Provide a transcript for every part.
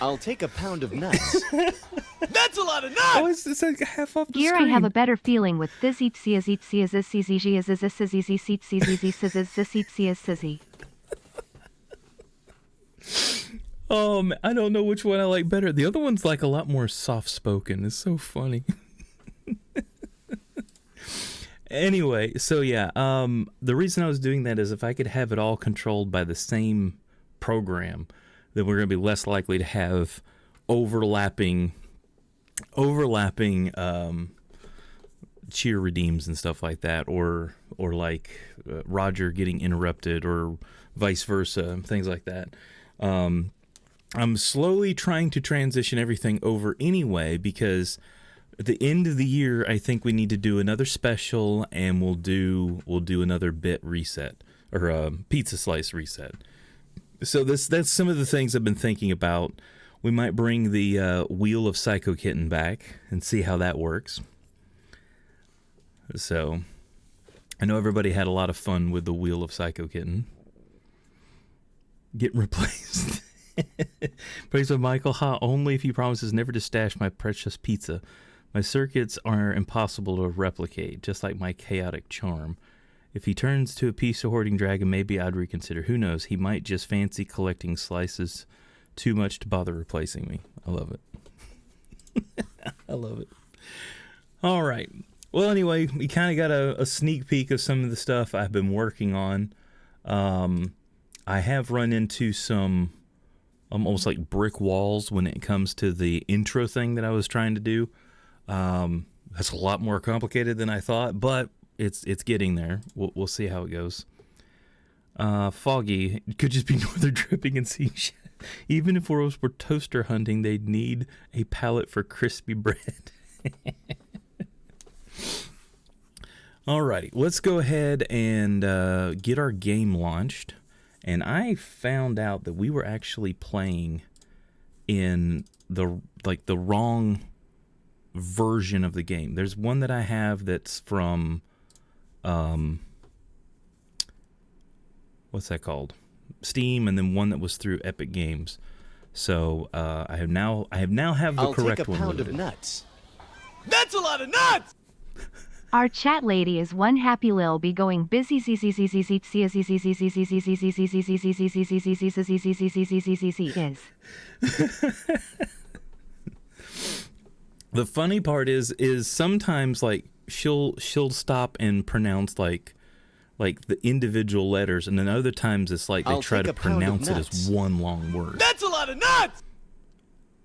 I'll take a pound of nuts. That's a lot of nuts! Oh, it's like half off the Here I screen. have a better feeling with this eat see as eat see as this easy as this easy seat see this eat see as sizzy. I don't know which one I like better. The other one's like a lot more soft spoken. It's so funny. Anyway, so yeah, the reason I was doing that is if I could have it all controlled by the same program, then we're going to be less likely to have overlapping cheer redeems and stuff like that, or like Roger getting interrupted or vice versa, things like that. I'm slowly trying to transition everything over anyway, because at the end of the year, I think we need to do another special, and we'll do another bit reset or pizza slice reset. So that's some of the things I've been thinking about. We might bring the Wheel of Psycho Kitten back and see how that works. So I know everybody had a lot of fun with the Wheel of Psycho Kitten getting replaced. Praise of Michael. Only if he promises never to stash my precious pizza. My circuits are impossible to replicate, just like my chaotic charm. If he turns to a piece of hoarding dragon, maybe I'd reconsider. Who knows? He might just fancy collecting slices too much to bother replacing me. I love it. I love it. All right. Well, anyway, we kind of got a sneak peek of some of the stuff I've been working on. I have run into some almost like brick walls when it comes to the intro thing that I was trying to do. That's a lot more complicated than I thought, but it's getting there. We'll see how it goes. Foggy, it could just be northern dripping and sea shed. Even if we're toaster hunting, they'd need a pallet for crispy bread. Alrighty, let's go ahead and get our game launched. And I found out that we were actually playing in the wrong version of the game. There's one that I have that's from what's that called? Steam, and then one that was through Epic Games. So I have now have the correct one. I'll take a pound loaded. of nuts. That's a lot of nuts! Our chat lady is one happy lil be going busy is. The funny part is sometimes like she'll stop and pronounce like the individual letters, and then other times it's like they I'll try take to a pound of pronounce it nuts. as one long word. That's a lot of nuts!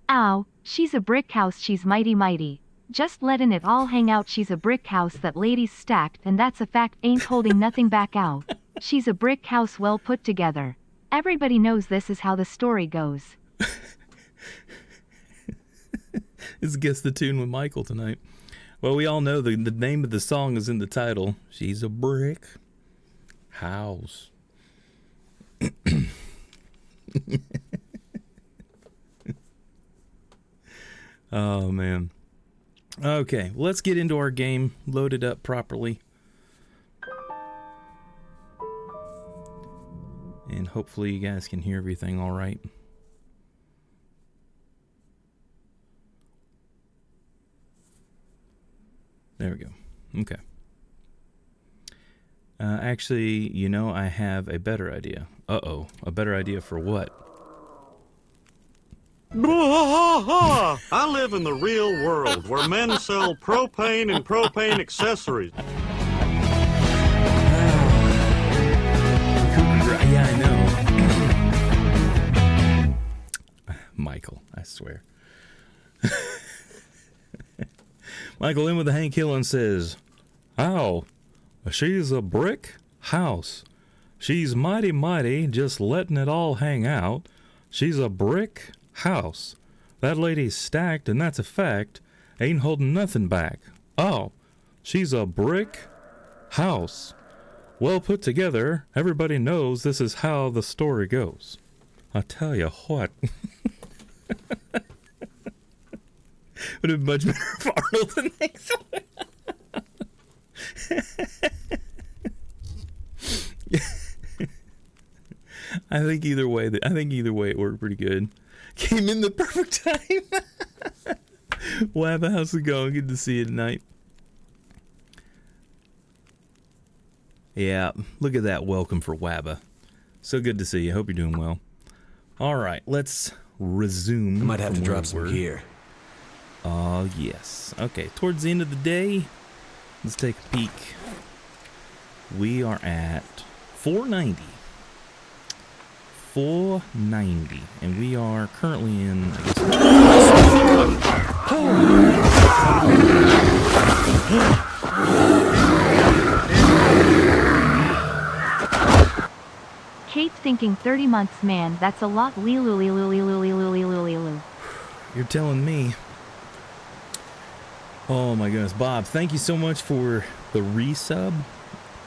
Ow, she's a brick house, she's mighty. Just letting it all hang out, she's a brick house that lady's stacked, and that's a fact, ain't holding nothing back out. She's a brick house well put together. Everybody knows this is how the story goes. It's Guess the Tune with Michael tonight. Well, we all know the name of the song is in the title. She's a brick house. Oh, man. Okay, let's get into our game. Load it up properly. And hopefully you guys can hear everything all right. There we go. Okay. Actually, I have a better idea. Uh-oh. A better idea for what? I live in the real world where men sell propane and propane accessories. Yeah, I know. Michael, I swear. Michael in with the Hank Hill and says, "Ow, she's a brick house. She's mighty, just letting it all hang out. She's a brick house. That lady's stacked, and that's a fact. Ain't holding nothing back. Oh, she's a brick house. Well put together. Everybody knows this is how the story goes. I tell you what." Would have been much better if Arnold than I think either way it worked pretty good. Came in the perfect time. Wabba, how's it going? Good to see you tonight. Yeah, look at that welcome for Wabba. So good to see you. Hope you're doing well. All right, let's resume. I might have to from drop where some we were. gear. Oh, yes. Okay, towards the end of the day, let's take a peek. We are at 490. 490. And we are currently in, I guess. Kate's thinking 30 months, man. That's a lot. Lilu. You're telling me. Oh my goodness. Bob, thank you so much for the resub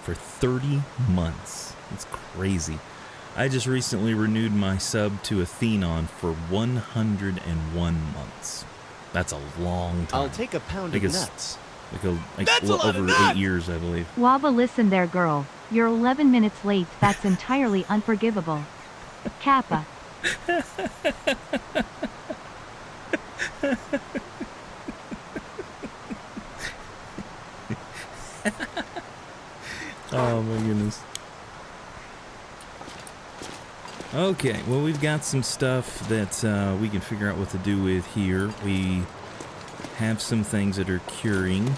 for 30 months. It's crazy. I just recently renewed my sub to Athenon for 101 months. That's a long time. I'll take a pound of nuts. That's a lot of over nuts! 8 years, I believe. Wabba, listen there, girl. You're 11 minutes late. That's entirely unforgivable. Kappa. Oh my goodness. Okay, well, we've got some stuff that we can figure out what to do with here. We have some things that are curing.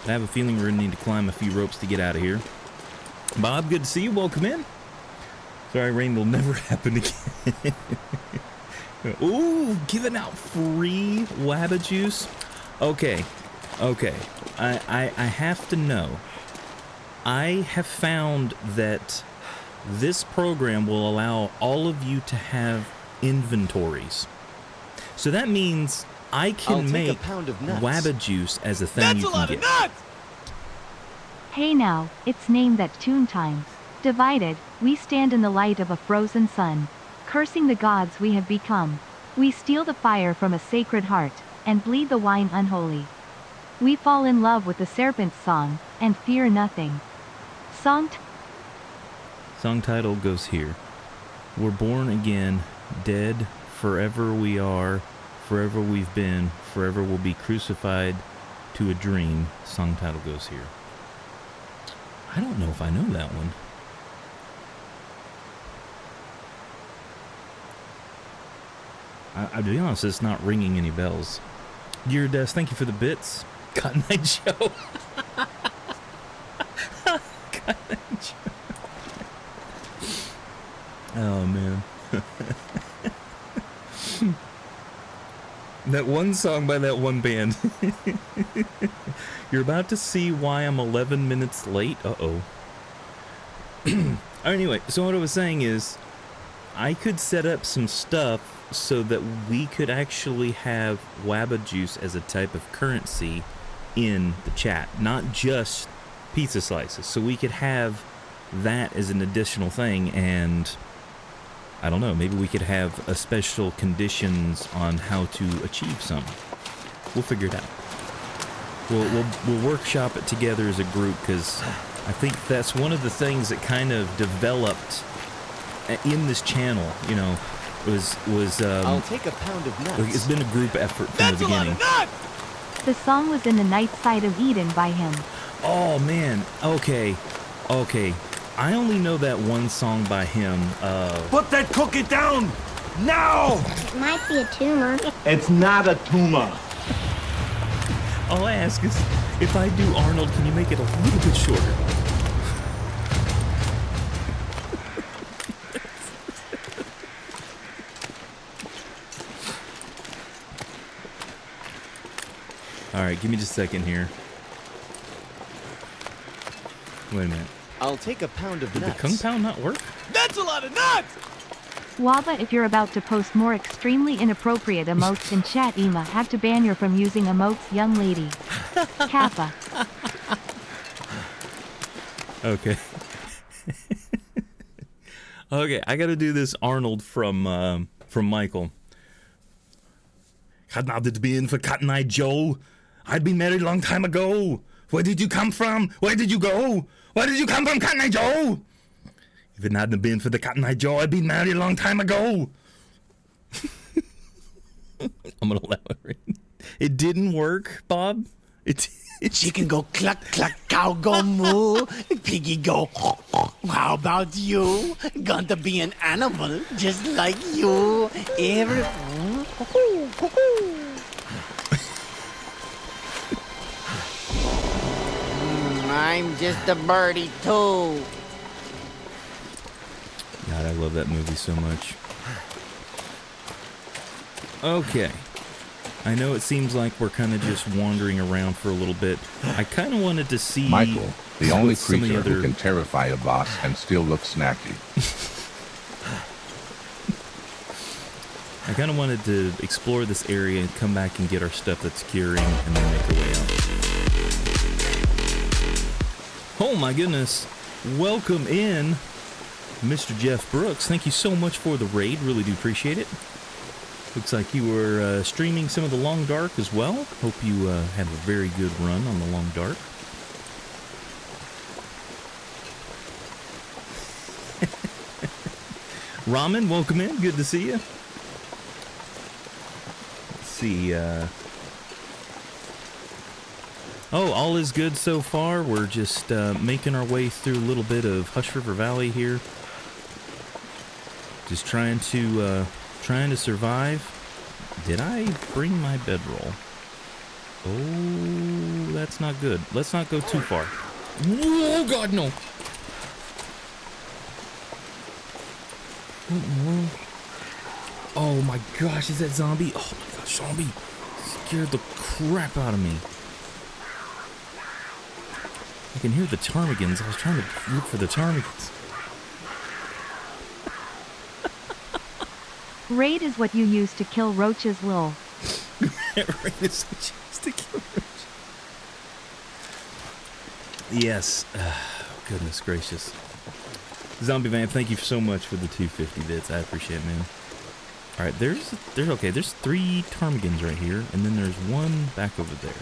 I have a feeling we're going to need to climb a few ropes to get out of here. Bob, good to see you. Welcome in. Sorry, rain will never happen again. Ooh, giving out free Wabba juice. Okay. I have to know. I have found that this program will allow all of you to have inventories. So that means I can make Wabba juice as a thing That's you a can lot get. of nuts! Hey now, it's named that tune time. Divided, we stand in the light of a frozen sun. Cursing the gods we have become. We steal the fire from a sacred heart, and bleed the wine unholy. We fall in love with the serpent's song, and fear nothing. Song title goes here. We're born again, dead, forever we are, forever we've been, forever we'll be crucified to a dream. Song title goes here. I don't know if I know that one. I'll be honest, it's not ringing any bells. Gear Desk, thank you for the bits. Cotton Eye Joe. Cotton Eye Joe. Oh, man. That one song by that one band. You're about to see why I'm 11 minutes late. Uh-oh. Anyway, so what I was saying is, I could set up some stuff so that we could actually have Wabba juice as a type of currency in the chat, not just pizza slices. So we could have that as an additional thing, and I don't know, maybe we could have a special conditions on how to achieve some. We'll figure it out. We'll workshop it together as a group, because I think that's one of the things that kind of developed in this channel, you know, was I'll take a pound of nuts. it's been a group effort from That's the a lot beginning. of nuts! The song was in the night side of Eden by him. Oh man, okay. I only know that one song by him. Put that cookie down! Now! It might be a tumor. It's not a tumor. All I ask is, if I do Arnold, can you make it a little bit shorter? All right, give me just a second here. Wait a minute. I'll take a pound of Did the nuts. Kung Pao not work? That's a lot of nuts! Wabba, if you're about to post more extremely inappropriate emotes in chat, Ema have to ban you from using emotes, young lady. Kappa. Okay. Okay, I gotta do this Arnold from Michael. Had not it been for Cotton Eye Joe, I'd been married a long time ago. Where did you come from? Where did you go? Where did you come from, Cotton Eye Joe? If it hadn't been for the Cotton Eye Joe, I'd been married a long time ago. I'm gonna allow it. It didn't work, Bob. Chicken go cluck cluck, cow go moo, piggy go. How about you? Going to be an animal just like you. I'm just a birdie too. God, I love that movie so much. Okay. I know it seems like we're kind of just wandering around for a little bit. I kind of wanted to see... Michael, the only creature other... who can terrify a boss and still look snacky. I kind of wanted to explore this area and come back and get our stuff that's curing and then make our way out. Oh my goodness. Welcome in, Mr. Jeff Brooks. Thank you so much for the raid. Really do appreciate it. Looks like you were streaming some of the Long Dark as well. Hope you had a very good run on the Long Dark. Ramen, welcome in. Good to see you. Let's see. Oh, all is good so far. We're just making our way through a little bit of Hush River Valley here. Just trying to survive. Did I bring my bedroll? Oh, that's not good. Let's not go too far. Oh, God, no. Oh, my gosh, is that zombie? Oh, my gosh, zombie. Scared the crap out of me. I can hear the ptarmigans. I was trying to look for the ptarmigans. Raid is what you use to kill roaches, lol. Raid is what you use to kill roaches. Yes. Goodness gracious. Zombie Vamp, thank you so much for the 250 bits. I appreciate it, man. Alright, there's 3 ptarmigans right here, and then there's one back over there.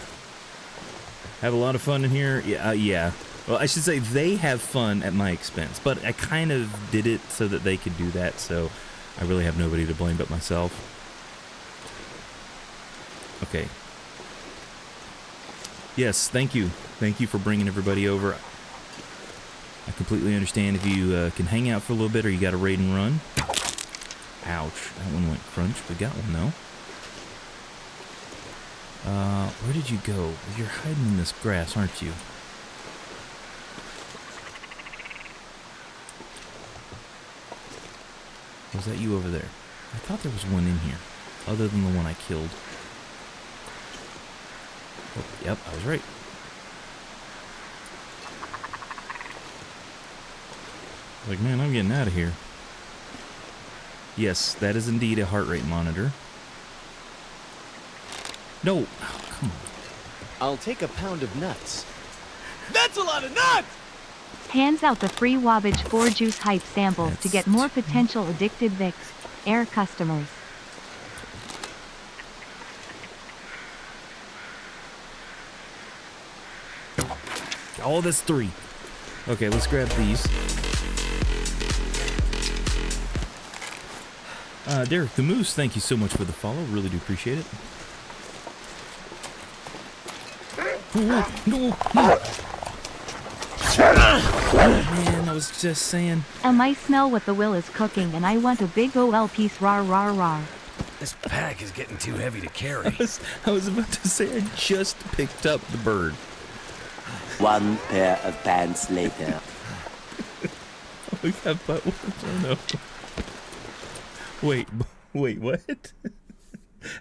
Have a lot of fun in here? Yeah. Well, I should say they have fun at my expense, but I kind of did it so that they could do that, so I really have nobody to blame but myself. Okay. Yes, thank you. Thank you for bringing everybody over. I completely understand if you can hang out for a little bit or you got to raid and run. Ouch. That one went crunch. We got one, though. Where did you go? You're hiding in this grass, aren't you? Was that you over there? I thought there was one in here, other than the one I killed. Oh, yep, I was right. Like, man, I'm getting out of here. Yes, that is indeed a heart rate monitor. No, oh, come on. I'll take a pound of nuts. That's a lot of nuts! Hands out the free Wabbage 4 Juice Hype samples to get more potential addicted Vicks Air customers. Oh, that's 3. Okay, let's grab these. Derek the Moose, thank you so much for the follow. Really do appreciate it. No. Man, I was just saying. I smell what the will is cooking and I want a big OL piece rar rar rar. This pack is getting too heavy to carry. I was about to say I just picked up the bird. 1 pair of pants later. We got butt worms. Oh no. Wait, what?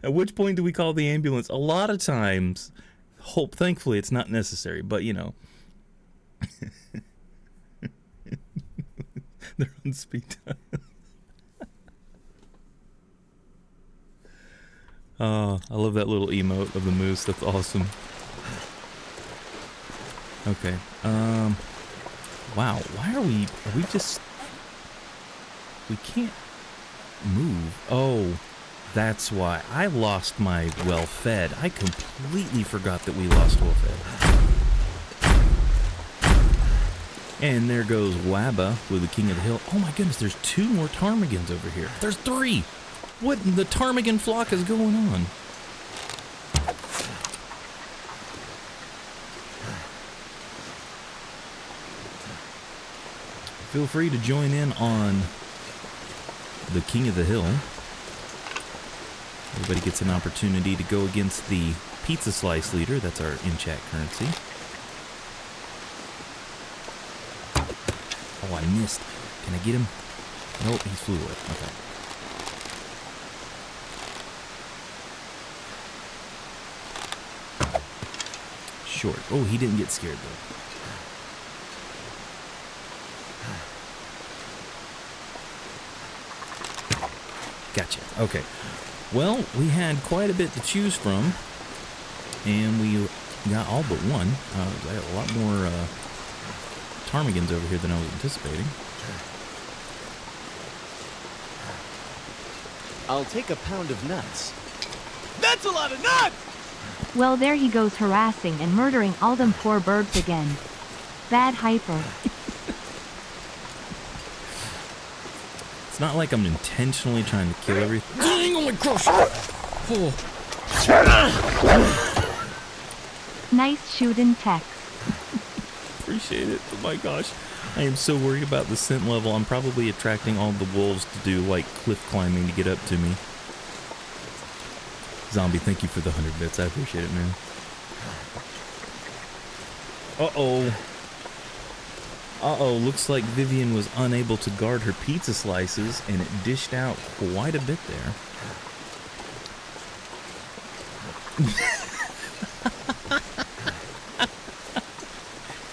At which point do we call the ambulance? A lot of times. Thankfully it's not necessary, but you know. They're on speed dial. Oh, I love that little emote of the moose. That's awesome. Okay. Wow. Why are we just... We can't move. Oh, that's why. I lost my well-fed. I completely forgot that we lost well-fed. And there goes Wabba with the King of the Hill. Oh my goodness, there's 2 more ptarmigans over here. There's 3! What in the ptarmigan flock is going on? Feel free to join in on the King of the Hill. Everybody gets an opportunity to go against the pizza slice leader. That's our in-chat currency. Oh, I missed. Can I get him? Nope, he flew away. Okay. Short. Oh, he didn't get scared though. Gotcha. Okay. Well, we had quite a bit to choose from, and we got all but one. I had a lot more ptarmigans over here than I was anticipating. I'll take a pound of nuts. That's a lot of nuts! Well, there he goes harassing and murdering all them poor birds again. Bad hyper. It's not like I'm intentionally trying to kill everything. Oh my gosh! Oh. Nice shooting, Tex. Appreciate it. Oh my gosh. I am so worried about the scent level. I'm probably attracting all the wolves to do like cliff climbing to get up to me. Zombie, thank you for the 100 bits. I appreciate it, man. Uh-oh. Uh-oh, looks like Vivian was unable to guard her pizza slices, and it dished out quite a bit there.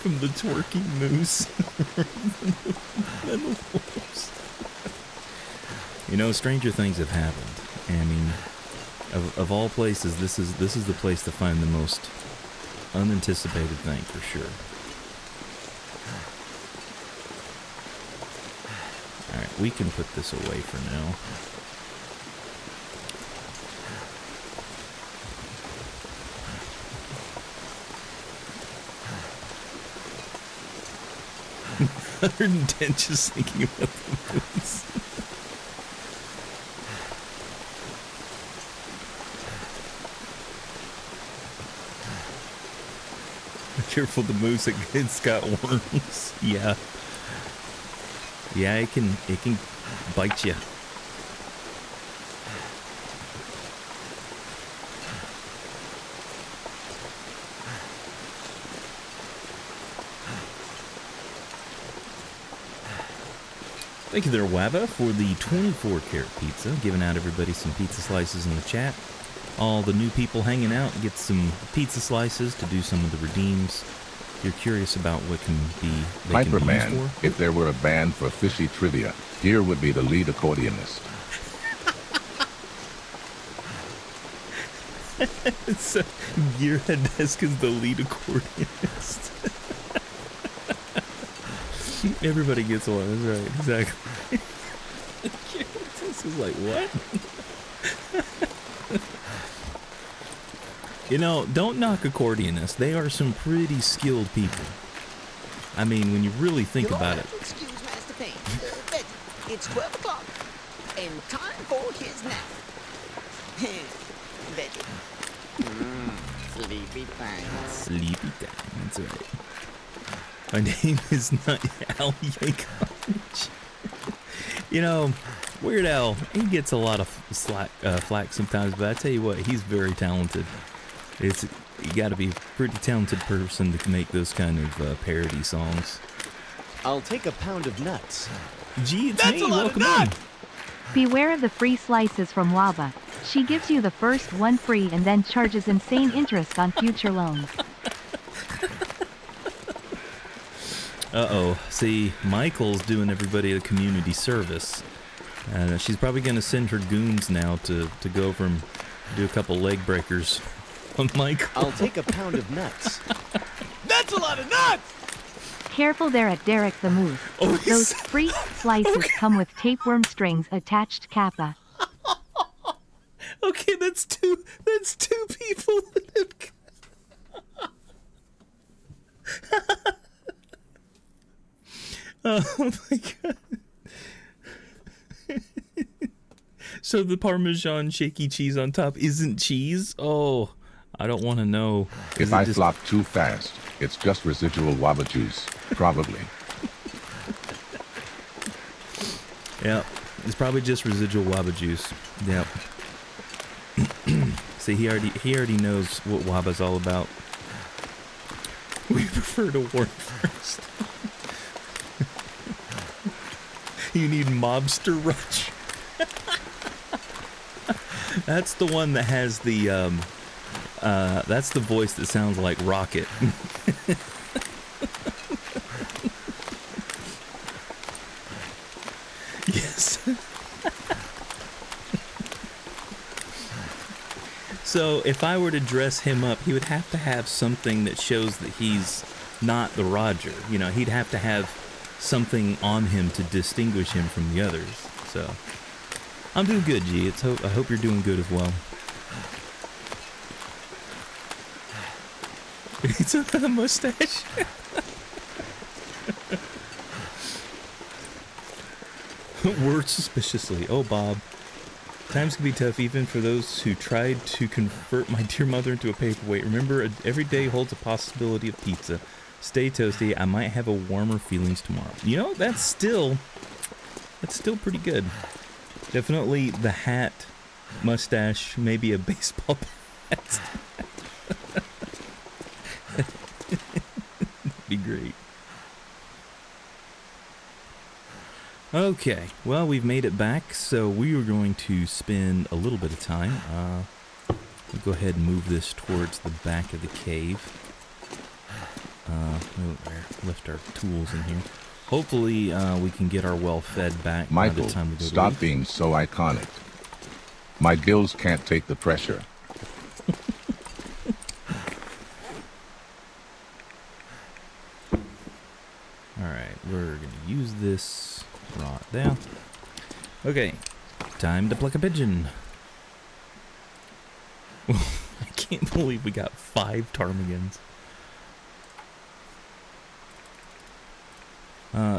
From the twerking moose. And the wolves. You know, stranger things have happened. I mean, of all places, this is the place to find the most unanticipated thing for sure. Alright, we can put this away for now. Other than 10 just thinking about the moose. Careful, the moose, it's got worms. Yeah. Yeah, it can bite you. Thank you there, Wabba, for the 24-carat pizza, giving out everybody some pizza slices in the chat. All the new people hanging out get some pizza slices to do some of the redeems. If you're curious about what can be they can be used Hyperman, for. if there were a band for fishy trivia, here would be the lead accordionist. So, Gearhead Desk is the lead accordionist. Everybody gets one, that's right, exactly. This is like, what? You know, don't knock accordionists. They are some pretty skilled people. I mean, when you really think about it. Excuse Master Payne. Veggie, it's 12 o'clock, and time for his nap. Veggie. Sleepy time. Sleepy time, that's right. My name is not Al Yankovic. You know, Weird Al, he gets a lot of flack sometimes, but I tell you what, he's very talented. You got to be a pretty talented person to make those kind of parody songs. I'll take a pound of nuts. Gee, it's That's me. a lot Welcome of nuts! Beware of the free slices from Waba. She gives you the first one free and then charges insane interest on future loans. Uh-oh. See, Michael's doing everybody a community service. She's probably going to send her goons now to go over and do a couple leg breakers on Michael. I'll take a pound of nuts. That's a lot of nuts! Careful there at Derek the Moose. Oh, Those free slices come with tapeworm strings attached kappa. Okay, that's two people that have... Oh my god. So the Parmesan shaky cheese on top isn't cheese? Oh, I don't want to know. If I flop too fast, it's just residual waba juice, probably. Yeah, it's probably just residual waba juice. Yep. See, he already knows what waba's all about. We prefer to warm first. You need Mobster Rush. That's the one that has the that's the voice that sounds like Rocket. Yes. So if I were to dress him up, he would have to have something that shows that he's not the Roger. You know, he'd have to have something on him to distinguish him from the others. So I'm doing good, G. I hope you're doing good as well. It's a mustache. Word suspiciously. Oh, Bob. Times can be tough even for those who tried to convert my dear mother into a paperweight. Remember, every day holds a possibility of pizza. Stay toasty. I might have a warmer feelings tomorrow. You know, that's still pretty good. Definitely the hat, mustache, maybe a baseball bat. That'd be great. Okay, well, we've made it back, so we are going to spend a little bit of time. We'll go ahead and move this towards the back of the cave. We left our tools in here. Hopefully, we can get our well fed back Michael, by the time we go to stop leave. being so iconic. My gills can't take the pressure. Alright, we're going to use this right there. Okay, time to pluck a pigeon. I can't believe we got 5 ptarmigans.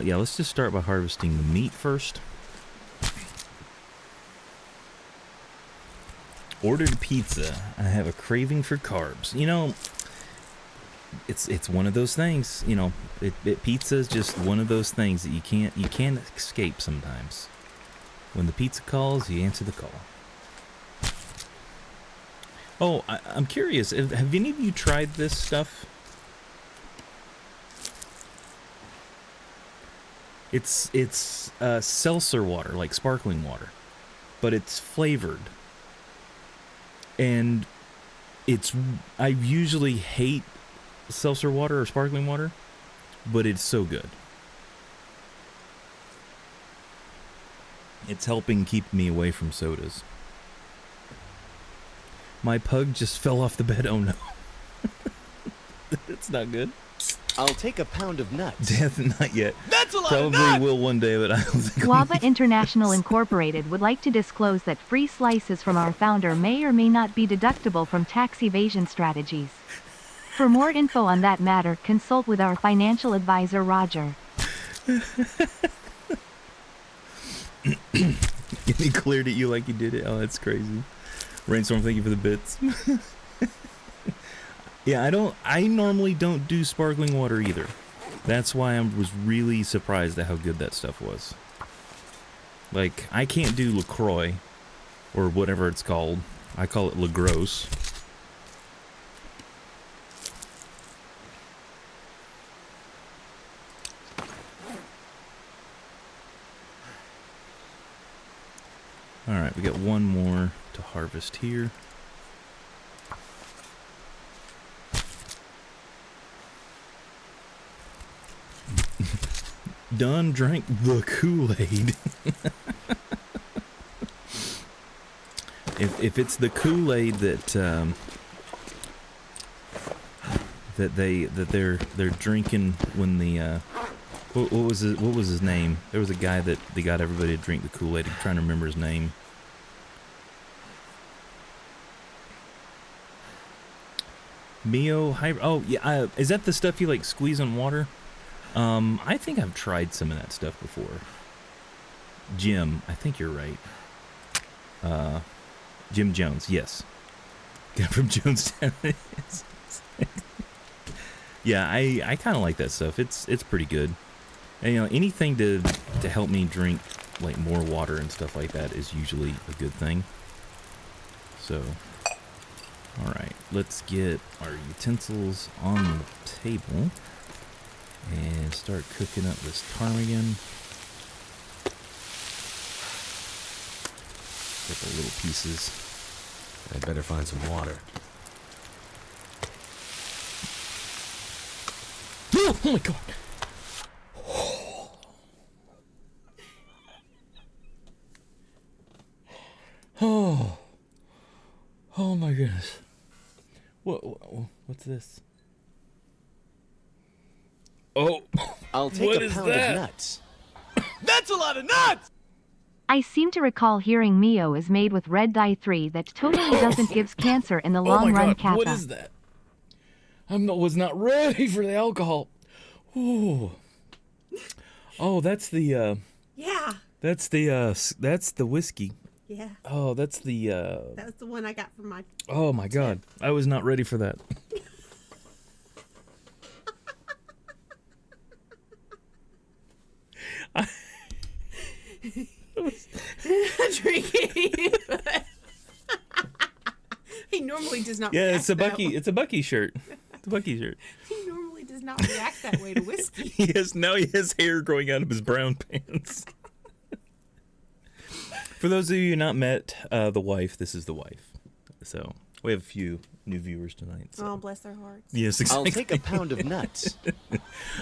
Yeah, let's just start by harvesting the meat first. Ordered pizza. I have a craving for carbs. You know, it's one of those things. You know, pizza is just one of those things that you can't escape sometimes. When the pizza calls, you answer the call. Oh, I'm curious. Have any of you tried this stuff? It's seltzer water, like sparkling water, but it's flavored. And I usually hate seltzer water or sparkling water, but it's so good. It's helping keep me away from sodas. My pug just fell off the bed. Oh no. That's not good. I'll take a pound of nuts. Death, not yet. That's a lot Probably of nuts! will one day, but I don't think Guava International Incorporated would like to disclose that free slices from our founder may or may not be deductible from tax evasion strategies. For more info on that matter, consult with our financial advisor, Roger. He cleared at you like you did it. Oh, that's crazy. Rainstorm, thank you for the bits. Yeah, I normally don't do sparkling water either. That's why I was really surprised at how good that stuff was. Like, I can't do LaCroix, or whatever it's called. I call it La Grosse. Alright, we got one more to harvest here. Done drank the Kool-Aid. If it's the Kool-Aid that they're drinking when the what was his name? There was a guy that they got everybody to drink the Kool-Aid. I'm trying to remember his name. Mio Hybrid. Oh yeah, is that the stuff you like squeeze in water? I think I've tried some of that stuff before. Jim, I think you're right. Jim Jones, yes. Guy from Jonestown. Yeah, I kind of like that stuff. It's pretty good. And, you know, anything to help me drink like more water and stuff like that is usually a good thing. So, all right, let's get our utensils on the table and start cooking up this ptarmigan. Get the little pieces. I better find some water. Oh my god! Oh my goodness! What's this? Oh, I'll take a pound of nuts. That's a lot of nuts! I seem to recall hearing Mio is made with red dye 3 that totally doesn't gives cancer in the long run, Kappa. What is that? Was not ready for the alcohol. Ooh. Oh, that's the Yeah. That's the whiskey. Yeah. Oh, that's the That was the one I got from my Oh my god. I was not ready for that. drinking. He normally does not. Yeah, react it's a that Bucky. way. It's a Bucky shirt. It's a Bucky shirt. He normally does not react that way to whiskey. Now he has hair growing out of his brown pants. For those of you not met the wife, this is the wife. So we have a few new viewers tonight. So. Oh, bless their hearts. Yes, exactly. I'll take a pound of nuts.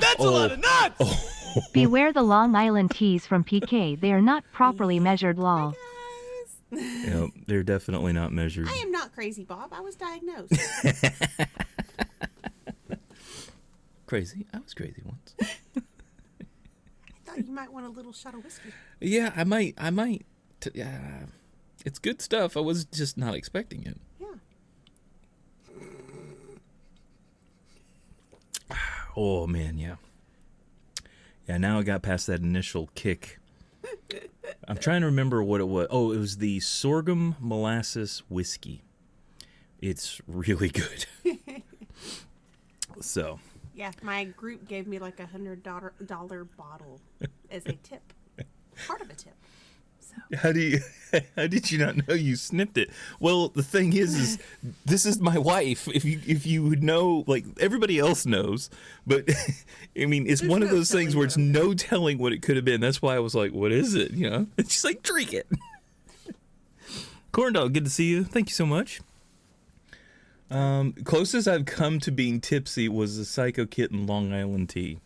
That's a lot of nuts! Beware the Long Island teas from PK. They are not properly measured lol. Yep, they're definitely not measured. I am not crazy, Bob. I was diagnosed. Crazy? I was crazy once. I thought you might want a little shot of whiskey. Yeah, I might. Yeah, it's good stuff. I was just not expecting it. Yeah. Oh man, yeah. Yeah, now I got past that initial kick. I'm trying to remember what it was. Oh, it was the sorghum molasses whiskey. It's really good. So. Yeah, my group gave me like $100 bottle as a tip. Part of a tip. So. How did you not know you sniffed it? Well, the thing is this is my wife. If you would know, like everybody else knows, but I mean, it's one of those things where it's no telling what it could have been. That's why I was like, "What is it?" You know? And she's like, "Drink it." Corn dog, good to see you. Thank you so much. Closest I've come to being tipsy was the Psycho Kitten Long Island tea.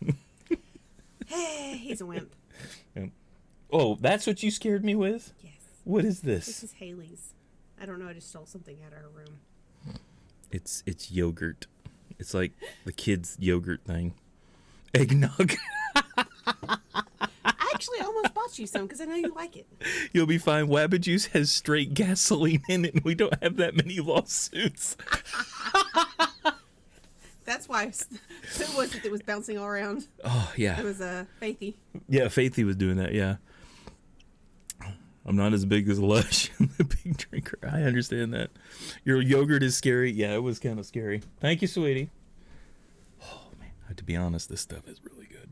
Hey, he's a wimp. Yep. Oh, that's what you scared me with? Yes. What is this? This is Haley's. I don't know. I just stole something out of her room. It's yogurt. It's like the kids' yogurt thing. Eggnog. I actually almost bought you some because I know you like it. You'll be fine. Wabbit Juice has straight gasoline in it, and we don't have that many lawsuits. That's why. Who was it that was bouncing all around? Oh, yeah. It was Faithy. Yeah, Faithy was doing that, yeah. I'm not as big as Lush. I'm a big drinker. I understand that. Your yogurt is scary. Yeah, it was kind of scary. Thank you, sweetie. Oh, man. To be honest, this stuff is really good.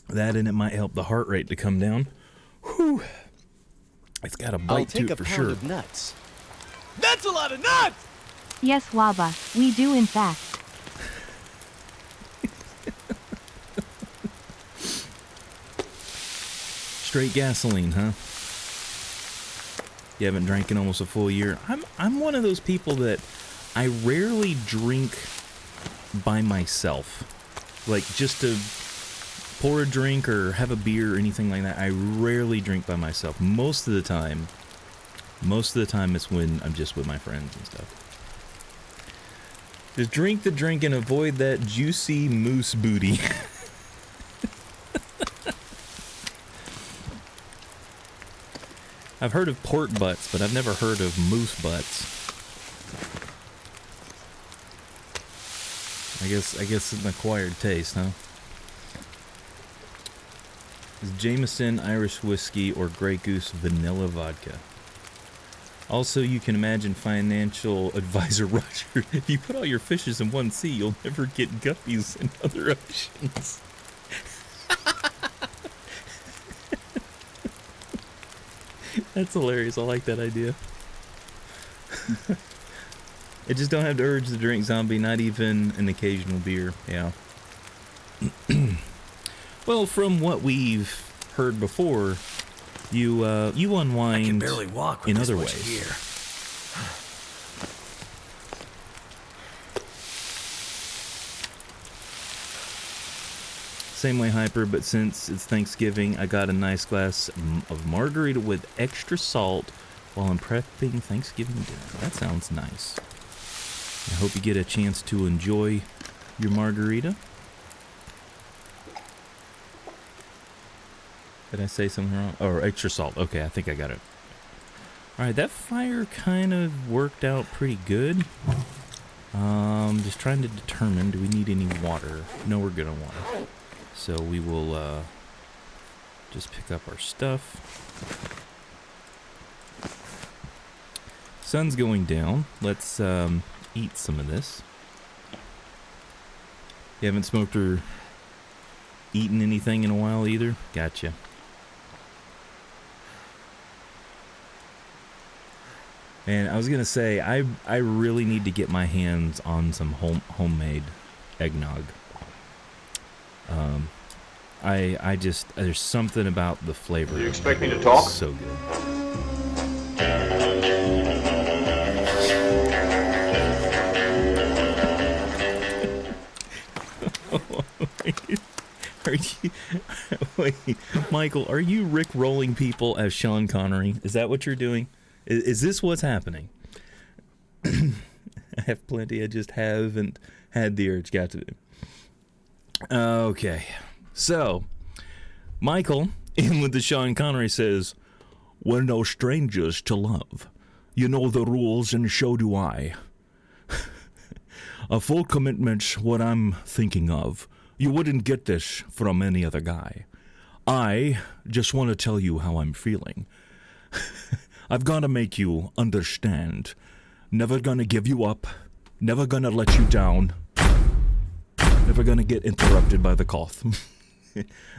That and it might help the heart rate to come down. Whew. It's got a bite to it for sure. I'll take a pound of nuts. That's a lot of nuts! Yes, Waba, we do in fact. Straight gasoline, huh? You haven't drank in almost a full year. I'm one of those people that I rarely drink by myself. Like just to pour a drink or have a beer or anything like that. I rarely drink by myself. Most of the time it's when I'm just with my friends and stuff. Just drink the drink and avoid that juicy moose booty. I've heard of pork butts, but I've never heard of moose butts. I guess it's an acquired taste, huh? Is Jameson Irish whiskey or Grey Goose vanilla vodka? Also, you can imagine financial advisor Roger. If you put all your fishes in one sea, you'll never get guppies in other oceans. That's hilarious. I like that idea. I just don't have the urge to drink zombie, not even an occasional beer. Yeah. Well, from what we've heard before, you unwind I can barely walk with in this other much ways. gear. Same way, Hyper, but since it's Thanksgiving, I got a nice glass of margarita with extra salt while I'm prepping Thanksgiving dinner. That sounds nice. I hope you get a chance to enjoy your margarita. Did I say something wrong? Or extra salt. Okay, I think I got it. Alright, that fire kind of worked out pretty good. Just trying to determine, do we need any water? No, we're good on water. So we will just pick up our stuff. Sun's going down. Let's eat some of this. You haven't smoked or eaten anything in a while either? Gotcha. And I was gonna say, I really need to get my hands on some homemade eggnog. I just, there's something about the flavor. You expect me to talk? So good. Are you, wait, Michael, are you Rick rolling people as Sean Connery? Is that what you're doing? Is this what's happening? I have plenty, I just haven't had the urge. Got to do. Okay, so Michael, in with the Sean Connery, says, "We're no strangers to love. You know the rules, and so do I. A full commitment's what I'm thinking of. You wouldn't get this from any other guy. I just want to tell you how I'm feeling. I've got to make you understand. Never gonna give you up. Never gonna let you down. Never gonna get interrupted by the cough.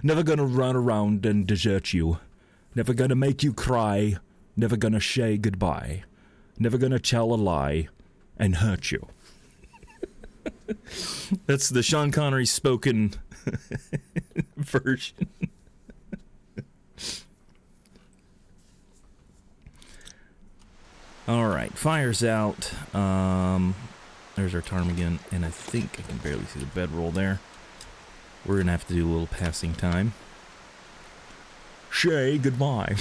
Never gonna run around and desert you. Never gonna make you cry. Never gonna say goodbye. Never gonna tell a lie and hurt you." That's the Sean Connery spoken version. Alright, fire's out. There's our ptarmigan, and I think I can barely see the bedroll there. We're gonna have to do a little passing time. Shay, goodbye.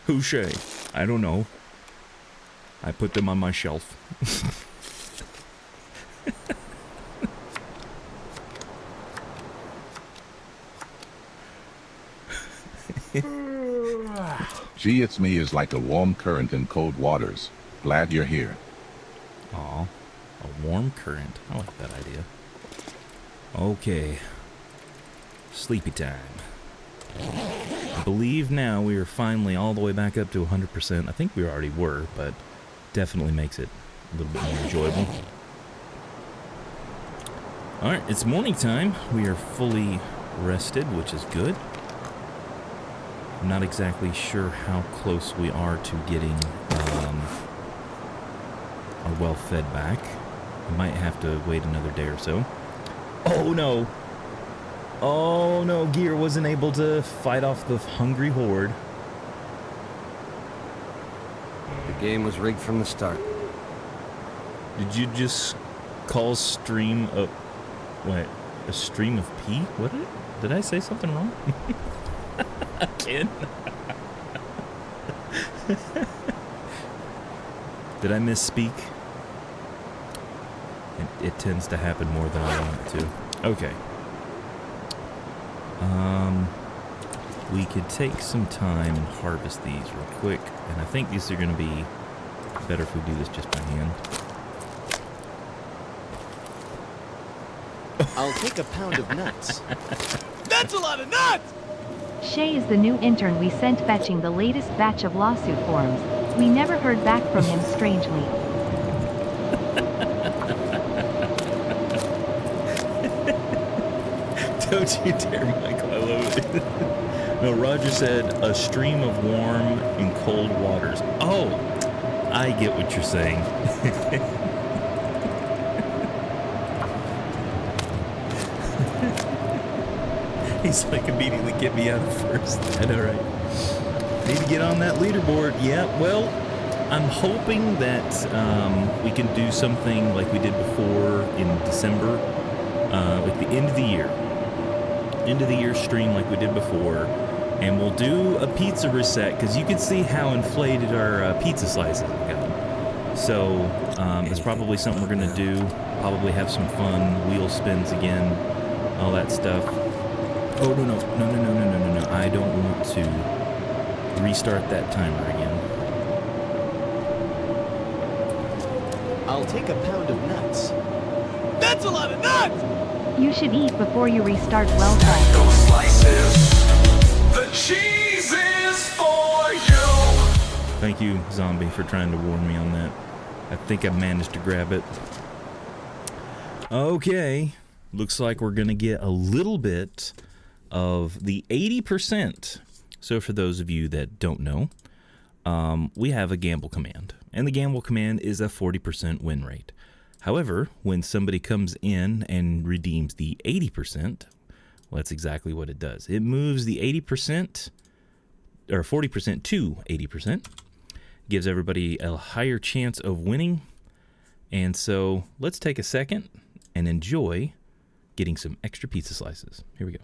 Who's Shay? I don't know. I put them on my shelf. Gee, it's me is like a warm current in cold waters. Glad you're here. Aw, a warm current. I like that idea. Okay. Sleepy time. I believe now we are finally all the way back up to 100%. I think we already were, but definitely makes it a little bit more enjoyable. Alright, it's morning time. We are fully rested, which is good. I'm not exactly sure how close we are to getting our well fed back. We might have to wait another day or so. Oh no! Oh no, Gear wasn't able to fight off the hungry horde. The game was rigged from the start. Did you just call stream a... What? A stream of pee? What did I say something wrong? Again? Did I misspeak? It tends to happen more than I want it to. Okay. We could take some time and harvest these real quick, and I think these are going to be Better if we do this just by hand. I'll take a pound of nuts. That's a lot of nuts! Shay is the new intern we sent fetching the latest batch of lawsuit forms. We never heard back from him, strangely. Don't you dare, Michael. I love it. No, Roger said a stream of warm and cold waters. Oh, I get what you're saying. He's like, immediately get me out of first. I know, right? Need to get on that leaderboard. Yeah, well, I'm hoping that we can do something like we did before in December, like the end of the year stream like we did before, and we'll do a pizza reset, because you can see how inflated our pizza slices have gotten. So it's probably something we're going to do, probably have some fun, wheel spins again, all that stuff. Oh, no, I don't want to restart that timer again. I'll take a pound of nuts. That's a lot of nuts! You should eat before you restart. Well done. Those slices, the cheese is for you. Thank you, Zombie, for trying to warn me on that. I think I managed to grab it. Okay, looks like we're going to get a little bit of the 80%. So for those of you that don't know, we have a gamble command. And the gamble command is a 40% win rate. However, when somebody comes in and redeems the 80%, well, that's exactly what it does. It moves the 80% or 40% to 80%. Gives everybody a higher chance of winning. And so let's take a second and enjoy getting some extra pizza slices. Here we go.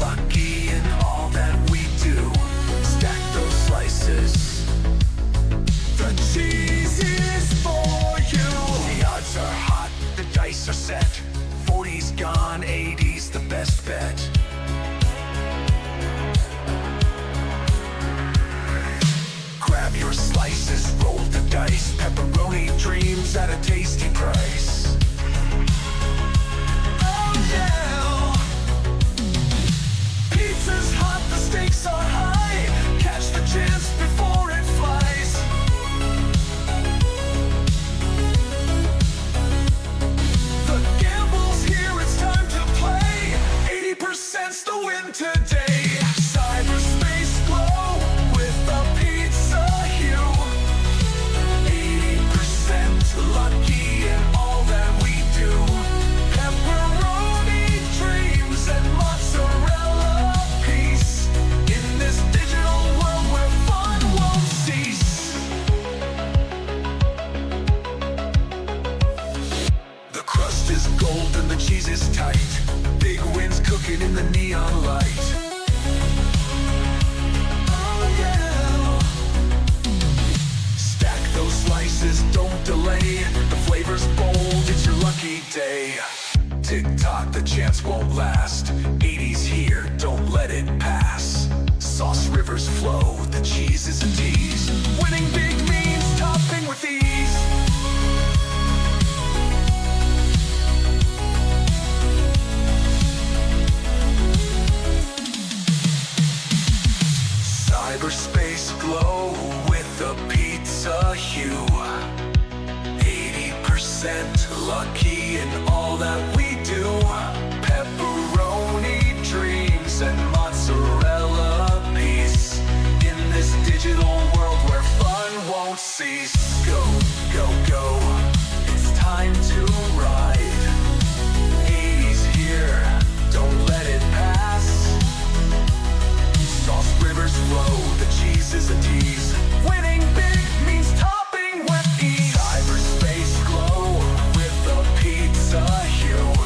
Lucky in all that we do. Stack those slices. The cheese is for you. The odds are hot, the dice are set. 40's gone, 80's the best bet. Grab your slices, roll the dice. Pepperoni dreams at a tasty price. Oh yeah! Pizza's hot, the stakes are high. Catch the chance before it flies. The gamble's here, it's time to play. 80%'s the win today. Cyberspace glow with a pizza hue. 80% lucky in all that we do. Pepperoni dreams and mozzarella. In this digital world where fun won't cease. The crust is gold and the cheese is tight. Big wins cooking in the neon light. Oh yeah. Stack those slices, don't delay. The flavor's bold, it's your lucky day. Tick-tock, the chance won't last. 80's here, don't let it pass. Sauce rivers flow, the cheese is a tease. Winning big means topping with ease. Cyberspace glow with a pizza hue. 80% lucky in all that we do. Pepperoni dreams and mozzarella peace. In this digital world where fun won't cease. Go, go, go, it's time to ride. 80's here, don't let it pass. Sauce rivers flow, the cheese is a tease. Winning big means topping with ease. Cyberspace glow with a pizza hue.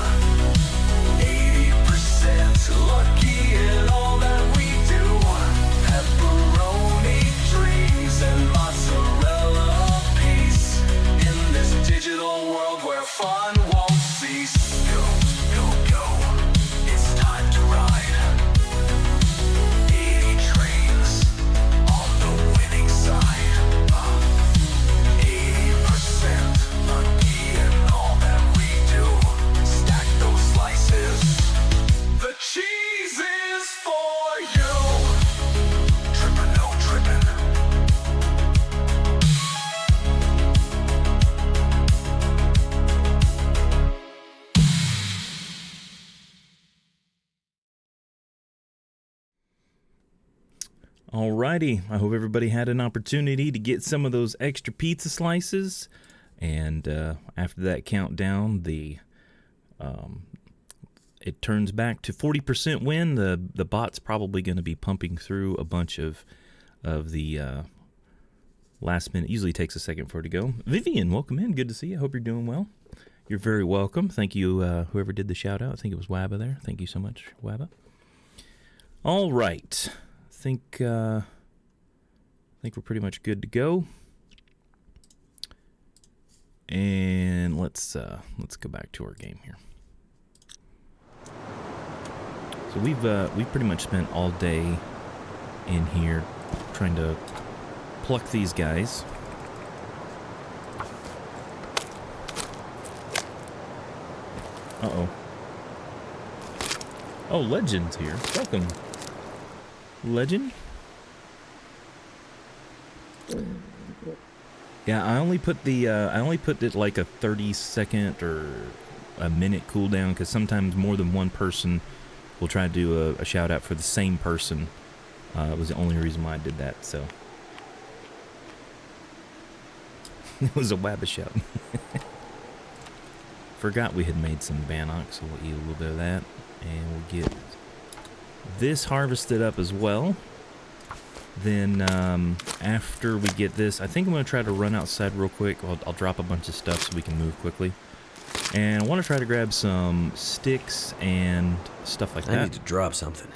fun won't cease. Go, go, go. It's time to ride. 80 trains on the winning side. 80% lucky in all that we do. Stack those slices. The cheese is for you. Trippin', no trippin'. Alrighty, I hope everybody had an opportunity to get some of those extra pizza slices. And after that countdown, it turns back to 40% win. The bot's probably going to be pumping through a bunch of the last minute. Usually takes a second for it to go. Vivian, welcome in. Good to see you. Hope you're doing well. You're very welcome. Thank you, whoever did the shout out. I think it was Wabba there. Thank you so much, Wabba. All right. I think we're pretty much good to go. And let's go back to our game here. So we've pretty much spent all day in here trying to pluck these guys. Uh-oh. Oh, Legend's here. Welcome. Legend? Yeah, I only put it like a 30-second or a minute cooldown because sometimes more than one person will try to do a shout out for the same person. It was the only reason why I did that, so. It was a Wabba shout. Forgot we had made some Bannock, so we'll eat a little bit of that. And we'll get this harvested up as well. Then after we get this, I think I'm going to try to run outside real quick. I'll drop a bunch of stuff so we can move quickly. And I want to try to grab some sticks and stuff like that. I need to drop something.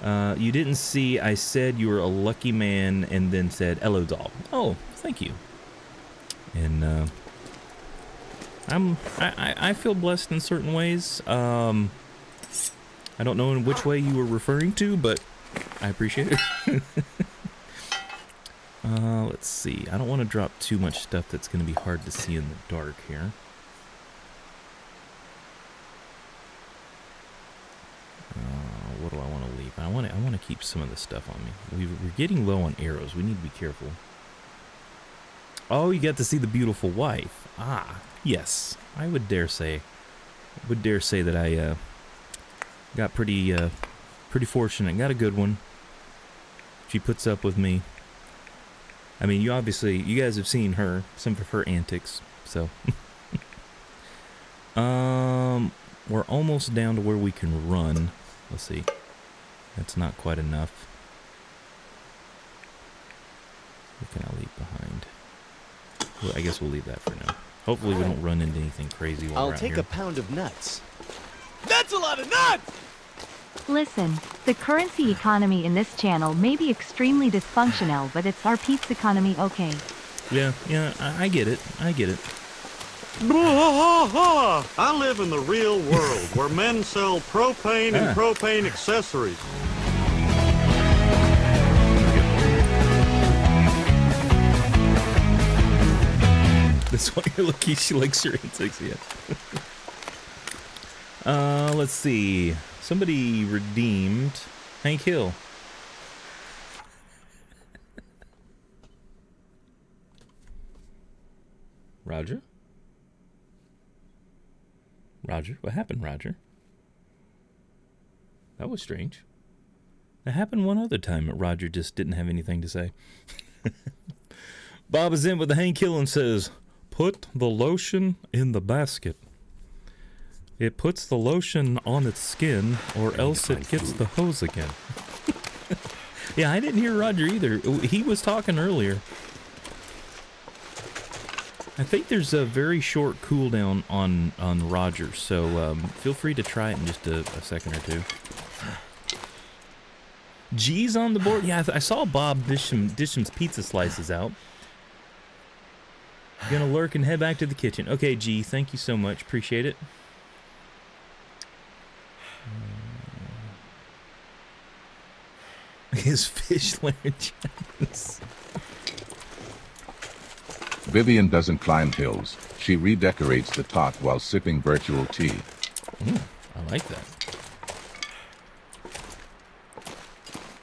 You didn't see I said you were a lucky man and then said, hello, doll. Oh, thank you. And I feel blessed in certain ways. I don't know in which way you were referring to, but I appreciate it. Let's see. I don't want to drop too much stuff that's going to be hard to see in the dark here. What do I want to leave? I want to keep some of the stuff on me. We're getting low on arrows. We need to be careful. Oh, you got to see the beautiful wife. Ah, yes. I would dare say that I got pretty fortunate. Got a good one. She puts up with me. I mean, you guys have seen some of her antics. So, we're almost down to where we can run. Let's see. That's not quite enough. What can I leave behind? Well, I guess we'll leave that for now. Hopefully we don't run into anything crazy while we're out I'll take here. a pound of nuts. That's a lot of nuts! Listen, the currency economy in this channel may be extremely dysfunctional, but it's our pizza economy, okay? Yeah, I get it. I live in the real world where men sell propane and propane accessories. That's why you're lucky she likes your antics, yeah. Let's see. Somebody redeemed Hank Hill. Roger? Roger? What happened, Roger? That was strange. That happened one other time, but Roger just didn't have anything to say. Bob is in with the Hank Hill and says, put the lotion in the basket. It puts the lotion on its skin, or else it gets the hose again. Yeah, I didn't hear Roger either. He was talking earlier. I think there's a very short cooldown on Roger, so feel free to try it in just a second or two. G's on the board? Yeah, I saw Bob dish some pizza slices out. Gonna lurk and head back to the kitchen. Okay, G, thank you so much. Appreciate it. His fish laryngitis. Vivian doesn't climb hills. She redecorates the pot while sipping virtual tea. I like that.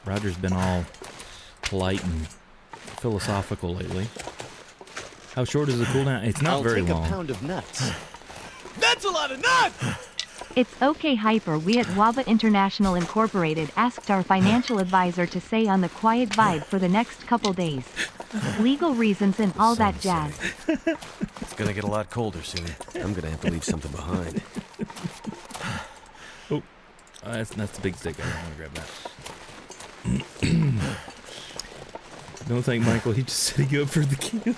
Roger's been all polite and philosophical lately. How short is the cooldown? It's not very long. I'll take a pound of nuts. That's a lot of nuts! It's okay, Hyper. We at Waba International Incorporated asked our financial advisor to stay on the quiet vibe for the next couple days. Legal reasons and all that jazz. It's gonna get a lot colder soon. I'm gonna have to leave something behind. Oh, that's the big stick. I don't want to grab that. Don't thank Michael. He just setting you up for the kill.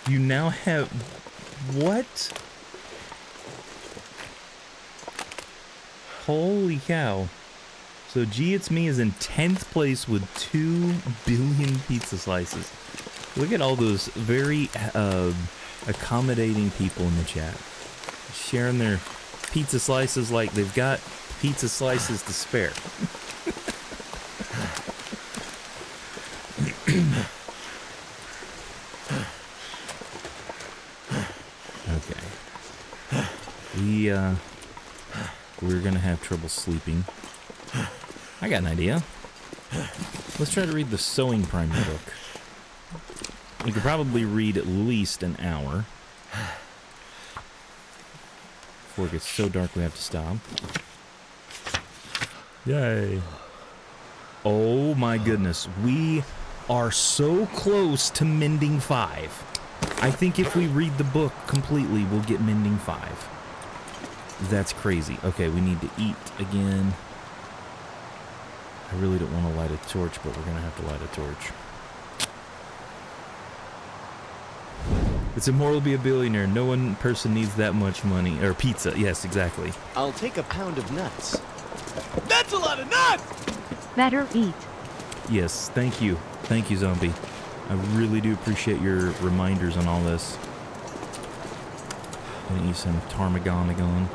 You now have what? Holy cow. So G It's Me is in 10th place with 2 billion pizza slices. Look at all those very accommodating people in the chat. Sharing their pizza slices like they've got pizza slices to spare. Okay. We're gonna have trouble sleeping. I got an idea. Let's try to read the sewing primer book. We could probably read at least an hour before it gets so dark we have to stop. Yay. Oh my goodness. We are so close to mending 5. I think if we read the book completely, we'll get mending 5. That's crazy. Okay, we need to eat again. I really don't want to light a torch, but we're going to have to light a torch. It's immoral to be a billionaire. No one person needs that much money. Or pizza. Yes, exactly. I'll take a pound of nuts. That's a lot of nuts! Better eat. Yes, thank you. Thank you, Zombie. I really do appreciate your reminders on all this. I'm gonna eat some Tarmagon.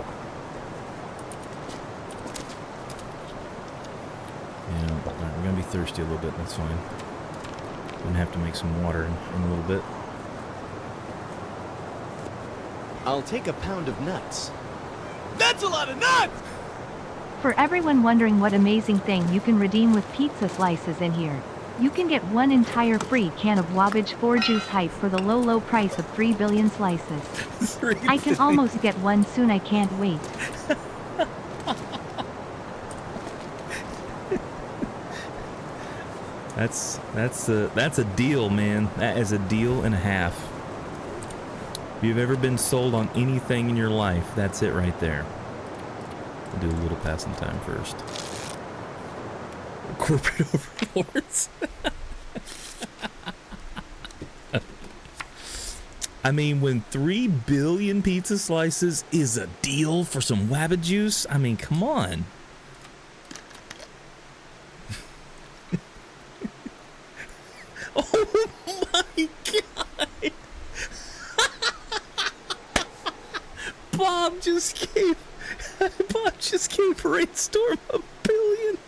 Yeah, alright, we're gonna be thirsty a little bit, that's fine. Gonna have to make some water in a little bit. I'll take a pound of nuts. That's a lot of nuts! For everyone wondering what amazing thing you can redeem with pizza slices in here, you can get 1 entire free can of Wabbage 4 Juice Hype for the low price of 3 billion slices. I can almost get one soon, I can't wait. That's a deal, man. That is a deal and a half. If you've ever been sold on anything in your life, that's it right there. We'll do a little passing time first. Corporate overlords. I mean, when 3 billion pizza slices is a deal for some Wabba juice, I mean, come on. Oh my god! Bob just gave Brainstorm a billion.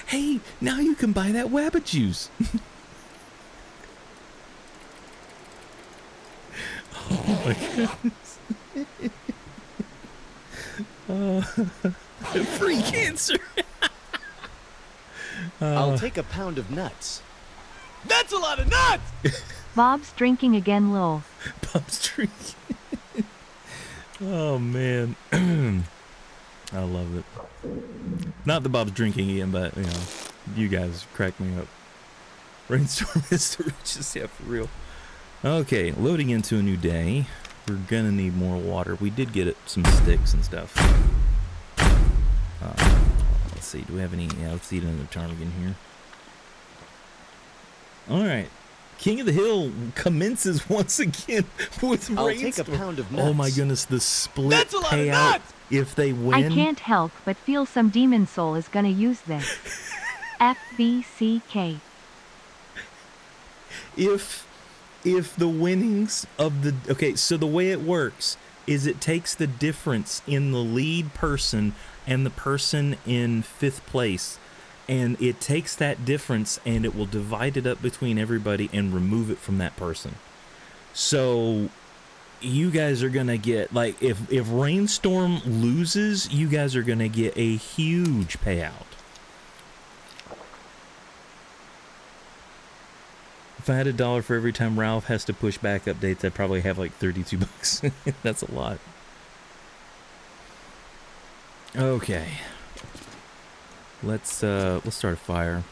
Hey, now you can buy that Wabba juice. Oh my goodness. Free cancer. I'll take a pound of nuts. That's a lot of nuts! Bob's drinking again, lol. Bob's drinking. Oh man. I love it. Not that Bob's drinking again, but you know, you guys crack me up. Brainstorm is the richest, yeah, for real. Okay, loading into a new day. We're gonna need more water. We did get some sticks and stuff. Let's see, do we have any? Yeah, let's eat another ptarmigan here. Alright. King of the Hill commences once again with I'll take a Rainstorm. pound of Oh my nuts. goodness, the split That's a lot of payout nuts! if they win. I can't help but feel some demon soul is gonna use this. FBCK. If the winnings of the okay, so the way it works is it takes the difference in the lead person and the person in 5th place, and it takes that difference and it will divide it up between everybody and remove it from that person. So you guys are gonna get, like, if Rainstorm loses, you guys are gonna get a huge payout. If I had $1 for every time Ralph has to push back updates, I'd probably have like $32. That's a lot. Okay. Let's start a fire.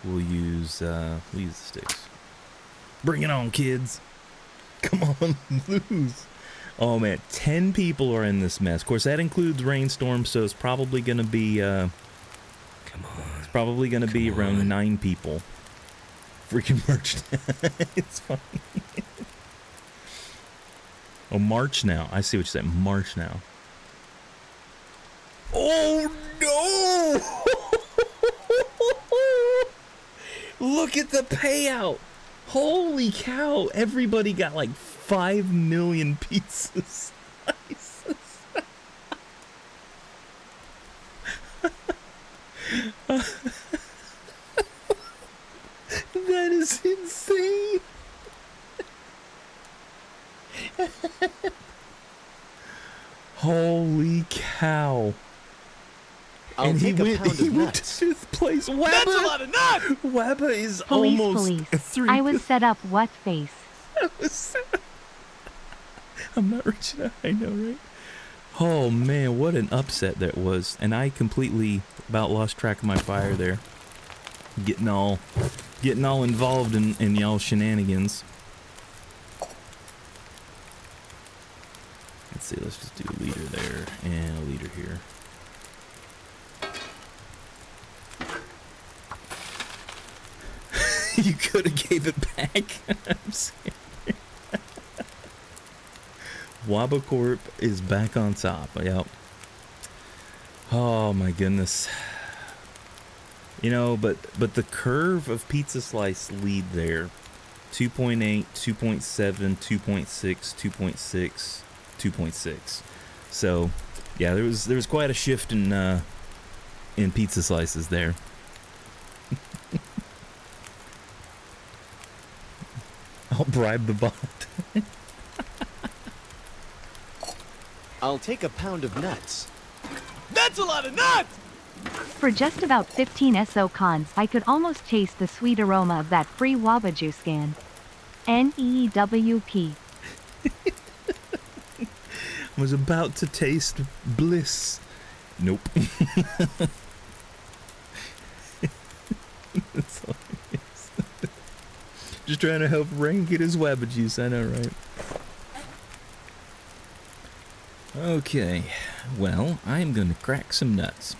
We'll use the sticks. Bring it on, kids. Come on, lose. Oh man, 10 people are in this mess. Of course, that includes Rainstorm, so it's probably gonna be it's probably gonna be around 9 people. Freaking merch. It's fine. Oh, March now. I see what you said. March now. Oh no! Look at the payout. Holy cow. Everybody got like 5 million pieces. That is insane. Holy cow. I'll And take a pound of he went to nuts. 5th place. Wabba! That's a lot of nuts! Wabba is Police, almost police. 3. I was set up what face? I'm not rich enough. I know, right? Oh man, what an upset that was. And I completely about lost track of my fire there. Getting all involved in y'all shenanigans. Let's see, let's just do a leader there and a leader here. You could have gave it back. I'm scared. Wabacorp is back on top. Yep. Oh my goodness. You know, but the curve of Pizza Slice lead there. 2.8, 2.7, 2.6, 2.6, 2.6. So, yeah, there was quite a shift in Pizza Slices there. I'll bribe the bot. I'll take a pound of nuts. That's a lot of nuts! For just about 15 SO cons, I could almost taste the sweet aroma of that free Waba juice can. NEWP. Was about to taste bliss. Nope. That's all it is. Just trying to help Rain get his Wabba juice, I know, right? Okay, well, I'm gonna crack some nuts.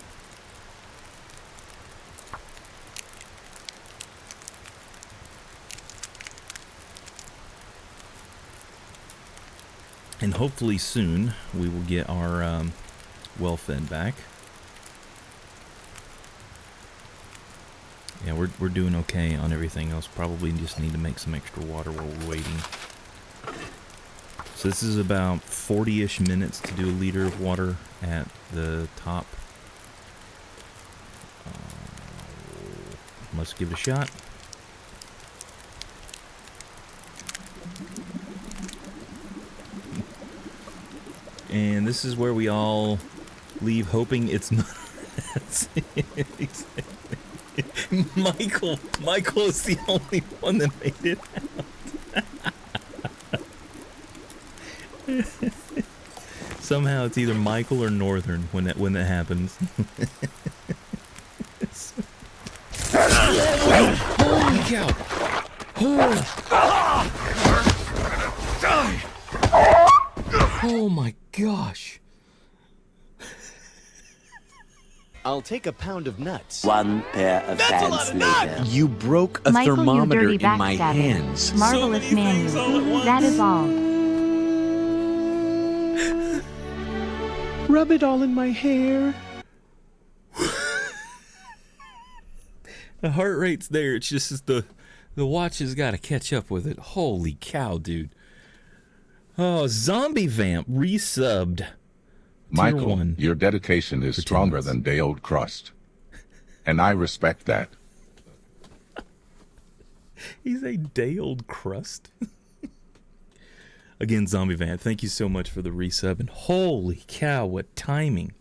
And hopefully soon we will get our well fed back. Yeah, we're doing okay on everything else. Probably just need to make some extra water while we're waiting. So this is about 40-ish minutes to do a liter of water at the top. Let's give it a shot. And this is where we all leave hoping it's not. Michael is the only one that made it out. Somehow it's either Michael or Northern when that happens. Holy cow! Oh my gosh! I'll take a pound of nuts. 1 pair of pants later. You broke a Michael, you thermometer dirty in my backstabber. hands. Marvelous man you. That is all. Rub it all in my hair. The heart rate's there. It's just the watch has got to catch up with it. Holy cow, dude. Oh, Zombie Vamp resubbed. Michael, 1 your dedication is stronger than day-old crust. And I respect that. He's a day-old crust. Again, Zombie Vamp, thank you so much for the resub. And holy cow, what timing.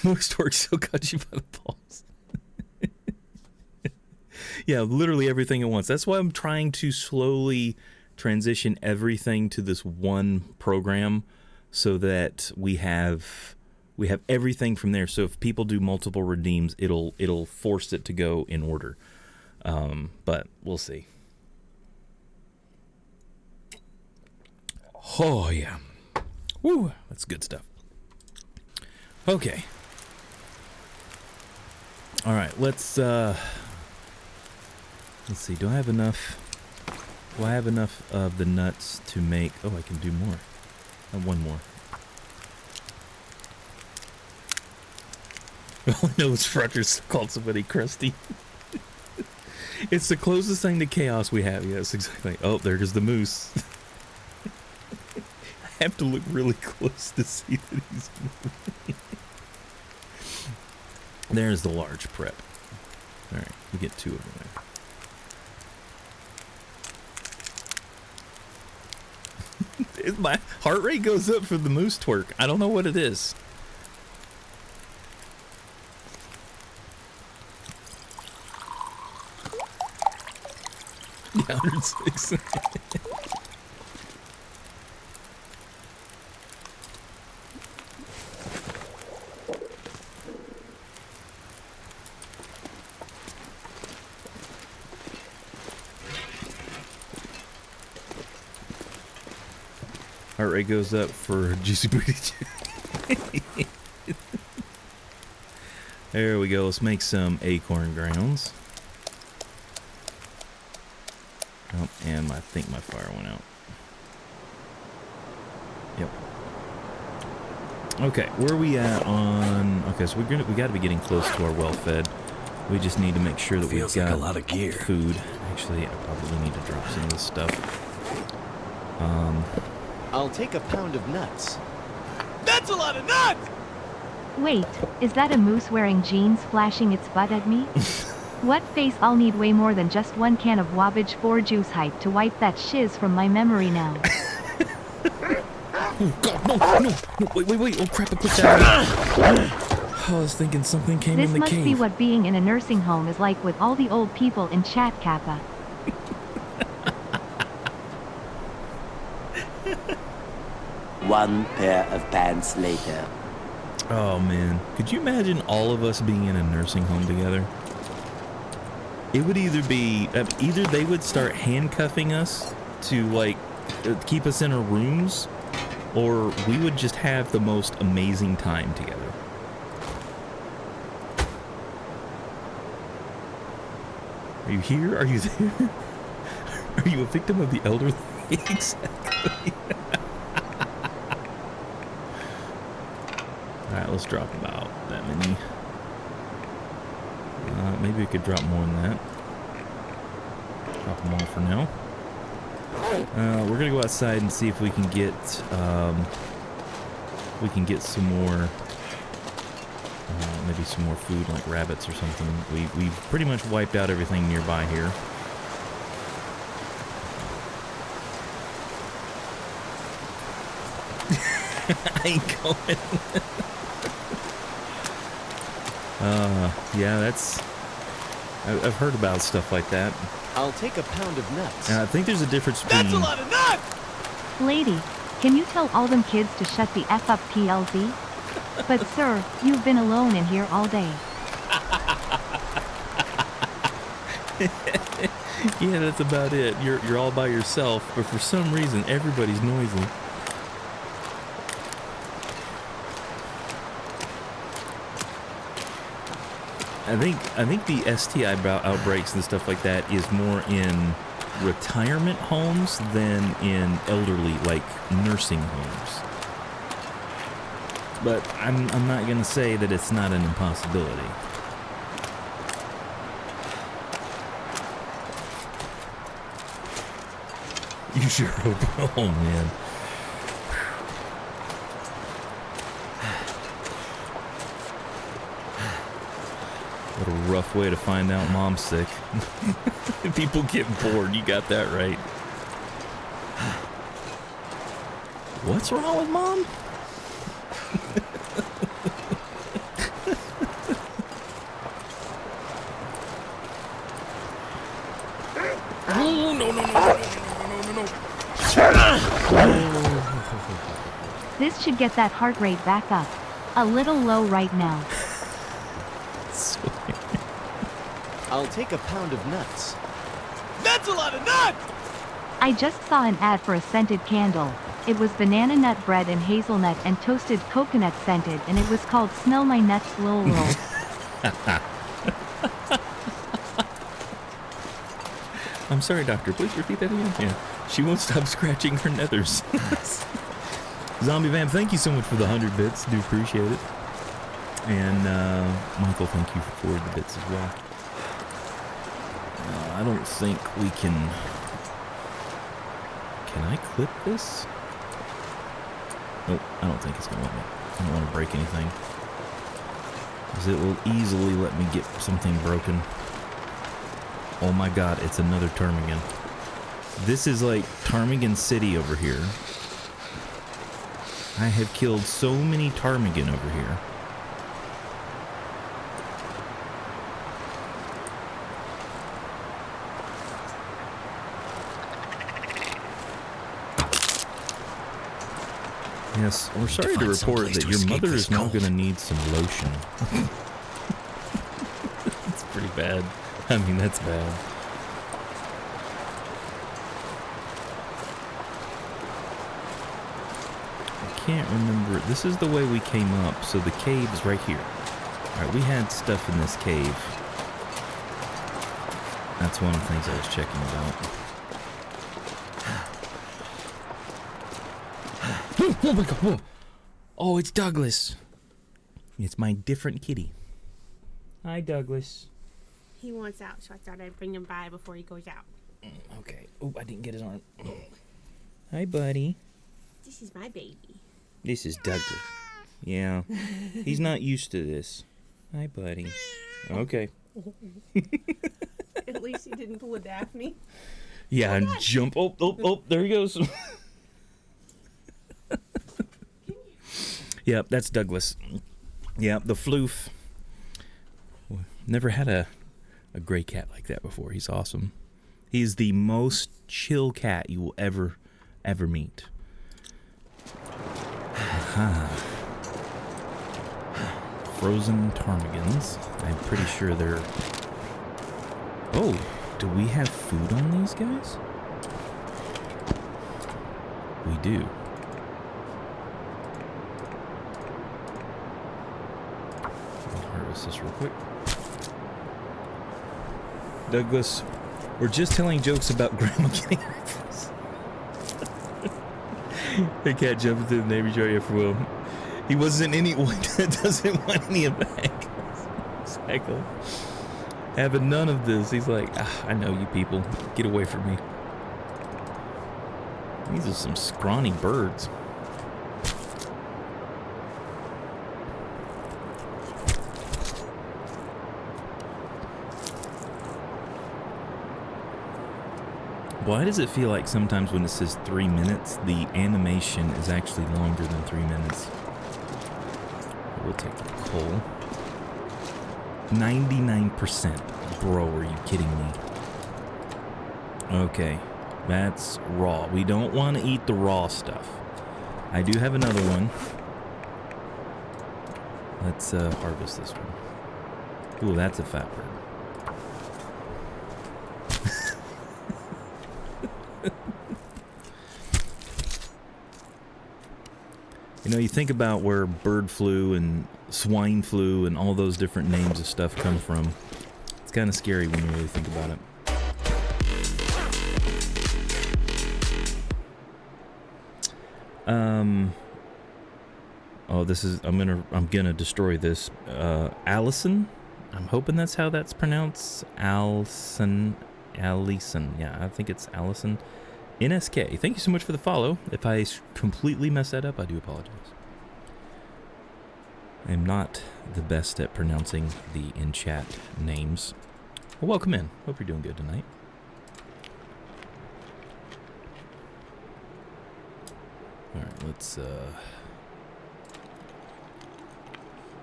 Most work still got you by the balls. Yeah, literally everything at once. That's why I'm trying to slowly transition everything to this one program so that we have everything from there. So if people do multiple redeems, it'll force it to go in order. But we'll see. Oh yeah. Woo, that's good stuff. Okay. All right, let's see. Do I have enough of the nuts to make... Oh, I can do more. One more. All I know is Rutgers called somebody crusty. It's the closest thing to chaos we have. Yes, exactly. Oh, there goes the moose. I have to look really close to see that he's moving. There's the large prep. All right, we get 2 of them there. My heart rate goes up for the moose twerk. I don't know what it is. Yeah, 106. Heart rate goes up for Juicy Booty. There we go. Let's make some acorn grounds. Oh, and I think my fire went out. Yep. Okay, where are we at on... Okay, so we got to be getting close to our well-fed. We just need to make sure that we've got like a lot of gear. Food. Actually, I probably need to drop some of this stuff. I'll take a pound of nuts. That's a lot of nuts! Wait, is that a moose wearing jeans flashing its butt at me? What face? I'll need way more than just 1 can of Wabbage 4 juice hype to wipe that shiz from my memory now. Oh god, no, wait, oh crap, I put that. I was thinking something came in the cave. This must be what being in a nursing home is like with all the old people in chat, Kappa. One pair of pants later. Oh man, could you imagine all of us being in a nursing home together? It would either be, either they would start handcuffing us to like keep us in our rooms, or we would just have the most amazing time together. Are you here? Are you there? Are you a victim of the elderly? Exactly. Alright, let's drop about that many. Maybe we could drop more than that. Drop them all for now. We're gonna go outside and see if we can get some more, maybe some more food like rabbits or something. We've pretty much wiped out everything nearby here. I ain't going. Yeah, that's... I've heard about stuff like that. I'll take a pound of nuts. I think there's a difference between... That's a lot of nuts! Lady, can you tell all them kids to shut the F up, PLZ? But sir, you've been alone in here all day. Yeah, that's about it. You're all by yourself, but for some reason, everybody's noisy. think the STI outbreaks and stuff like that is more in retirement homes than in elderly, like nursing homes. But I'm not gonna say that it's not an impossibility. You sure hope. Oh man. What a rough way to find out mom's sick. People get bored, you got that right. What's wrong with mom? Oh, no. This should get that heart rate back up. A little low right now. I'll take a pound of nuts. That's a lot of nuts! I just saw an ad for a scented candle. It was banana nut bread and hazelnut and toasted coconut scented, and it was called Smell My Nuts Lil Roll. I'm sorry, doctor. Please repeat that again. Yeah. She won't stop scratching her nethers. Zombie Vamp, thank you so much for the 100 bits. Do appreciate it. And Michael, thank you for the bits as well. I don't think we can... Can I clip this? Nope, I don't think it's going to let me. I don't want to break anything. Because it will easily let me get something broken. Oh my god, it's another ptarmigan. This is like Ptarmigan City over here. I have killed so many ptarmigan over here. Yes, we're sorry to report that your mother is now going to need some lotion. It's pretty bad. I mean, that's bad. I can't remember. This is the way we came up, so the cave is right here. Alright, we had stuff in this cave. That's one of the things I was checking about. Oh my god, whoa. Oh, it's Douglas. It's my different kitty. Hi, Douglas. He wants out, so I thought I'd bring him by before he goes out. Okay. Oh, I didn't get his arm. Hi, buddy. This is my baby. This is Douglas. Yeah. He's not used to this. Hi, buddy. Okay. At least he didn't pull a Daphne. Yeah, and jump. Oh, there he goes. Yep, that's Douglas. Yep, the floof. Never had a gray cat like that before. He's awesome. He's the most chill cat you will ever meet. Aha. Frozen ptarmigans. I'm pretty sure they're... Oh, do we have food on these guys? We do. Harvest this real quick. Douglas, we're just telling jokes about grandma getting rifles. The cat jumped into the Navy jar for Will. He wasn't anyone that doesn't want any of that. Exactly. Having none of this. He's like, I know you people. Get away from me. These are some scrawny birds. Why does it feel like sometimes when it says 3 minutes, the animation is actually longer than 3 minutes? We'll take the coal. 99%. Bro, are you kidding me? Okay, that's raw. We don't want to eat the raw stuff. I do have another one. Let's harvest this one. Ooh, that's a fat bird. You know, you think about where bird flu and swine flu and all those different names of stuff come from. It's kind of scary when you really think about it. Oh, this is, I'm gonna destroy this. Allison? I'm hoping that's how that's pronounced. Allison. Yeah, I think it's Allison. NSK. Thank you so much for the follow. If I completely mess that up, I do apologize. I'm not the best at pronouncing the in-chat names. Well, welcome in. Hope you're doing good tonight. Alright, let's get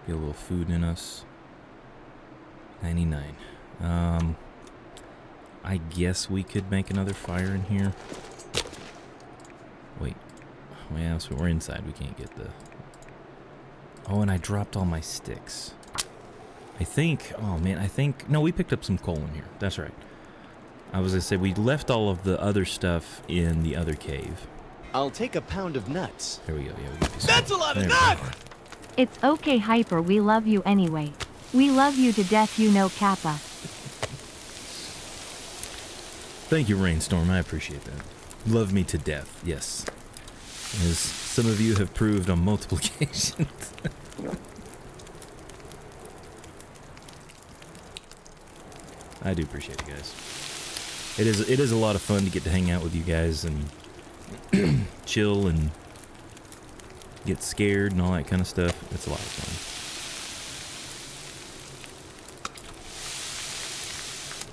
a little food in us. 99. I guess we could make another fire in here. Wait. Well, so we're inside. We can't get the... Oh, and I dropped all my sticks. I think... Oh, man, I think... No, we picked up some coal in here. That's right. I was going to say, we left all of the other stuff in the other cave. I'll take a pound of nuts. There we go. Yeah, we got these. That's a lot of nuts! It's okay, Hyper. We love you anyway. We love you to death, you know, Kappa. Thank you, Rainstorm. I appreciate that. Love me to death. Yes. As some of you have proved on multiple occasions. I do appreciate it, guys. It is a lot of fun to get to hang out with you guys and chill and get scared and all that kind of stuff. It's a lot of fun.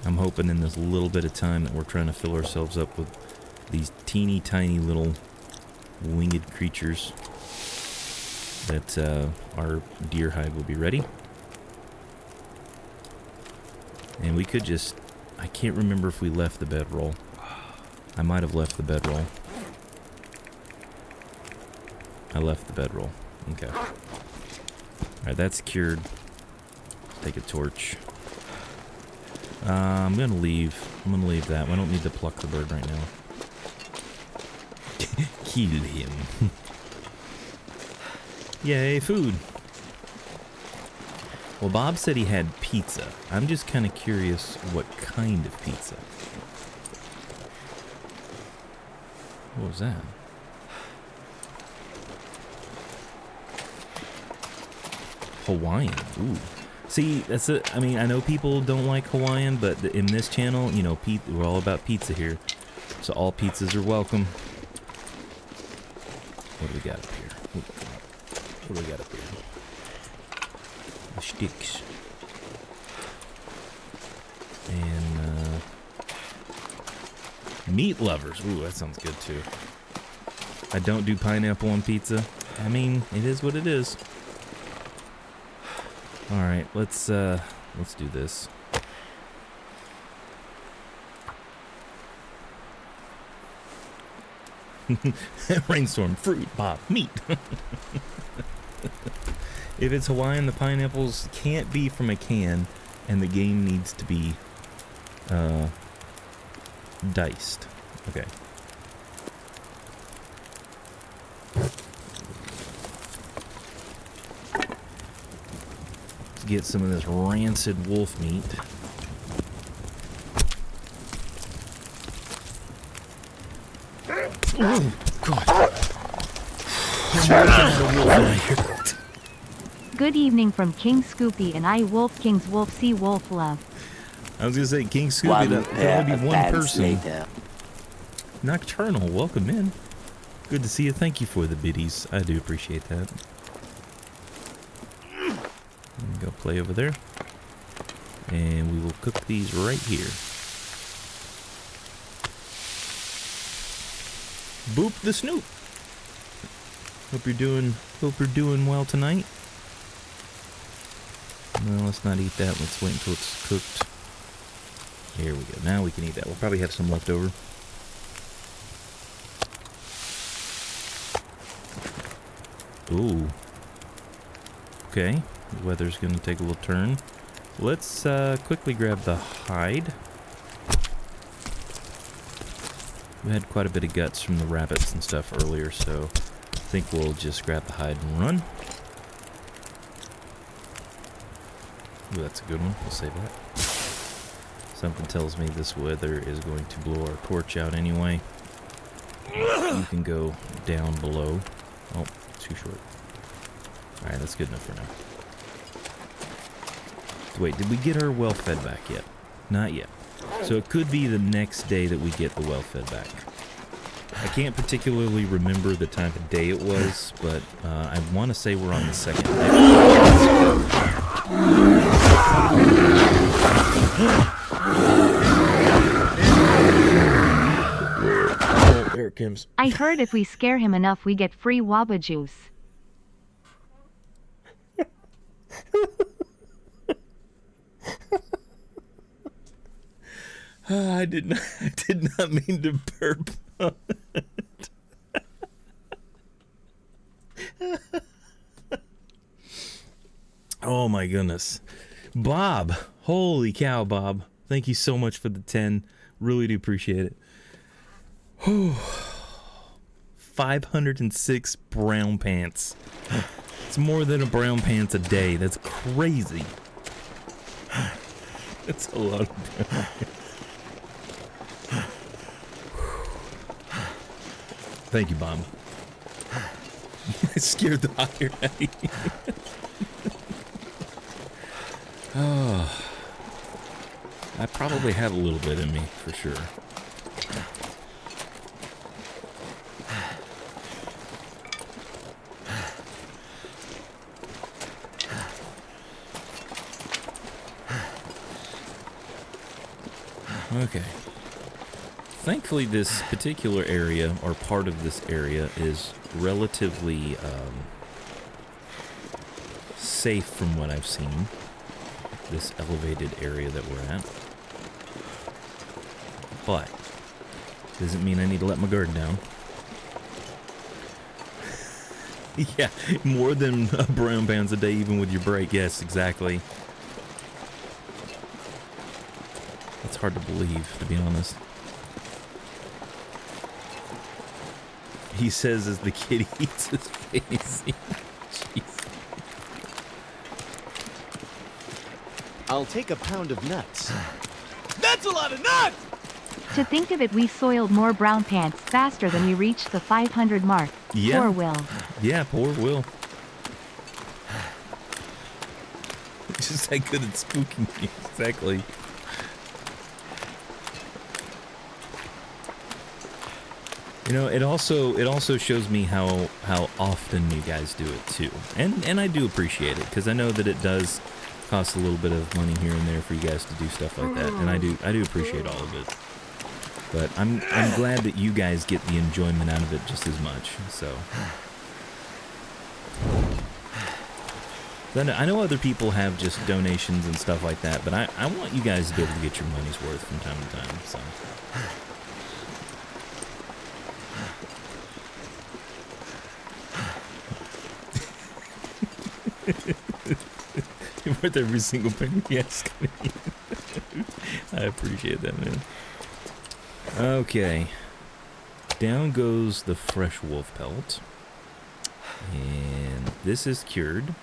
I'm hoping in this little bit of time that we're trying to fill ourselves up with these teeny tiny little winged creatures that our deer hide will be ready. And we could just... I can't remember if we left the bedroll. I might have left the bedroll. I left the bedroll. Okay. Alright, that's cured. Take a torch. I'm gonna leave that. I don't need to pluck the bird right now. Kill him. Yay, food. Well, Bob said he had pizza. I'm just kind of curious what kind of pizza. What was that? Hawaiian. Ooh. See, that's it. I mean, I know people don't like Hawaiian, but in this channel, you know, we're all about pizza here. So all pizzas are welcome. What do we got up here? What do we got up here? The sticks. And, meat lovers. Ooh, that sounds good, too. I don't do pineapple on pizza. I mean, it is what it is. Alright, let's do this. Rainstorm, fruit, Bob, meat. If it's Hawaiian, the pineapples can't be from a can, and the game needs to be diced. Okay. Let's get some of this rancid wolf meat. Oh, God. Good evening from King Scoopy and I, Wolf King's Wolf C. Wolf Love. I was gonna say King Scoopy. There'll only be one person. Nocturnal, welcome in. Good to see you. Thank you for the biddies. I do appreciate that. Go play over there, and we will cook these right here. Boop the Snoop. Hope you're doing well tonight. No, let's not eat that. Let's wait until it's cooked. Here we go. Now we can eat that. We'll probably have some left over. Ooh. Okay. The weather's going to take a little turn. Let's quickly grab the hide. We had quite a bit of guts from the rabbits and stuff earlier, so think we'll just grab the hide and run. Ooh, that's a good one. We'll save that. Something tells me this weather is going to blow our torch out anyway. You can go down below. Oh, too short. Alright, that's good enough for now. Wait, did we get our well fed back yet? Not yet. So it could be the next day that we get the well fed back. I can't particularly remember the time of day it was, but I want to say we're on the second day. Oh, there it comes. I heard if we scare him enough we get free waba juice. I did not mean to burp on it. Oh my goodness. Bob, holy cow, Bob. Thank you so much for the 10. Really do appreciate it. 506 brown pants. It's more than a brown pants a day. That's crazy. That's a lot of brown pants. Thank you, Bob. I scared the hire out of you. Oh, I probably had a little bit in me, for sure. Okay. Thankfully, this particular area, or part of this area, is relatively safe from what I've seen. This elevated area that we're at. But, doesn't mean I need to let my guard down. Yeah, more than a brown pants a day, even with your break. Yes, exactly. It's hard to believe, to be honest. He says as the kid eats his face. Jeez. I'll take a pound of nuts. That's a lot of nuts! To think of it, we soiled more brown pants faster than we reached the 500 mark. Yeah. Poor Will. Yeah, poor Will. Just that good at spooking me. Exactly. You know, it also shows me how often you guys do it too, and I do appreciate it, because I know that it does cost a little bit of money here and there for you guys to do stuff like that, and I do appreciate all of it. But I'm glad that you guys get the enjoyment out of it just as much. So I know other people have just donations and stuff like that, but I want you guys to be able to get your money's worth from time to time. So. Worth every single penny. Yes. I appreciate that, man. Okay. Down goes the fresh wolf pelt. And this is cured.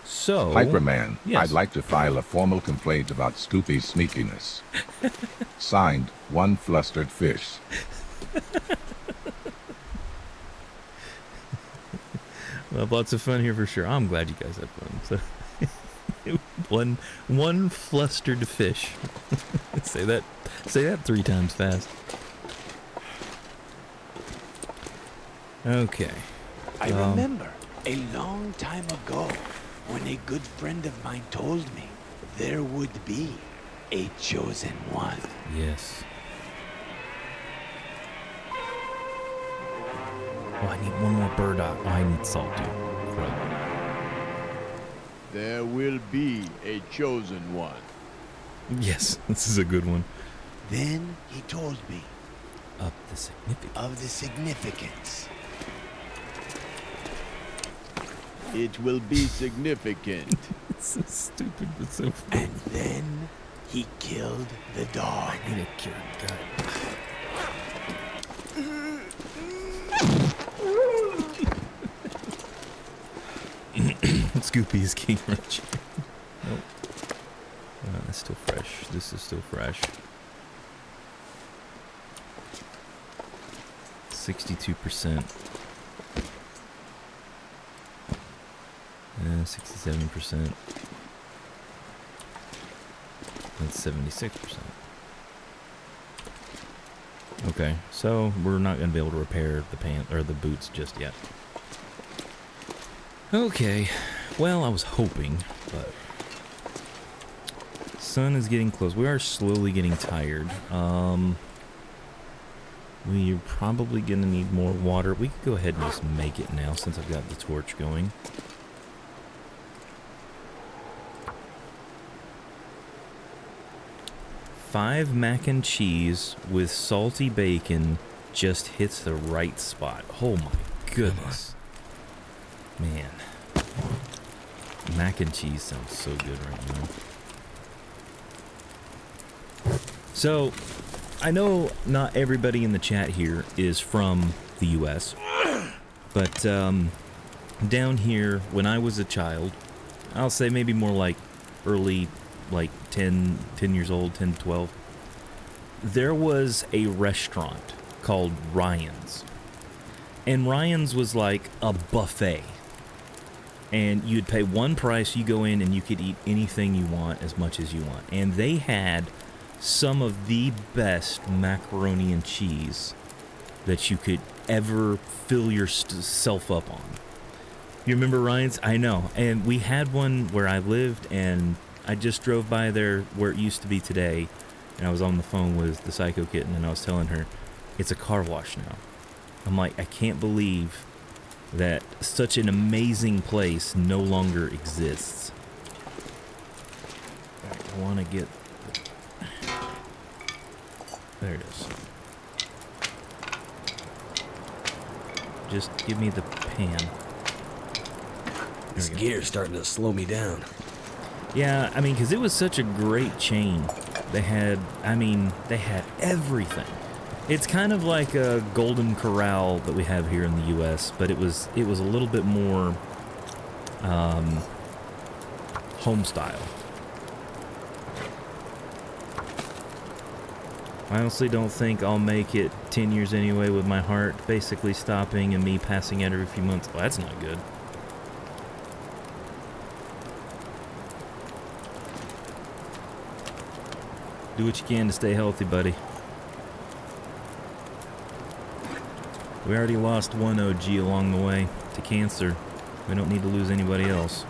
So... Hyperman, yes. I'd like to file a formal complaint about Scoopy's sneakiness. Signed, one flustered fish. Well, lots of fun here for sure. I'm glad you guys had fun. So, one flustered fish. Say that 3 times fast. Okay. I remember a long time ago when a good friend of mine told me there would be a chosen one. Yes. Oh, I need one more burdock. Oh, I need salt, dude. Crow. There will be a chosen one. Yes, this is a good one. Then he told me of the significance. It will be significant. It's so stupid, but so funny. And then he killed the dog. I need a cured gut. Scoopy is king rich. Nope. That's still fresh. This is still fresh. 62%. 67%. That's 76%. Okay, so we're not going to be able to repair the pants or the boots just yet. Okay, well, I was hoping, but sun is getting close. We are slowly getting tired. We're probably going to need more water. We could go ahead and just make it now since I've got the torch going. Five mac and cheese with salty bacon just hits the right spot. Oh my goodness. Man. Mac and cheese sounds so good right now. So, I know not everybody in the chat here is from the US, but down here, when I was a child, I'll say maybe more like early, like 10 years old, 10 to 12, there was a restaurant called Ryan's. And Ryan's was like a buffet. And you'd pay one price, you go in and you could eat anything you want as much as you want. And they had some of the best macaroni and cheese that you could ever fill yourself up on. You remember Ryan's? I know. And we had one where I lived, and I just drove by there where it used to be today, and I was on the phone with the Psycho Kitten, and I was telling her, it's a car wash now. I'm like, I can't believe that such an amazing place no longer exists. Alright, I want to get... There it is. Just give me the pan. This gear's starting to slow me down. Yeah, I mean, because it was such a great chain. They had, I mean, they had everything. It's kind of like a Golden Corral that we have here in the U.S., but it was a little bit more home style. I honestly don't think I'll make it 10 years anyway, with my heart basically stopping and me passing out every few months. Well, that's not good. Do what you can to stay healthy, buddy. We already lost one OG along the way to cancer. We don't need to lose anybody else.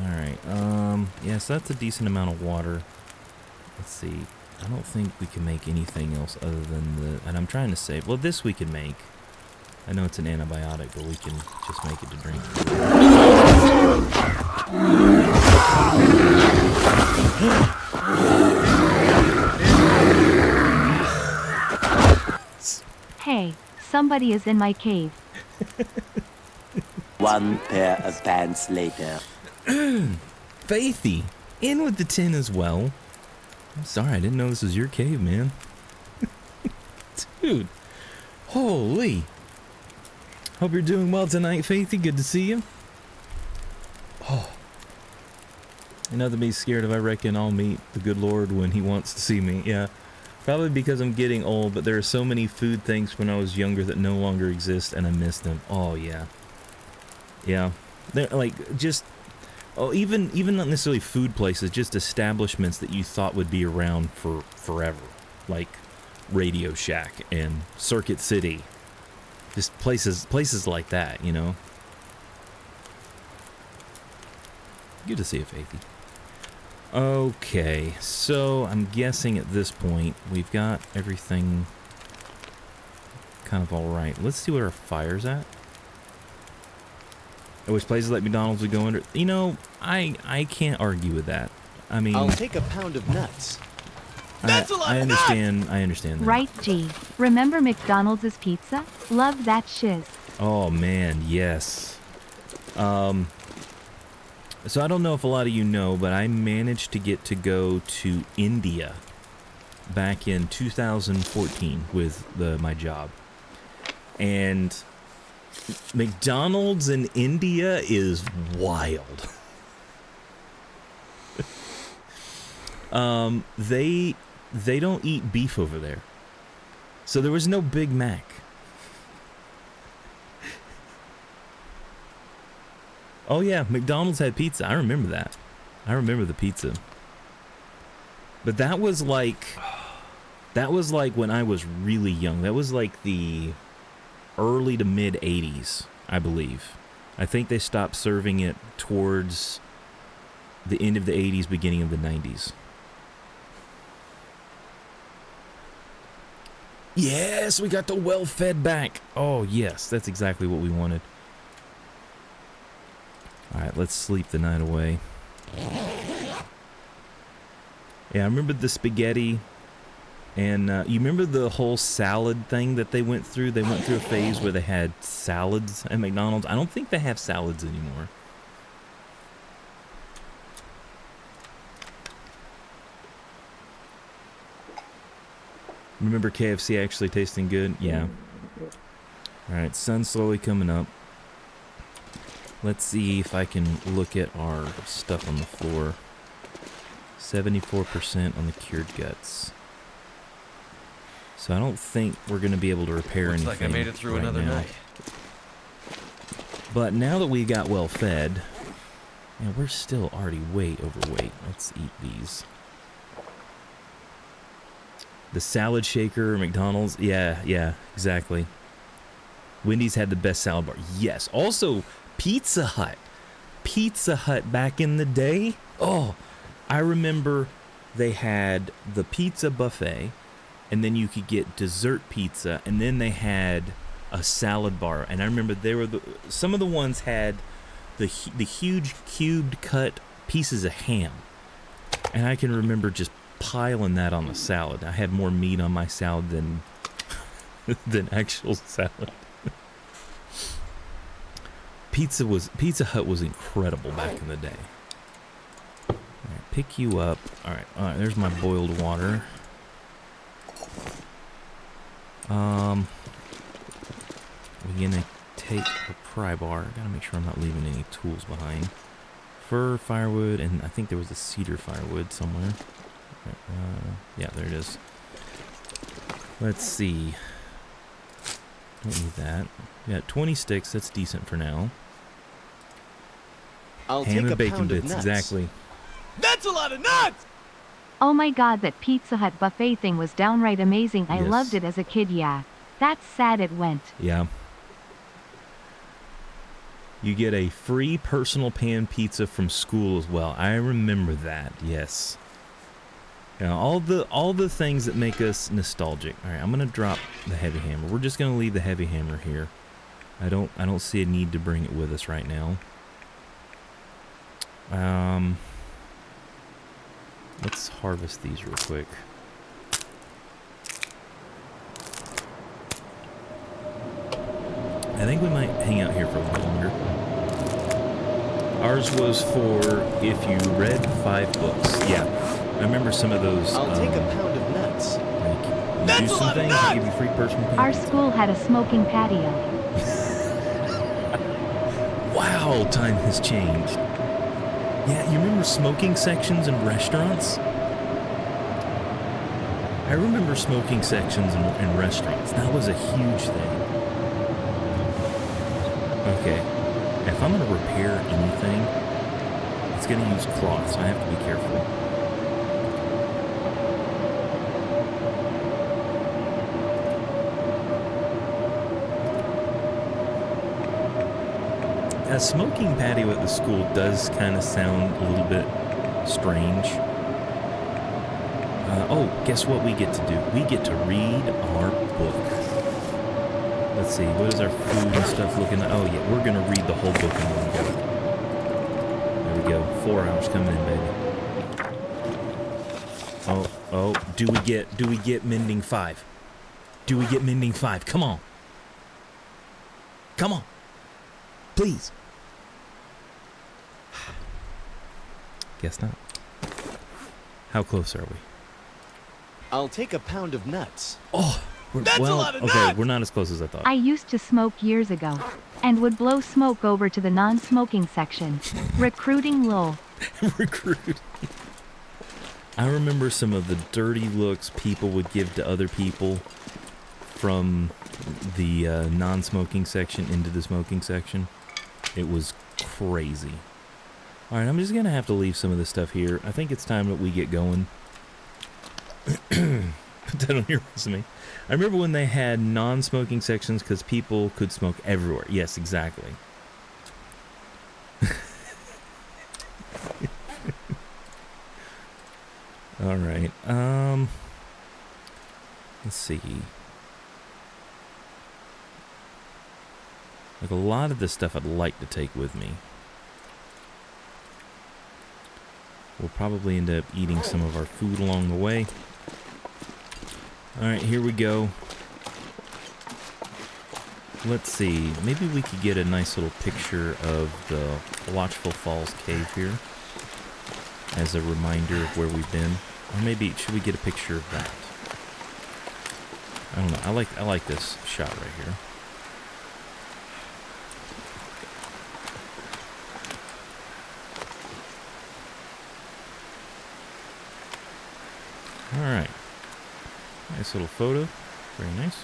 Alright, yes, that's a decent amount of water. Let's see. I don't think we can make anything else other than the... And I'm trying to save... Well, this we can make. I know it's an antibiotic, but we can just make it to drink. Hey, somebody is in my cave. One pair of pants later. Faithy, in with the tin as well. I'm sorry, I didn't know this was your cave, man. Dude, holy. Hope you're doing well tonight, Faithy. Good to see you. Oh. Nothing to be scared of. I reckon I'll meet the good Lord when he wants to see me. Yeah. Probably because I'm getting old, but there are so many food things when I was younger that no longer exist, and I miss them. Oh, yeah. Yeah. They're like, just... Oh, even not necessarily food places, just establishments that you thought would be around for forever. Like Radio Shack and Circuit City. Just places like that, you know? Good to see you, Faithy. Okay, so I'm guessing at this point we've got everything kind of alright. Let's see what our fire's at. I wish places like McDonald's would go under... You know, I can't argue with that. I mean... I'll take a pound of nuts. That's a lot of nuts! I understand that. Right, G. Remember McDonald's pizza? Love that shiz. Oh, man, yes. So I don't know if a lot of you know, but I managed to get to go to India back in 2014 with my job. And McDonald's in India is wild. They don't eat beef over there. So there was no Big Mac. Oh yeah, McDonald's had pizza. I remember that. I remember the pizza. But that was like when I was really young. That was like the early to mid 80s, I believe. I think they stopped serving it towards the end of the 80s, beginning of the 90s. Yes, we got the well-fed back. Oh, yes, that's exactly what we wanted. All right, let's sleep the night away. Yeah, I remember the spaghetti, and you remember the whole salad thing that they went through? They went through a phase where they had salads at McDonald's. I don't think they have salads anymore. Remember KFC actually tasting good? Yeah. Alright, sun's slowly coming up. Let's see if I can look at our stuff on the floor. 74% on the cured guts. So I don't think we're going to be able to repair anything. Looks like I made it through right another now. night. But now that we got well fed, yeah, we're still already way overweight. Let's eat these. The salad shaker, McDonald's, yeah, exactly. Wendy's had the best salad bar. Yes. Also, Pizza Hut. Pizza Hut back in the day. Oh, I remember they had the pizza buffet, and then you could get dessert pizza, and then they had a salad bar. And I remember some of the ones had the huge cubed cut pieces of ham. And I can remember just piling that on the salad. I had more meat on my salad than actual salad. Pizza Hut was incredible back in the day. All right, pick you up. All right, there's my boiled water. We're gonna take a pry bar. Gotta make sure I'm not leaving any tools behind. Fir, firewood, and I think there was a cedar firewood somewhere. Yeah, there it is. Let's see. Don't need that. We got 20 sticks. That's decent for now. I'll Ham take and a bacon pound of bits, nuts. exactly. That's a lot of nuts! Oh my god, that Pizza Hut buffet thing was downright amazing. I Yes. loved it as a kid, yeah. That's sad it went. Yeah. You get a free personal pan pizza from school as well. I remember that. Yes. You know, all the things that make us nostalgic. All right, I'm gonna drop the heavy hammer. We're just gonna leave the heavy hammer here. I don't see a need to bring it with us right now. Let's harvest these real quick. I think we might hang out here for a little longer. Ours was for if you read 5 books. Yeah, I remember some of those. I'll take a pound of nuts. Like, That's do a some lot of things, nuts! give you free personal pan. Our school had a smoking patio. Wow, time has changed. Yeah, you remember smoking sections in restaurants? I remember smoking sections in restaurants. That was a huge thing. Okay, if I'm going to repair anything, it's going to use cloth, so I have to be careful. A smoking patio at the school does kind of sound a little bit strange. Oh, guess what we get to do? We get to read our book. Let's see, what is our food and stuff looking like? Oh yeah, we're gonna read the whole book in one go. There we go, 4 hours coming in, baby. Oh, do we get mending 5? Do we get mending 5? Come on. Come on. Please. Guess not. How close are we? I'll take a pound of nuts. Oh, That's a lot of okay, nuts! we're not as close as I thought. I used to smoke years ago, and would blow smoke over to the non-smoking section. Recruiting lol. Recruit. I remember some of the dirty looks people would give to other people from the non-smoking section into the smoking section. It was crazy. All right, I'm just going to have to leave some of this stuff here. I think it's time that we get going. Put that on your resume. I remember when they had non-smoking sections because people could smoke everywhere. Yes, exactly. All right. Let's see. Like a lot of this stuff I'd like to take with me. We'll probably end up eating some of our food along the way. All right, here we go. Let's see. Maybe we could get a nice little picture of the Watchful Falls cave here as a reminder of where we've been. Or maybe should we get a picture of that? I don't know. I like this shot right here. All right. Nice little photo. Very nice.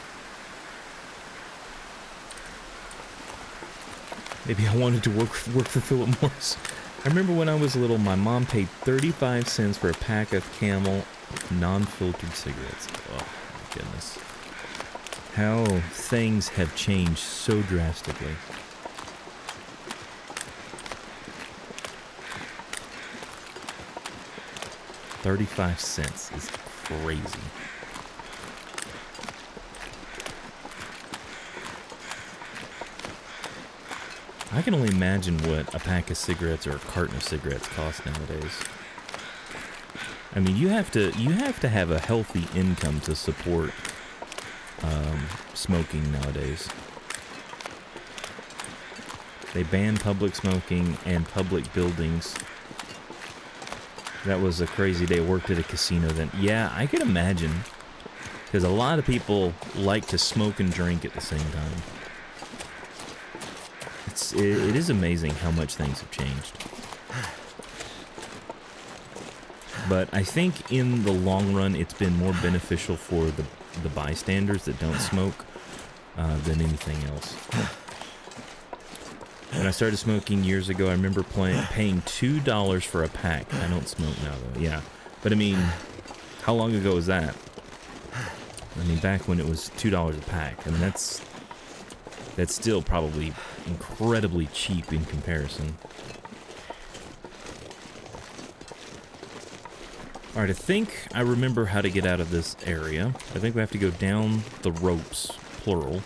Maybe I wanted to work for Philip Morris. I remember when I was little, my mom paid 35 cents for a pack of Camel non-filtered cigarettes. Oh, my goodness. How things have changed so drastically. $0.35 is crazy. I can only imagine what a pack of cigarettes or a carton of cigarettes cost nowadays. I mean, you have to have a healthy income to support smoking nowadays. They banned public smoking and public buildings. That was a crazy day. Worked at a casino then. Yeah, I can imagine. Because a lot of people like to smoke and drink at the same time. It is amazing how much things have changed. But I think in the long run, it's been more beneficial for the bystanders that don't smoke than anything else. When I started smoking years ago, I remember paying $2 for a pack. I don't smoke now, though. Yeah. But, I mean, how long ago was that? I mean, back when it was $2 a pack. I mean, that's still probably incredibly cheap in comparison. Alright, I think I remember how to get out of this area. I think we have to go down the ropes, plural.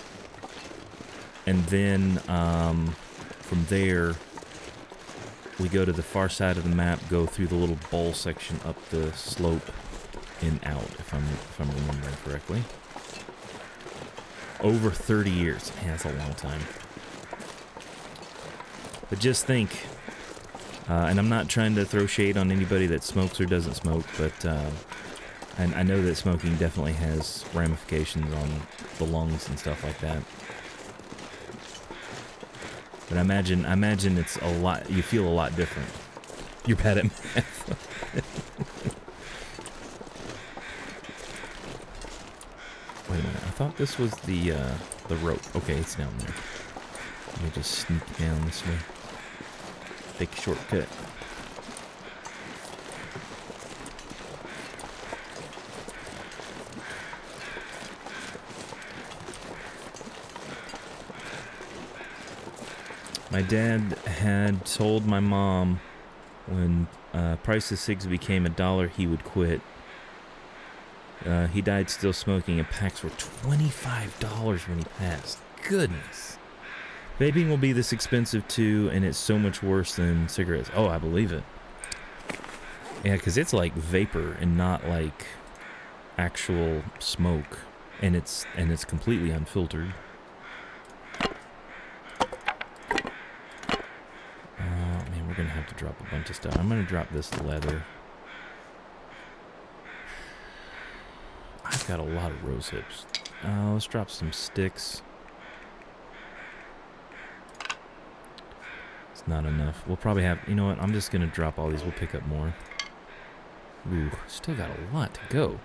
And then, from there, we go to the far side of the map, go through the little bowl section up the slope and out, if I'm remembering correctly. Over 30 years. Man, that's a long time. But just think, and I'm not trying to throw shade on anybody that smokes or doesn't smoke, but and I know that smoking definitely has ramifications on the lungs and stuff like that. But I imagine it's a lot, you feel a lot different. You're bad at math. Wait a minute, I thought this was the rope. Okay, it's down there. Let me just sneak down this way. Take a shortcut. My dad had told my mom when price of cigs became $1, he would quit. He died still smoking, and packs were $25 when he passed. Goodness. Vaping will be this expensive too, and it's so much worse than cigarettes. Oh, I believe it. Yeah, because it's like vapor and not like actual smoke, and it's completely unfiltered. Man, we're gonna have to drop a bunch of stuff. I'm gonna drop this leather. I've got a lot of rose hips. Let's drop some sticks. It's not enough. We'll probably have... You know what? I'm just going to drop all these. We'll pick up more. Ooh, still got a lot to go.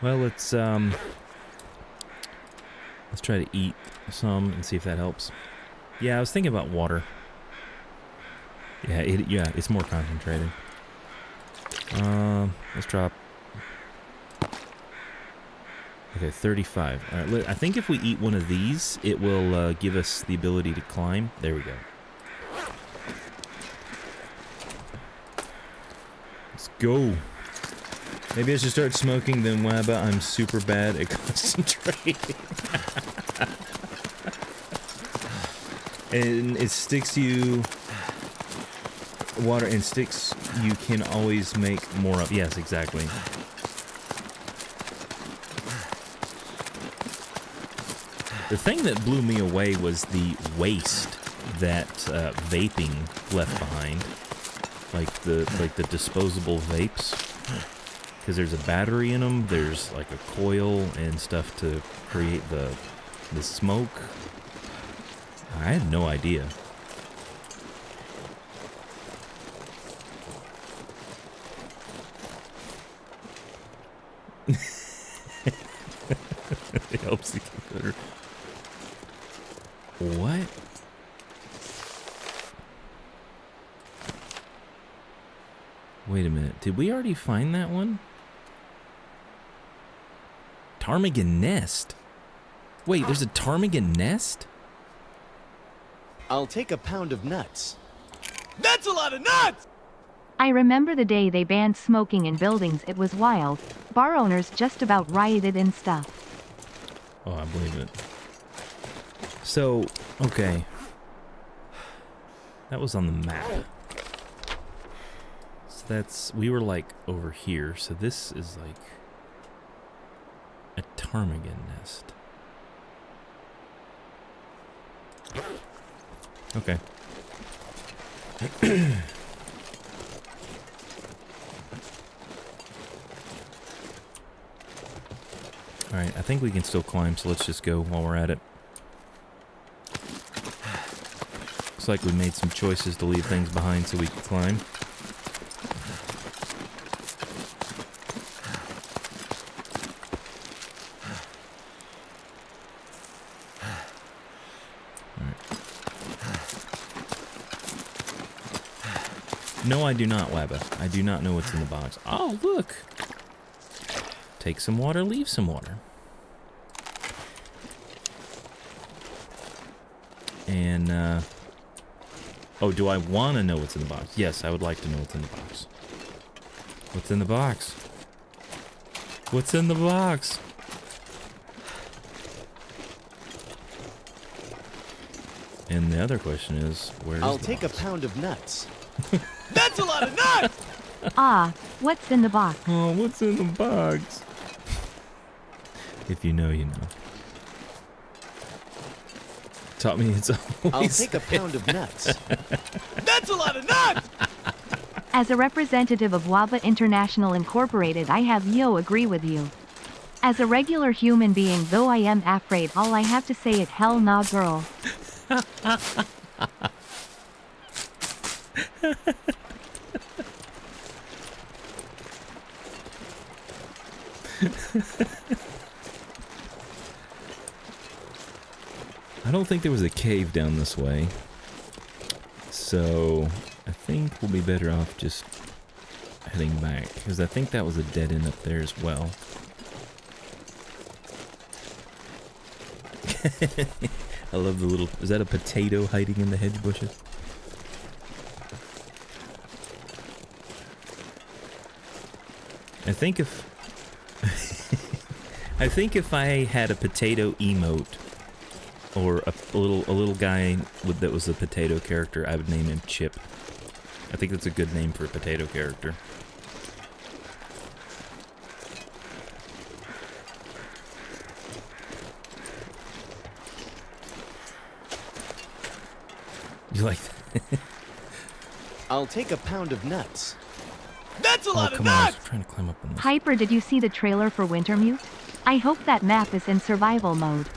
Well, let's try to eat some and see if that helps. Yeah, I was thinking about water. Yeah, it's more concentrated. Let's drop. Okay, 35. All right, I think if we eat one of these, it will give us the ability to climb. There we go. Let's go. Maybe I should start smoking, then Wabba, I'm super bad at concentrating. And it sticks you... Water and sticks you can always make more of. Yes, exactly. The thing that blew me away was the waste that vaping left behind. Like the disposable vapes. Because there's a battery in them, there's like a coil and stuff to create the smoke. I had no idea. It helps you get better. What? Wait a minute. Did we already find that one? Ptarmigan nest? Wait, there's a ptarmigan nest? I'll take a pound of nuts. That's a lot of nuts! I remember the day they banned smoking in buildings. It was wild. Bar owners just about rioted and stuff. Oh, I believe it. So, okay. That was on the map. So that's... We were, like, over here. So this is, like... a ptarmigan nest. Okay. Alright, I think we can still climb, so let's just go while we're at it. Looks like we made some choices to leave things behind so we can climb. No, I do not, Wabba. I do not know what's in the box. Oh, look! Take some water, leave some water. And, oh, do I want to know what's in the box? Yes, I would like to know what's in the box. What's in the box? What's in the box? And the other question is, where's I'll the take box? a pound of nuts. That's a lot of nuts! Ah, what's in the box? Oh, what's in the box? If you know, you know. Taught me it's always... I'll take a pound of nuts. That's a lot of nuts! As a representative of Waba International Incorporated, I have agree with you. As a regular human being, though, I am afraid. All I have to say is hell nah, girl. I don't think there was a cave down this way, so I think we'll be better off just heading back, because I think that was a dead end up there as well. I love the little... Is that a potato hiding in the hedge bushes? I think if... I think if I had a potato emote, or a little guy that was a potato character, I would name him Chip. I think that's a good name for a potato character. You like that? I'll take a pound of nuts. That's a lot of come on, I nuts! was trying to climb up on this. Piper, did you see the trailer for Wintermute? I hope that map is in survival mode.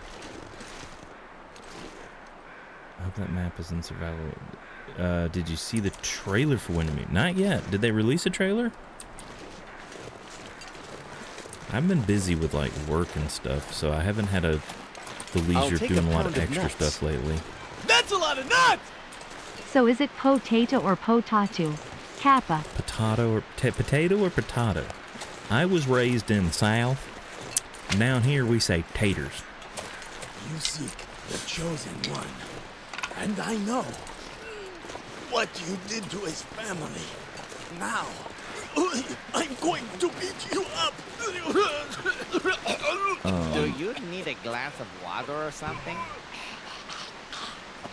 I hope that map is in survival. Did you see the trailer for Wintermute? Not yet. Did they release a trailer? I've been busy with like work and stuff, so I haven't had the leisure doing a lot of extra stuff lately. That's a lot of nuts! So is it potato or potato? Kappa. Potato or potato? I was raised in the South. Down here we say taters. You seek the chosen one. And I know what you did to his family. Now, I'm going to beat you up. Do you need a glass of water or something?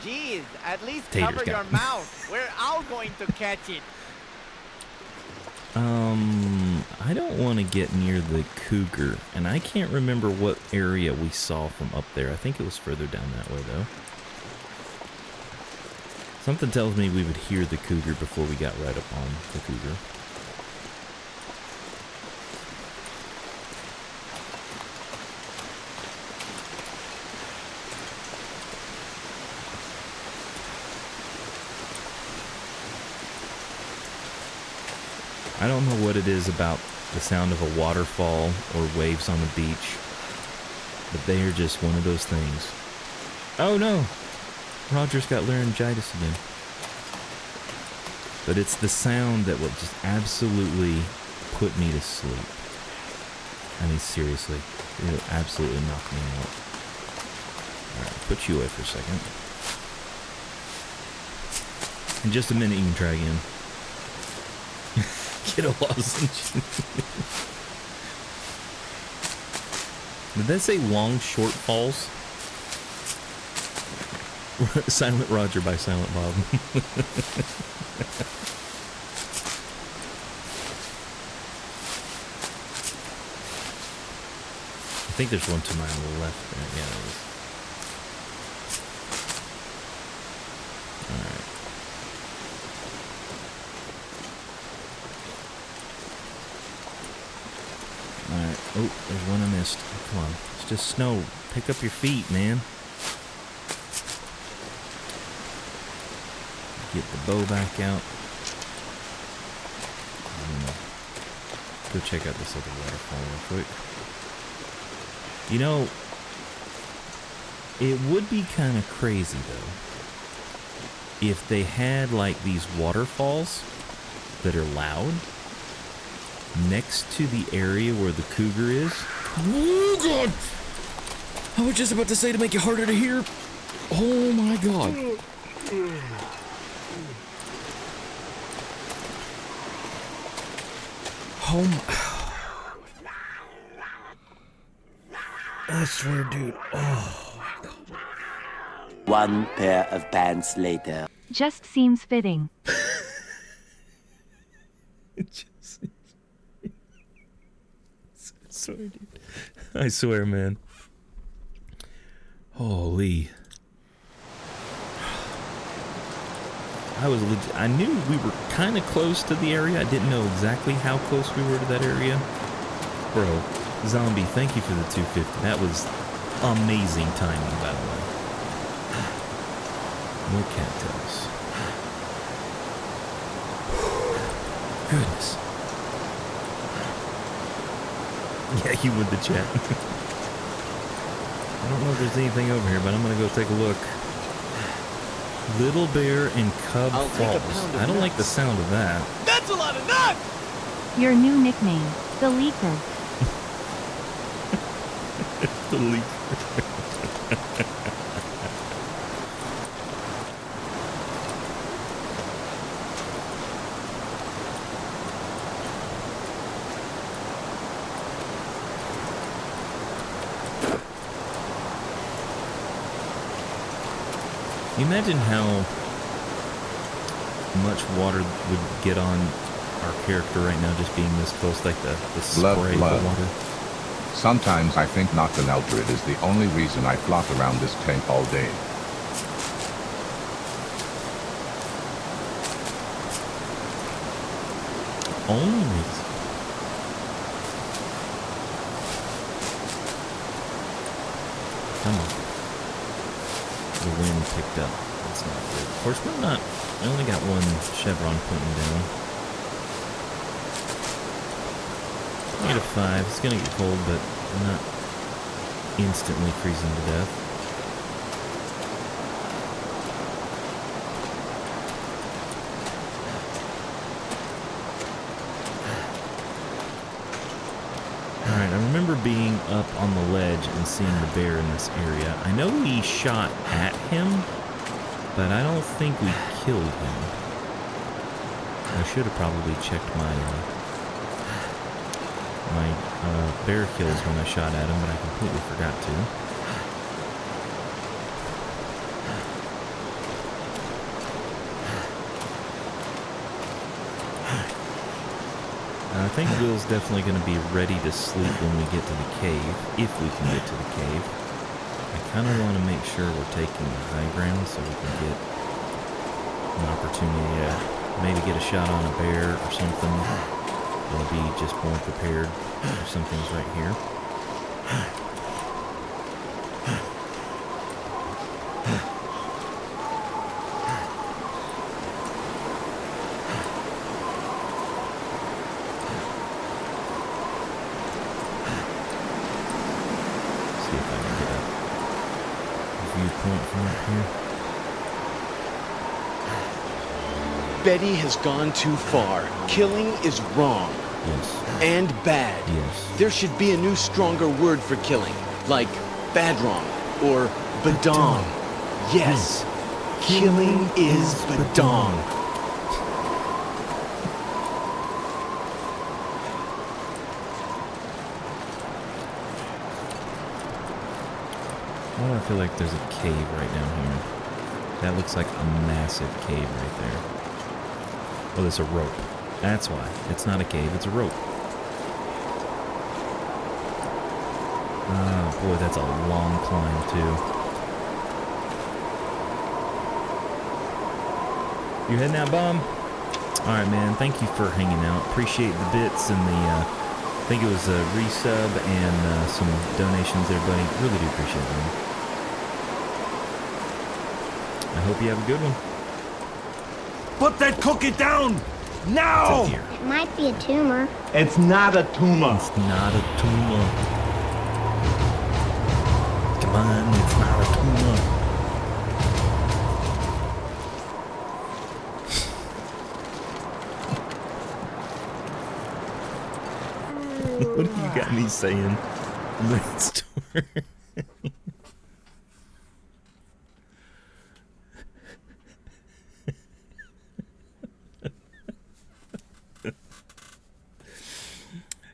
Jeez, at least cover your mouth. We're all going to catch it. I don't want to get near the cougar, and I can't remember what area we saw from up there. I think it was further down that way, though. Something tells me we would hear the cougar before we got right up on the cougar. I don't know what it is about the sound of a waterfall or waves on the beach, but they are just one of those things. Oh no! Roger's got laryngitis again. But it's the sound that will just absolutely put me to sleep. I mean, seriously, it'll absolutely knock me out. Alright, put you away for a second. In just a minute, you can try again. Get a lozenge. Did that say long short falls? Silent Roger by Silent Bob. I think there's one to my left there. Yeah, there is. Alright. Alright. Oh, there's one I missed. Oh, come on. It's just snow. Pick up your feet, man. Get the bow back out. Go check out this other waterfall real quick. You know, it would be kind of crazy, though, if they had, like, these waterfalls that are loud next to the area where the cougar is. Oh, God! I was just about to say to make it harder to hear. Oh, my God. Oh, my. I swear, dude. Oh, my God. One pair of pants later. Just seems fitting. Sorry, dude. I swear, man. Holy. I knew we were kind of close to the area. I didn't know exactly how close we were to that area. Bro, Zombie, thank you for the 250. That was amazing timing, by the way. More cattails. Goodness. Yeah, you would, the chat. I don't know if there's anything over here, but I'm going to go take a look. Little Bear and Cub Falls. I don't like the sound of that. That's a lot of nuts! Your new nickname, the Leaker. The Leaker. Can you imagine how much water would get on our character right now just being this close, like the spray of the water? Sometimes I think Nocton Eldred is the only reason I flock around this tank all day. only reason. Come on. The wind picked up. That's not good. Of course, we're not. I only got one chevron pointing down. -5. It's gonna get cold, but not instantly freezing to death. Alright, I remember being up on the ledge and seeing the bear in this area. I know we shot at him, but I don't think we killed him. I should have probably checked my bear kills when I shot at him, but I completely forgot to. I think Will's definitely going to be ready to sleep when we get to the cave, if we can get to the cave. I kind of want to make sure we're taking the high ground so we can get an opportunity to maybe get a shot on a bear or something. Or be just more prepared if something's right here. See if I can get a viewpoint from up here. Betty has gone too far. Killing is wrong. Yes. And bad. Yes. There should be a new, stronger word for killing, like badwrong or badong. Yes. Killing is badong. Why do I feel like there's a cave right down here? That looks like a massive cave right there. Oh, there's a rope. That's why. It's not a cave, it's a rope. Oh boy, that's a long climb too. You heading out, Bomb? Alright, man, thank you for hanging out. Appreciate the bits and the, I think it was a resub and some donations there, buddy. Really do appreciate it, man. I hope you have a good one. Put that cookie down! Now! It might be a tumor. It's not a tumor. It's not a tumor. Come on, it's not a tumor. What do you got me saying? Brainstorm.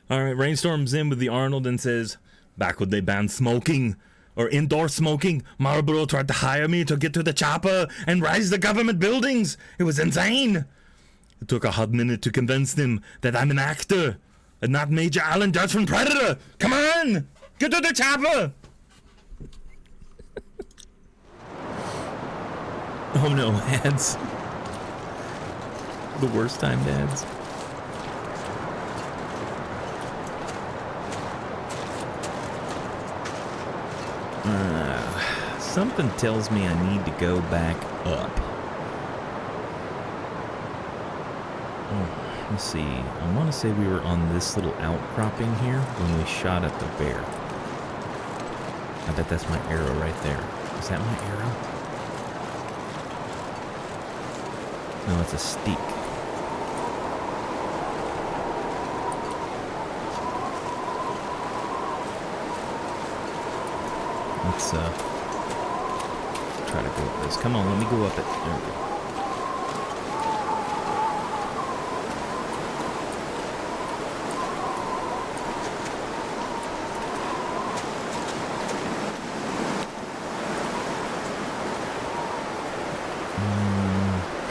All right, Rainstorm's in with the Arnold and says, back when they banned smoking or indoor smoking, Marlboro tried to hire me to get to the chopper and rise the government buildings. It was insane. It took a hot minute to convince them that I'm an actor and not Major Alan Dutch from Predator. Come on, get to the chopper. Oh no, ads. The worst time ads. Something tells me I need to go back up. Oh, let's see. I want to say we were on this little outcropping here when we shot at the bear. I bet that's my arrow right there. Is that my arrow? No, it's a steak. Let's try to go up this. Come on, let me go up it. There we go.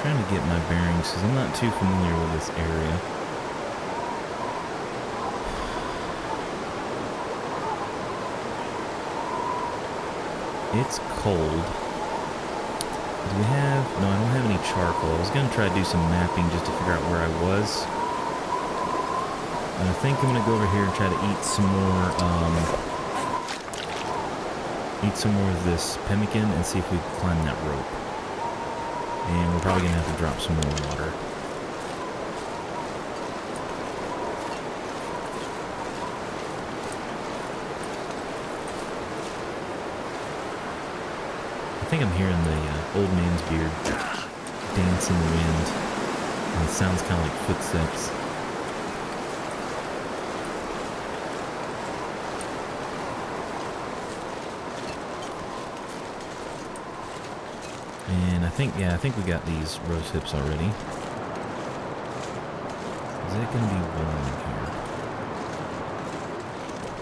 Trying to get my bearings because I'm not too familiar with this area. It's cold. Do we have... No, I don't have any charcoal. I was going to try to do some mapping just to figure out where I was. And I think I'm gonna go over here and try to eat some more, of this pemmican and see if we can climb that rope. And we're probably gonna have to drop some more water. I think I'm hearing the old man's beard dance in the wind. And it sounds kind of like footsteps. And I think we got these rose hips already. Is it going to be warm here?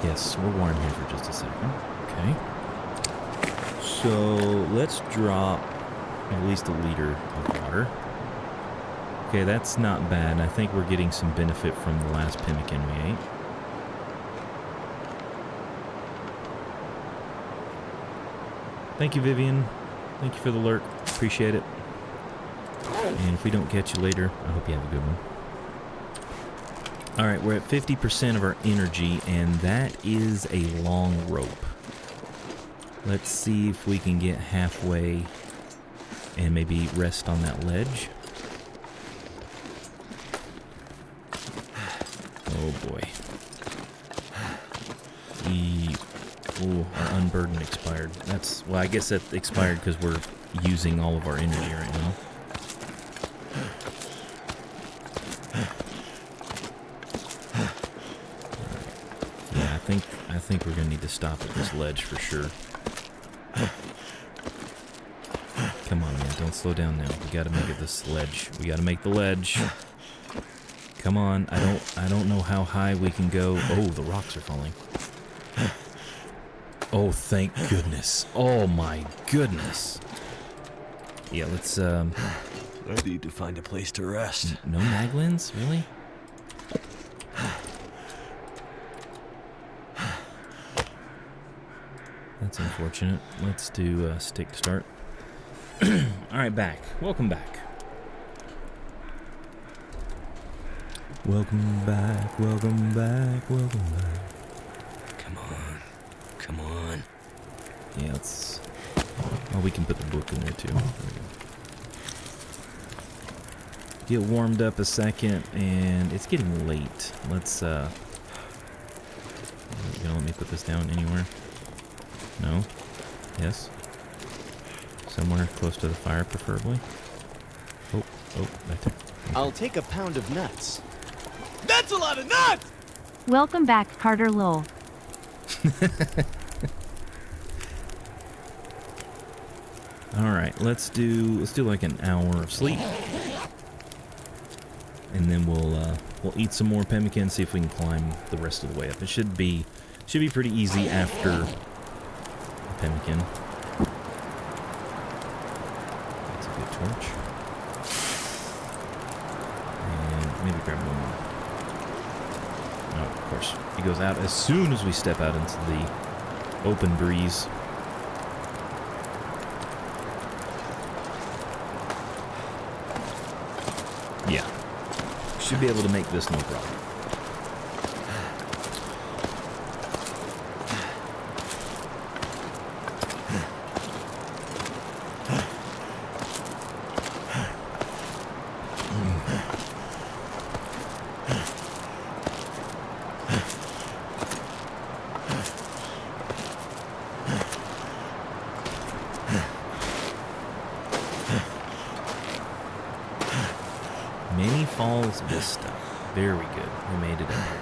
Yes, we're warm here for just a second. Okay. So let's drop at least a liter of water. Okay, that's not bad. I think we're getting some benefit from the last pemmican we ate. Thank you, Vivian. Thank you for the lurk. Appreciate it. And if we don't catch you later, I hope you have a good one. Alright, we're at 50% of our energy, and that is a long rope. Let's see if we can get halfway and maybe rest on that ledge. Oh boy. Oh, our unburden expired. Well, I guess that expired because we're using all of our energy right now. Yeah, I think we're gonna need to stop at this ledge for sure. Come on, man, don't slow down now. We gotta make it this ledge. We gotta make the ledge. Come on, I don't know how high we can go. Oh, the rocks are falling. Oh, thank goodness. Oh my goodness. Yeah, let's I need to find a place to rest. No maglins? Really? That's unfortunate. Let's do stick to start. Alright, back. Welcome back. Welcome back, welcome back, welcome back. Come on. Come on. Yeah, let's... Oh, we can put the book in there too. There we go. Get warmed up a second, and it's getting late. Let's, You gonna let me put this down anywhere? No? Yes? Somewhere close to the fire, preferably? Oh, right there. I'll take a pound of nuts. That's a lot of nuts! Welcome back, Carter Lowell. Alright, let's do like an hour of sleep. And then we'll eat some more pemmican, see if we can climb the rest of the way up. It should be pretty easy after the pemmican. That's a good torch. And maybe grab one more. No, of course. He goes out as soon as we step out into the open breeze. Yeah. Should be able to make this no problem. Many Falls Vista. Very good. We made it up here.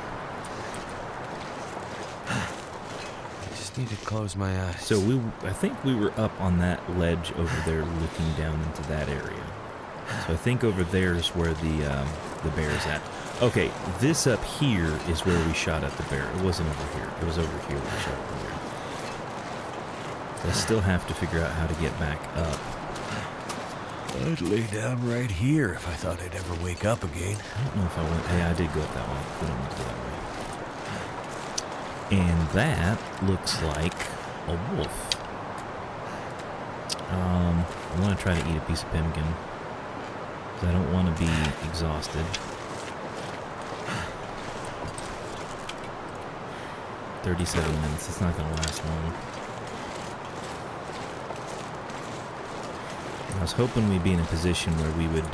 I just need to close my eyes. So I think we were up on that ledge over there looking down into that area. So I think over there is where the bear's at. Okay, this up here is where we shot at the bear. It wasn't over here. It was over here where we shot at the bear. So I still have to figure out how to get back up. I'd lay down right here if I thought I'd ever wake up again. I don't know if I went... Yeah, I did go up that way. We don't need to go that way. And that looks like a wolf. I want to try to eat a piece of pemmican. Because I don't want to be exhausted. 37 minutes. It's not going to last long. I was hoping we'd be in a position where we would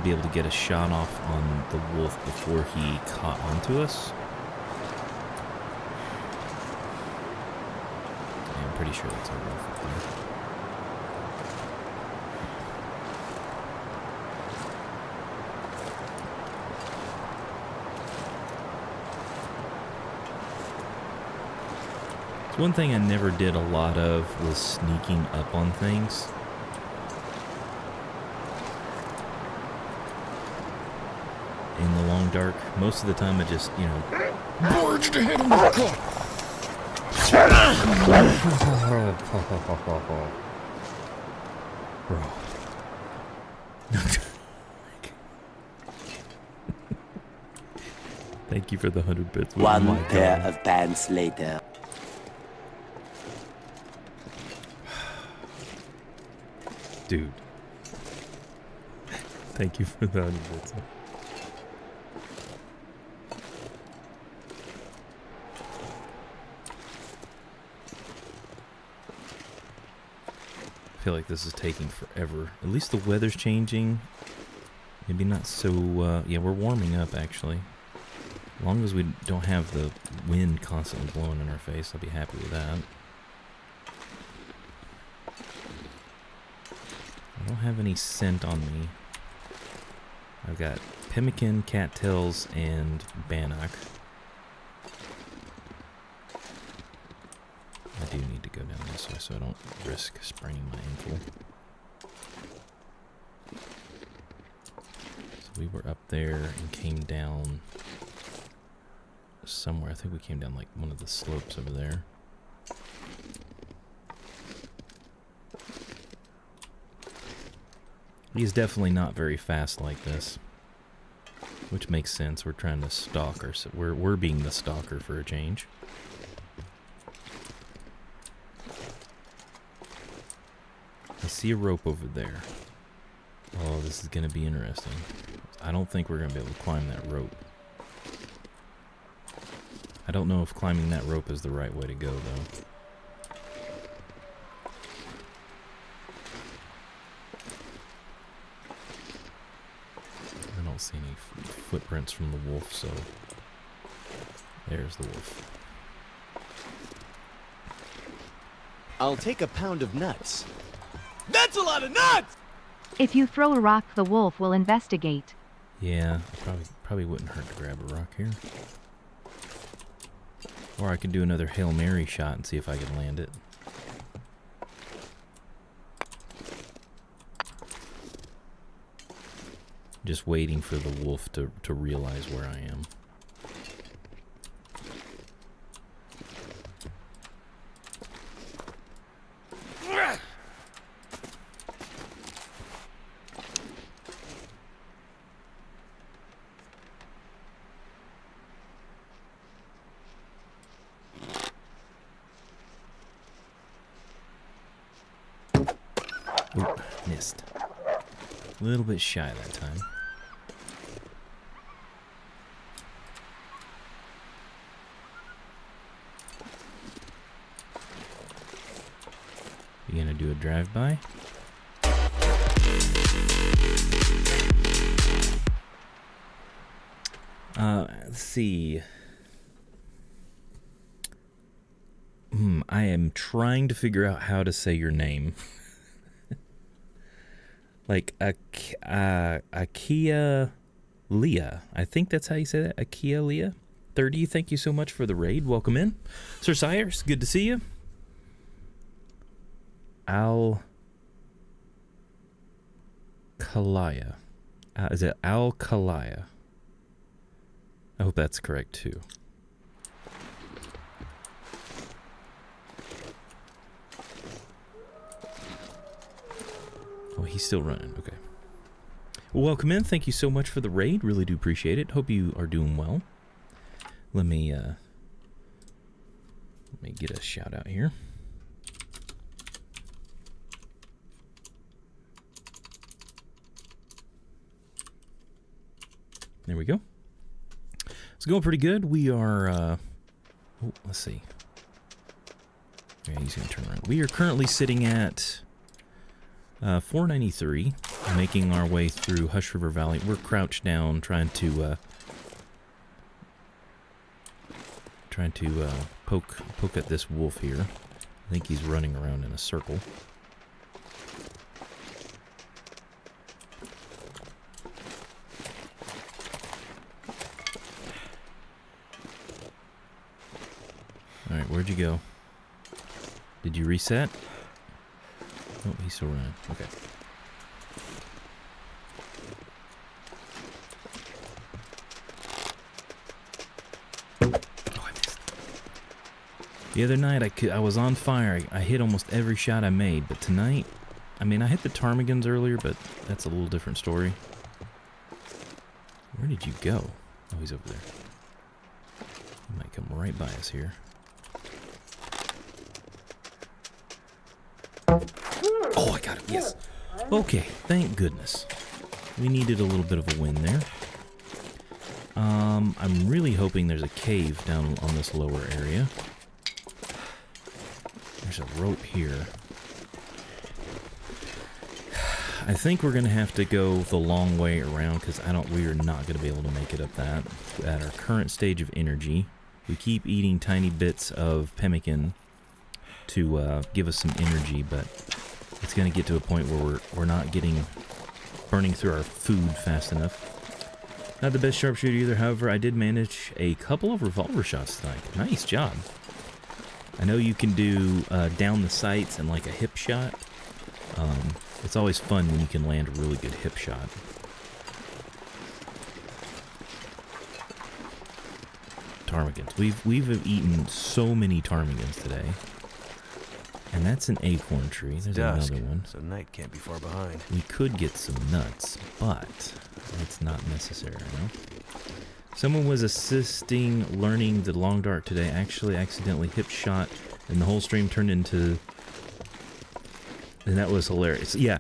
be able to get a shot off on the wolf before he caught onto us. Yeah, I'm pretty sure that's our wolf up there. One thing I never did a lot of was sneaking up on things. In the long dark. Most of the time I just, you know, barged ahead of my car. Bro. Thank you for the 100 bits. One pair of pants later. Dude. Thank you for the 100 bits. I feel like this is taking forever. At least the weather's changing. Maybe not so, yeah, we're warming up, actually. As long as we don't have the wind constantly blowing in our face, I'll be happy with that. I don't have any scent on me. I've got pemmican, cattails, and bannock. I do need to go down this way so I don't risk spraining my ankle. So we were up there and came down somewhere. I think we came down like one of the slopes over there. He's definitely not very fast like this, which makes sense. We're trying to stalk our. We're being the stalker for a change. I see a rope over there. Oh, this is going to be interesting. I don't think we're going to be able to climb that rope. I don't know if climbing that rope is the right way to go, though. I don't see any footprints from the wolf, so there's the wolf. I'll take a pound of nuts. That's a lot of nuts! If you throw a rock, the wolf will investigate. Yeah, probably wouldn't hurt to grab a rock here. Or I could do another Hail Mary shot and see if I can land it. Just waiting for the wolf to realize where I am. Ooh, missed. A little bit shy that time. You gonna do a drive-by? Let's see. I am trying to figure out how to say your name. Like Akia Leah. I think that's how you say that. Akia Leah. 30, thank you so much for the raid. Welcome in. Sir Sires, good to see you. Al Kalaya. Is it Al Kalaya? I hope that's correct too. Oh, he's still running. Okay. Well, welcome in. Thank you so much for the raid. Really do appreciate it. Hope you are doing well. Let me get a shout out here. There we go. It's going pretty good. We are Oh, let's see. Yeah, he's going to turn around. We are currently sitting at 493, making our way through Hush River Valley. We're crouched down, trying to poke at this wolf here. I think he's running around in a circle. Alright, where'd you go? Did you reset? Oh, he's still running. Okay. Oh, I missed. The other night, I was on fire. I hit almost every shot I made, but tonight, I mean, I hit the ptarmigans earlier, but that's a little different story. Where did you go? Oh, he's over there. He might come right by us here. Oh, I got him, yes. Okay, thank goodness. We needed a little bit of a win there. I'm really hoping there's a cave down on this lower area. There's a rope here. I think we're going to have to go the long way around because we are not going to be able to make it up that. At our current stage of energy, we keep eating tiny bits of pemmican to give us some energy, but it's going to get to a point where we're not burning through our food fast enough. Not the best sharpshooter either, however, I did manage a couple of revolver shots tonight. Nice job. I know you can do down the sights and like a hip shot. It's always fun when you can land a really good hip shot. Ptarmigans. We've eaten so many ptarmigans today. And that's an acorn tree. There's dusk, another one. So night can't be far behind. We could get some nuts, but it's not necessary, no? Someone was assisting learning the long dart today. Actually accidentally hip shot, and the whole stream turned into... And that was hilarious. Yeah.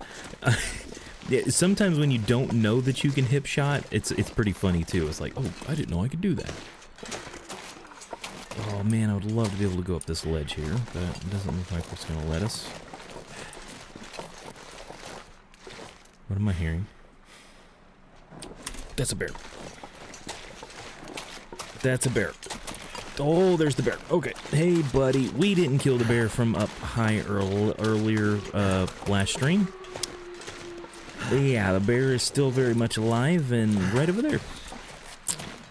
Yeah, sometimes when you don't know that you can hip shot, it's pretty funny too. It's like, oh, I didn't know I could do that. Oh man, I would love to be able to go up this ledge here, but it doesn't look like it's going to let us. What am I hearing? That's a bear. That's a bear. Oh, there's the bear. Okay. Hey, buddy. We didn't kill the bear from up high earlier last stream. But yeah, the bear is still very much alive and right over there.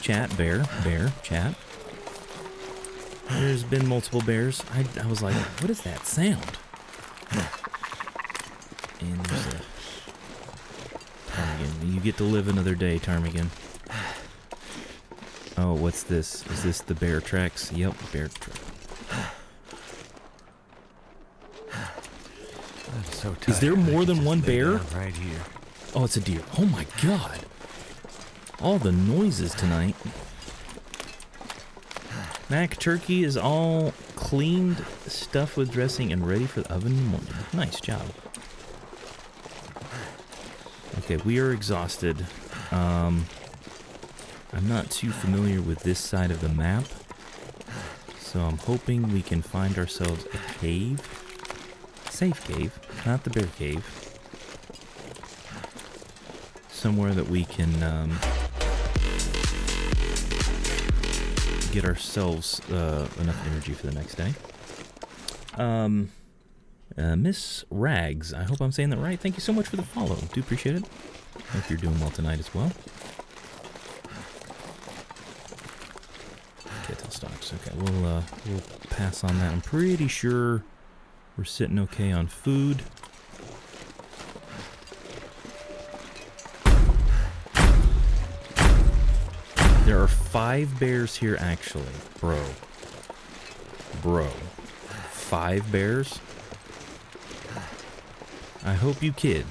Chat, bear, chat. There's been multiple bears. I was like, what is that sound? And there's a ptarmigan. You get to live another day, ptarmigan. Oh, what's this? Is this the bear tracks? Yep, bear tracks. So is there more than one bear? Right here. Oh, it's a deer. Oh my god. All the noises tonight. Mac turkey is all cleaned, stuffed with dressing, and ready for the oven in the morning. Nice job. Okay, we are exhausted. I'm not too familiar with this side of the map, so I'm hoping we can find ourselves a cave. Safe cave, not the bear cave. Somewhere that we can get ourselves enough energy for the next day. Miss Rags, I hope I'm saying that right. Thank you so much for the follow. Do appreciate it. Hope you're doing well tonight as well. Cattail stocks. Okay, we'll pass on that. I'm pretty sure we're sitting okay on food. There are 5 bears here, actually. Bro. 5 bears? I hope you kid.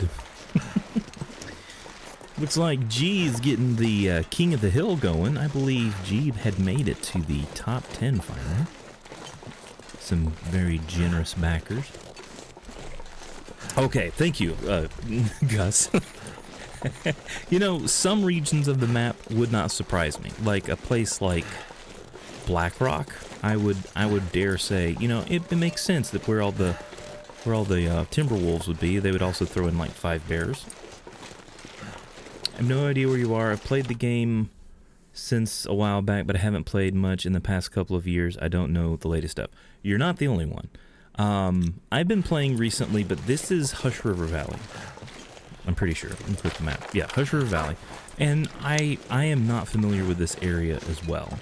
Looks like G is getting the King of the Hill going. I believe G had made it to the top 10 finally. Some very generous backers. Okay, thank you, Gus. You know, some regions of the map would not surprise me. Like a place like Black Rock, I would dare say, you know, it makes sense that where all the Timberwolves would be, they would also throw in like 5 bears. I have no idea where you are. I've played the game since a while back, but I haven't played much in the past couple of years. I don't know the latest stuff. You're not the only one. I've been playing recently, but this is Hush River Valley. I'm pretty sure. Let me click the map. Yeah, Hush River Valley. And I am not familiar with this area as well.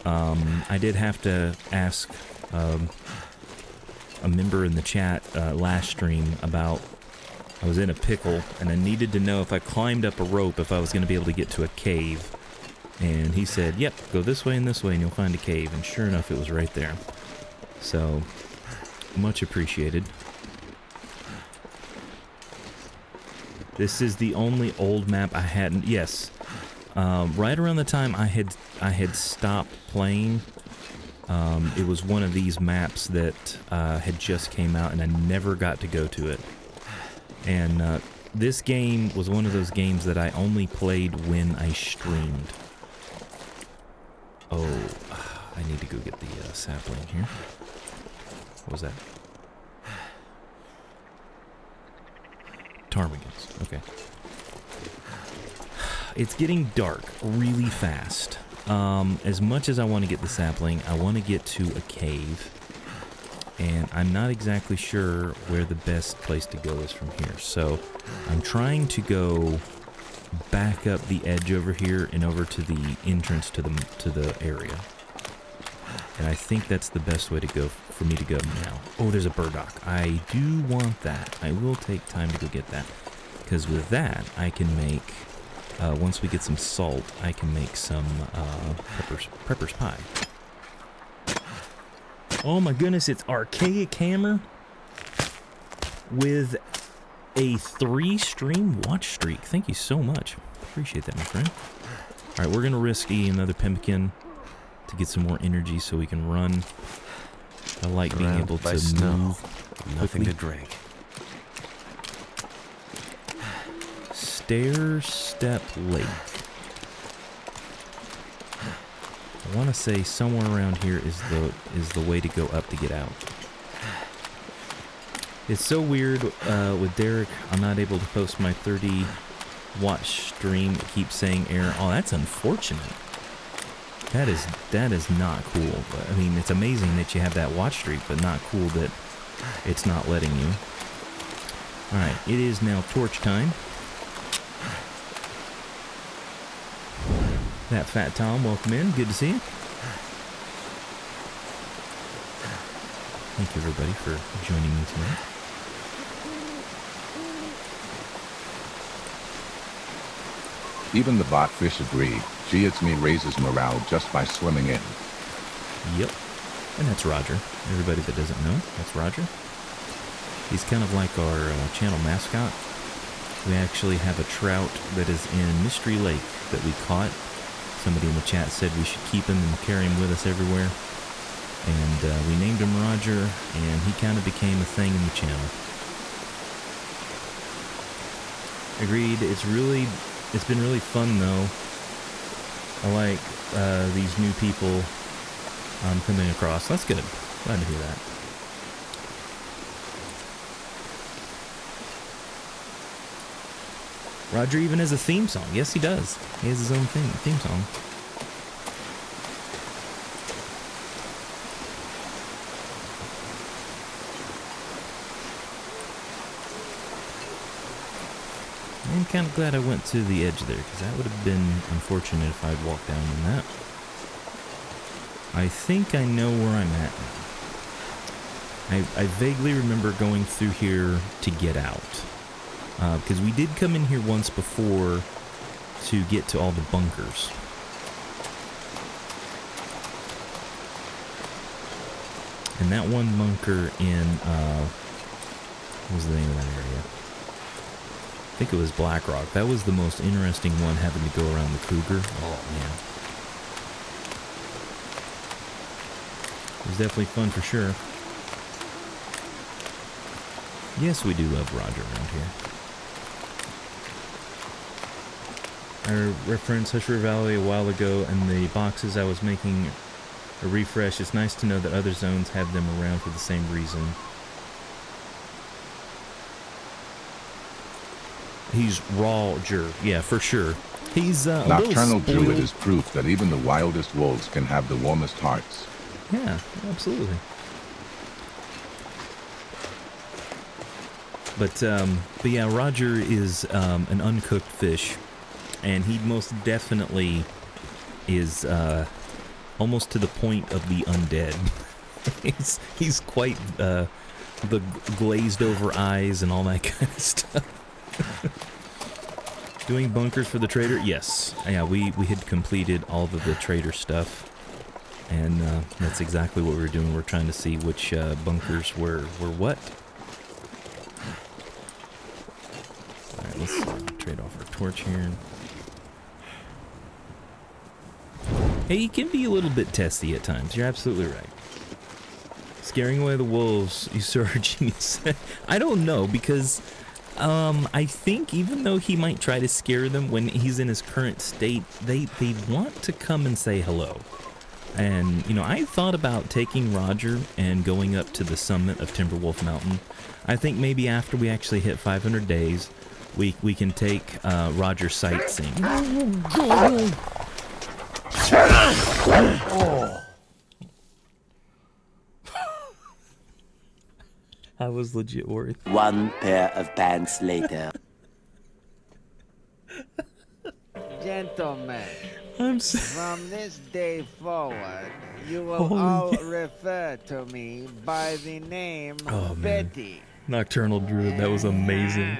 I did have to ask a member in the chat last stream about, I was in a pickle and I needed to know if I climbed up a rope if I was going to be able to get to a cave. And he said, yep, go this way and you'll find a cave. And sure enough, it was right there. So, much appreciated. This is the only old map I hadn't. Yes, right around the time I had stopped playing, it was one of these maps that had just came out, and I never got to go to it. And this game was one of those games that I only played when I streamed. Oh, I need to go get the sapling here. What was that? Ptarmigans. Okay. It's getting dark really fast. As much as I want to get the sapling, I want to get to a cave. And I'm not exactly sure where the best place to go is from here. So I'm trying to go back up the edge over here and over to the entrance to the area. And I think that's the best way to go for me to go now. Oh, there's a burdock. I do want that. I will take time to go get that. Because with that, I can make, once we get some salt, I can make some prepper's pie. Oh my goodness, it's Archaic Hammer with a 3-stream watch streak. Thank you so much. Appreciate that, my friend. All right, we're going to risk eating another pemmican to get some more energy so we can run. I like being able to move Nothing quickly. to drink. Stair Step Lake. I want to say somewhere around here is the way to go up to get out. It's so weird with Derek. I'm not able to post my 30 watch stream. It keeps saying error. Oh, that's unfortunate. That is not cool. But, I mean, it's amazing that you have that watch streak, but not cool that it's not letting you. All right, it is now torch time. That Fat Tom, welcome in. Good to see you. Thank you, everybody, for joining me tonight. Even the botfish agree. Geodsme raises morale just by swimming in. Yep. And that's Roger. Everybody that doesn't know, that's Roger. He's kind of like our channel mascot. We actually have a trout that is in Mystery Lake that we caught. Somebody in the chat said we should keep him and carry him with us everywhere. And we named him Roger, and he kind of became a thing in the channel. Agreed. It's been really fun, though. I like these new people coming across. That's good. Glad to hear that. Roger even has a theme song. Yes, he does. He has his own theme song. I'm kind of glad I went to the edge there, because that would have been unfortunate if I'd walked down in that. I think I know where I'm at now. I vaguely remember going through here to get out. Because we did come in here once before to get to all the bunkers. And that one bunker in, what was the name of that area? I think it was Black Rock. That was the most interesting one, having to go around the cougar. Oh, man. It was definitely fun for sure. Yes, we do love Roger around here. I referenced Hush River Valley a while ago, and the boxes I was making A refresh. It's nice to know that other zones have them around for the same reason. He's Roger. Yeah, for sure. He's a Nocturnal little spoiled. Druid is proof that even the wildest wolves can have the warmest hearts. Yeah, absolutely. But yeah, Roger is an uncooked fish, and he most definitely is almost to the point of the undead. he's quite the glazed over eyes and all that kind of stuff. Doing bunkers for the trader? Yes. Yeah, we had completed all of the trader stuff, and that's exactly what we were doing. We're trying to see which bunkers were what. Alright, let's trade off our torch here. Hey, he can be a little bit testy at times. You're absolutely right. Scaring away the wolves, you sir are genius. I don't know, because I think even though he might try to scare them when he's in his current state, they want to come and say hello. And, you know, I thought about taking Roger and going up to the summit of Timberwolf Mountain. I think maybe after we actually hit 500 days, we can take Roger sightseeing. I was legit worried. One pair of pants later. Gentlemen, from this day forward, you will Holy all refer to me by the name Oh, man. Betty. Nocturnal Druid, that was amazing.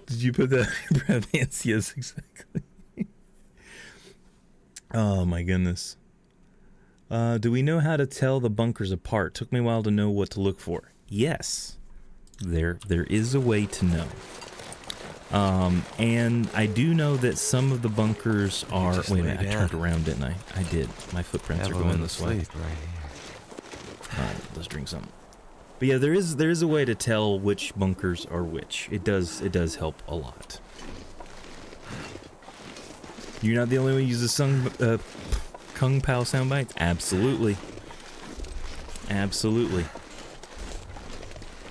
Did you put that in your pants? Yes, exactly. Oh my goodness. Do we know how to tell the bunkers apart? Took me a while to know what to look for. Yes, there is a way to know. And I do know that some of the bunkers are. Wait a minute, I turned around, didn't I? I did. My footprints are going this way. All right, let's drink something. But yeah, there is a way to tell which bunkers are which. It does help a lot. You're not the only one who uses Kung Pao soundbites? Absolutely. Absolutely.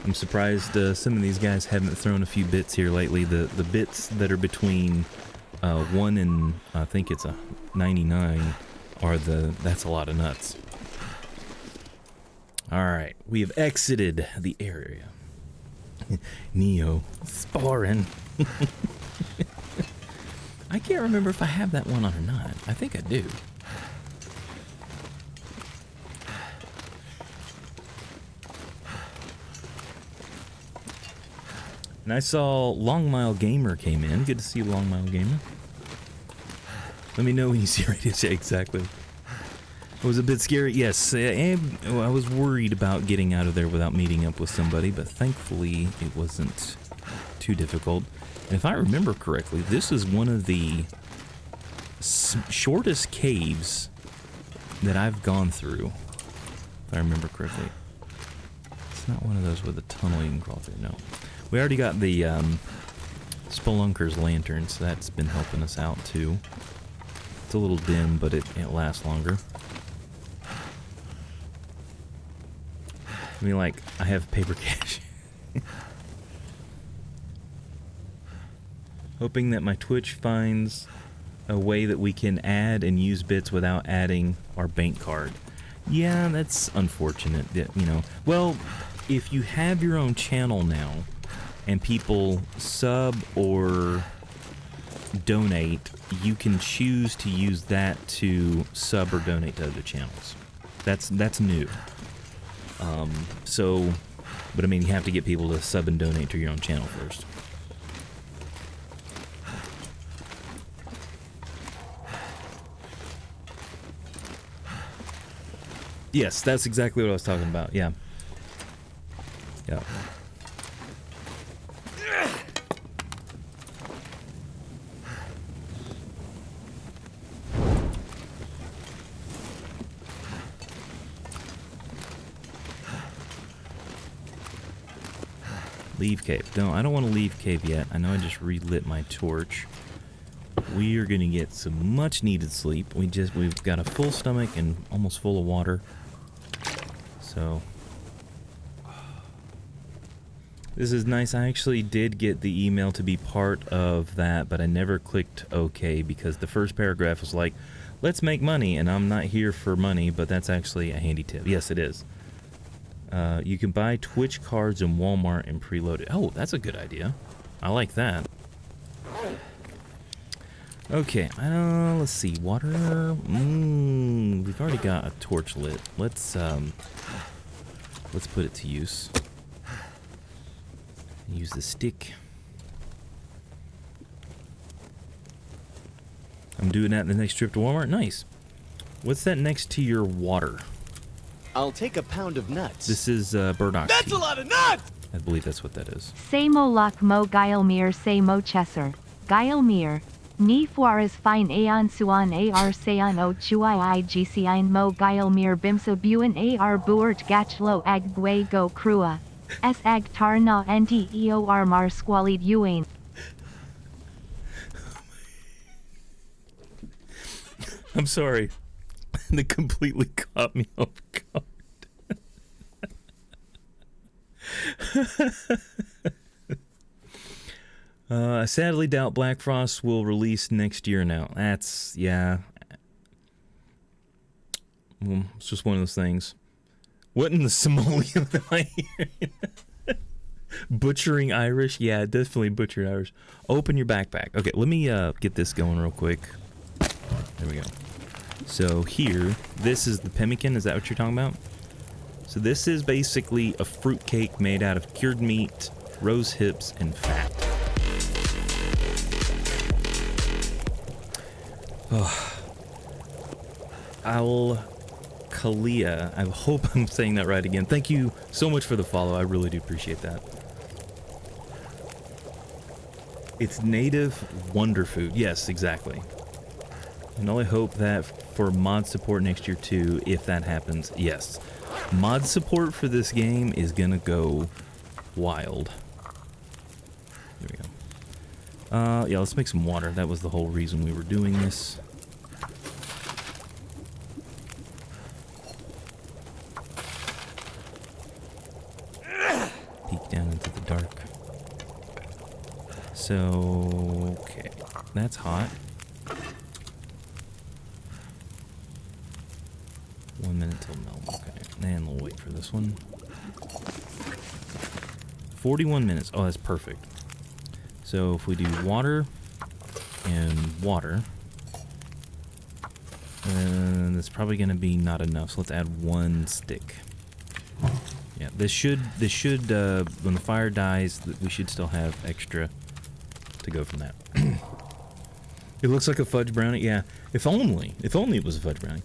I'm surprised some of these guys haven't thrown a few bits here lately. The bits that are between 1 and I think it's a 99 are that's a lot of nuts. Alright, we have exited the area. Neo sparring. I can't remember if I have that one on or not. I think I do. And I saw Long Mile Gamer came in. Good to see you, Long Mile Gamer. Let me know when you see it. Exactly. It was a bit scary. Yes, I was worried about getting out of there without meeting up with somebody, but thankfully it wasn't too difficult. And if I remember correctly, this is one of the shortest caves that I've gone through, if I remember correctly. It's not one of those with a tunnel you can crawl through, no. We already got the Spelunker's lantern, so that's been helping us out too. It's a little dim, but it lasts longer. I mean, like, I have paper cash. Hoping that my Twitch finds a way that we can add and use bits without adding our bank card. Yeah, that's unfortunate, that, you know. Well, if you have your own channel now, and people sub or donate, you can choose to use that to sub or donate to other channels. That's new. But I mean, you have to get people to sub and donate to your own channel first. Yes, that's exactly what I was talking about. Yeah. Yeah. Leave cave. No, I don't want to leave cave yet. I know I just relit my torch. we are gonna get some much needed sleep. We've got a full stomach and almost full of water. So this is nice. I actually did get the email to be part of that, but I never clicked OK because the first paragraph was like, let's make money, and I'm not here for money, but that's actually a handy tip. Yes, it is. You can buy Twitch cards in Walmart and preload it. Oh, that's a good idea. I like that. Okay, let's see. Water. We've already got a torch lit. Let's put it to use. Use the stick. I'm doing that in the next trip to Walmart. Nice. What's that next to your water? I'll take a pound of nuts. This is burdock That's tea. a lot of nuts! I believe that's what that is. Say mo lock mo Guilmere say mo chesser. Guilmere. Ni fuaras fine aon suan ar sean o chui gcine mo Guilmere bimso buin ar buert gachlo ag gwe go crua. S ag tar na ndeor mar squalid uane. I'm sorry. That completely caught me off guard. I sadly doubt Black Frost will release next year now. That's, yeah. Well, it's just one of those things. What in the Somalian am I hearing? Butchering Irish? Yeah, definitely butchered Irish. Open your backpack. Okay, let me get this going real quick. There we go. So here, this is the pemmican. Is that what you're talking about? So this is basically a fruit cake made out of cured meat, rose hips, and fat. Oh. Al-Khalia. I hope I'm saying that right again. Thank you so much for the follow. I really do appreciate that. It's native wonder food. Yes, exactly. And I hope that for mod support next year too, if that happens, yes. Mod support for this game is gonna go wild. There we go. Yeah, let's make some water. That was the whole reason we were doing this. Peek down into the dark. So, okay. That's hot. 1 minute till melt. Okay. And we'll wait for this one. 41 minutes. Oh, that's perfect. So if we do water and water, then it's probably going to be not enough. So let's add 1 stick. Yeah, this should when the fire dies, we should still have extra to go from that. It looks like a fudge brownie. Yeah, if only it was a fudge brownie.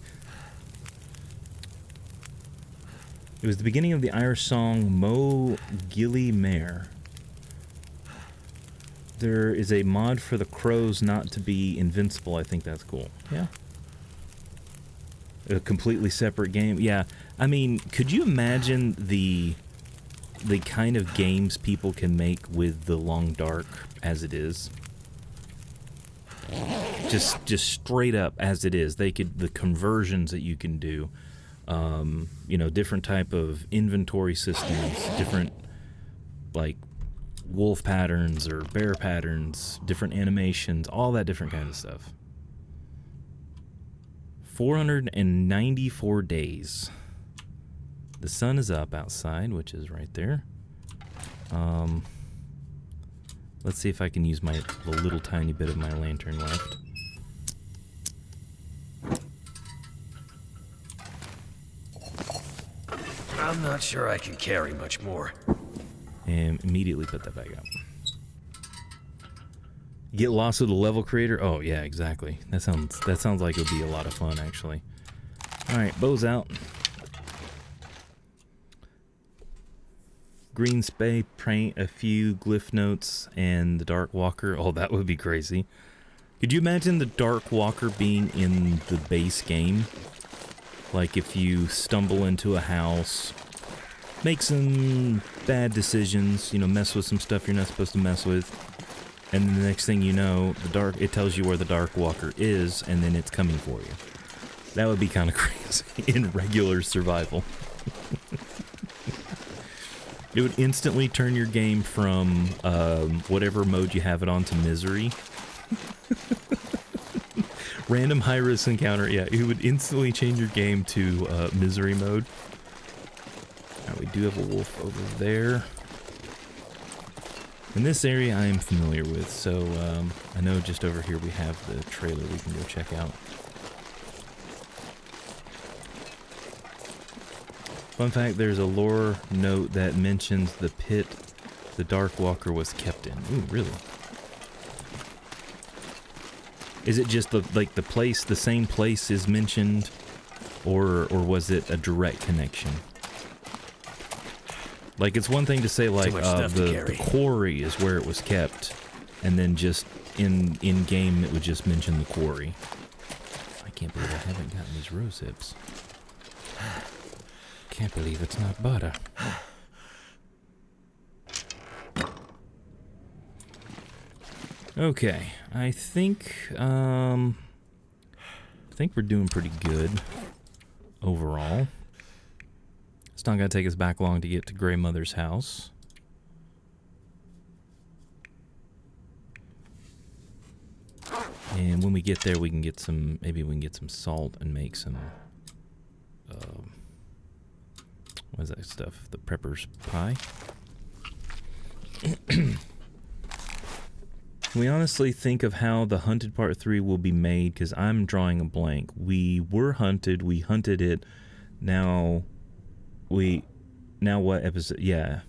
It was the beginning of the Irish song Mo Gilly Mare. There is a mod for the crows not to be invincible. I think that's cool. Yeah. A completely separate game. Yeah. I mean, could you imagine the kind of games people can make with the Long Dark as it is? Just straight up as it is. The conversions that you can do. You know, different type of inventory systems, different, like, wolf patterns or bear patterns, different animations, all that different kind of stuff. 494 days. The sun is up outside, which is right there. Let's see if I can use the little tiny bit of my lantern left. I'm not sure I can carry much more. And immediately put that back up. Get lost with the level creator? Oh yeah, exactly. That sounds like it would be a lot of fun, actually. Alright, bow's out. Green spray, paint a few glyph notes, and the Dark Walker. Oh, that would be crazy. Could you imagine the Dark Walker being in the base game? Like if you stumble into a house, make some bad decisions, you know, mess with some stuff you're not supposed to mess with, And then the next thing you know, it tells you where the Dark Walker is, and then it's coming for you. That would be kind of crazy in regular survival. It would instantly turn your game from whatever mode you have it on to misery. Random high-risk encounter, yeah, it would instantly change your game to misery mode. Now, we do have a wolf over there. In this area I am familiar with, so I know just over here we have the trailer we can go check out. Fun fact, there's a lore note that mentions the pit the Dark Walker was kept in. Ooh, really? Is it just the place, the same place is mentioned, or was it a direct connection? Like, it's one thing to say, like, the quarry is where it was kept, and then just in-game it would just mention the quarry. I can't believe I haven't gotten these rose hips. Can't believe it's not butter. Okay, I think we're doing pretty good overall. It's not gonna take us back long to get to Grey Mother's house. And when we get there, we can get some, maybe we can get some salt and make some, what is that stuff? The prepper's pie? Can we honestly think of how the Hunted Part 3 will be made? Because I'm drawing a blank. We were hunted, we hunted it, now what episode? Yeah.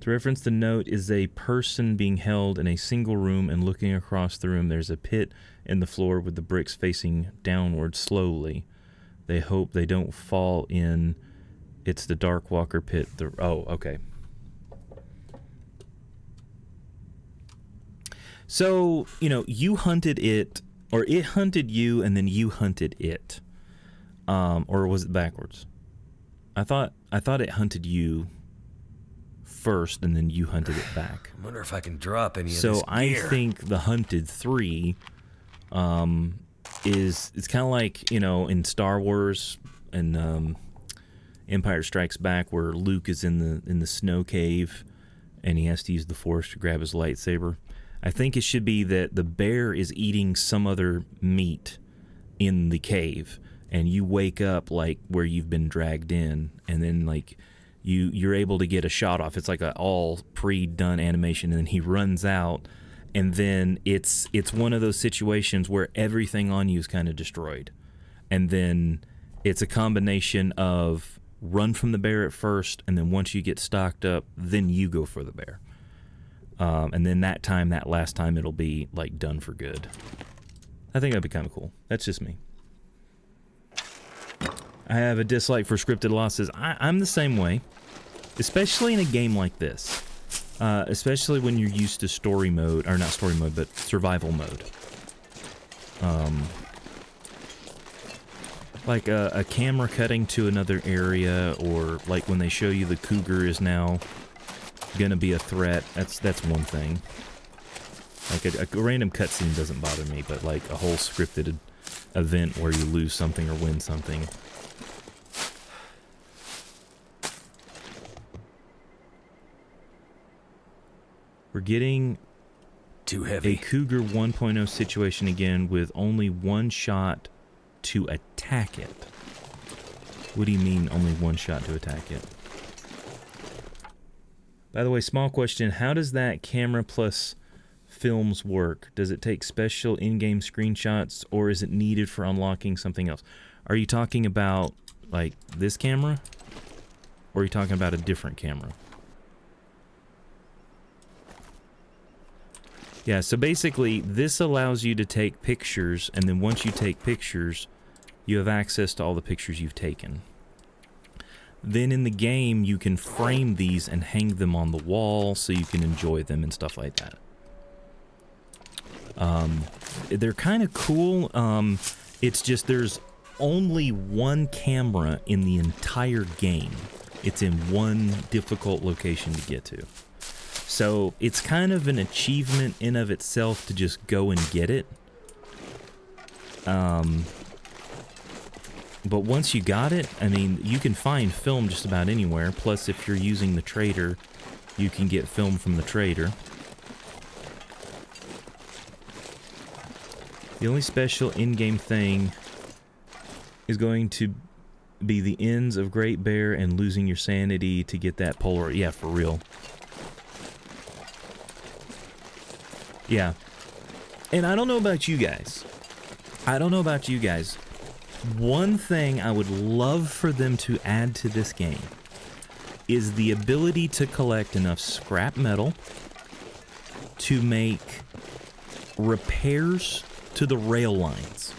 To reference the note is a person being held in a single room, and looking across the room there's a pit in the floor with the bricks facing downward slowly. They hope they don't fall in. It's the Dark Walker pit. Oh, okay. So, you hunted it, or it hunted you, and then you hunted it. Or was it backwards? I thought it hunted you first, and then you hunted it back. I wonder if I can drop any of this So I gear. think the Hunted 3 it's kind of like, in Star Wars and Empire Strikes Back, where Luke is in the snow cave and he has to use the Force to grab his lightsaber. I think it should be that the bear is eating some other meat in the cave, and you wake up like where you've been dragged in, and then like you're able to get a shot off. It's like a all pre-done animation, and then he runs out, and then it's one of those situations where everything on you is kind of destroyed, and then it's a combination of run from the bear at first, and then once you get stocked up, then you go for the bear. And then that last time, it'll be like done for good. I think that'd be kind of cool. That's just me. I have a dislike for scripted losses. I'm the same way, especially in a game like this. Especially when you're used to story mode, or not story mode, but survival mode. Like a camera cutting to another area, or like when they show you the cougar is now gonna be a threat. That's one thing. Like a random cutscene doesn't bother me, but like a whole scripted event where you lose something or win something. We're getting too heavy. A Cougar 1.0 situation again with only one shot to attack it. What do you mean only one shot to attack it? By the way, small question, how does that camera plus films work? Does it take special in-game screenshots, or is it needed for unlocking something else? Are you talking about like this camera, or are you talking about a different camera? Yeah, so basically this allows you to take pictures, and then once you take pictures, you have access to all the pictures you've taken. Then in the game, you can frame these and hang them on the wall so you can enjoy them and stuff like that. They're kind of cool. It's just there's only one camera in the entire game. It's in one difficult location to get to. So it's kind of an achievement in of itself to just go and get it. But once you got it, I mean, you can find film just about anywhere. Plus, if you're using the trader, you can get film from the trader. The only special in-game thing is going to be the ends of Great Bear and losing your sanity to get that Polaroid. Yeah, for real. Yeah. And I don't know about you guys. One thing I would love for them to add to this game is the ability to collect enough scrap metal to make repairs to the rail lines.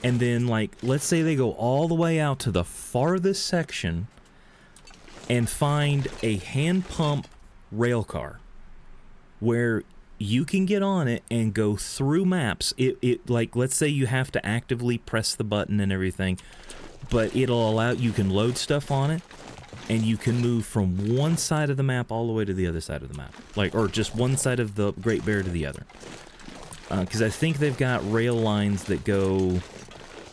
And then, like, let's say they go all the way out to the farthest section and find a hand pump rail car where you can get on it and go through maps. It like, let's say you have to actively press the button and everything, but it'll allow, you can load stuff on it, and you can move from one side of the map all the way to the other side of the map. Like, or just one side of the Great Bear to the other. Because I think they've got rail lines that go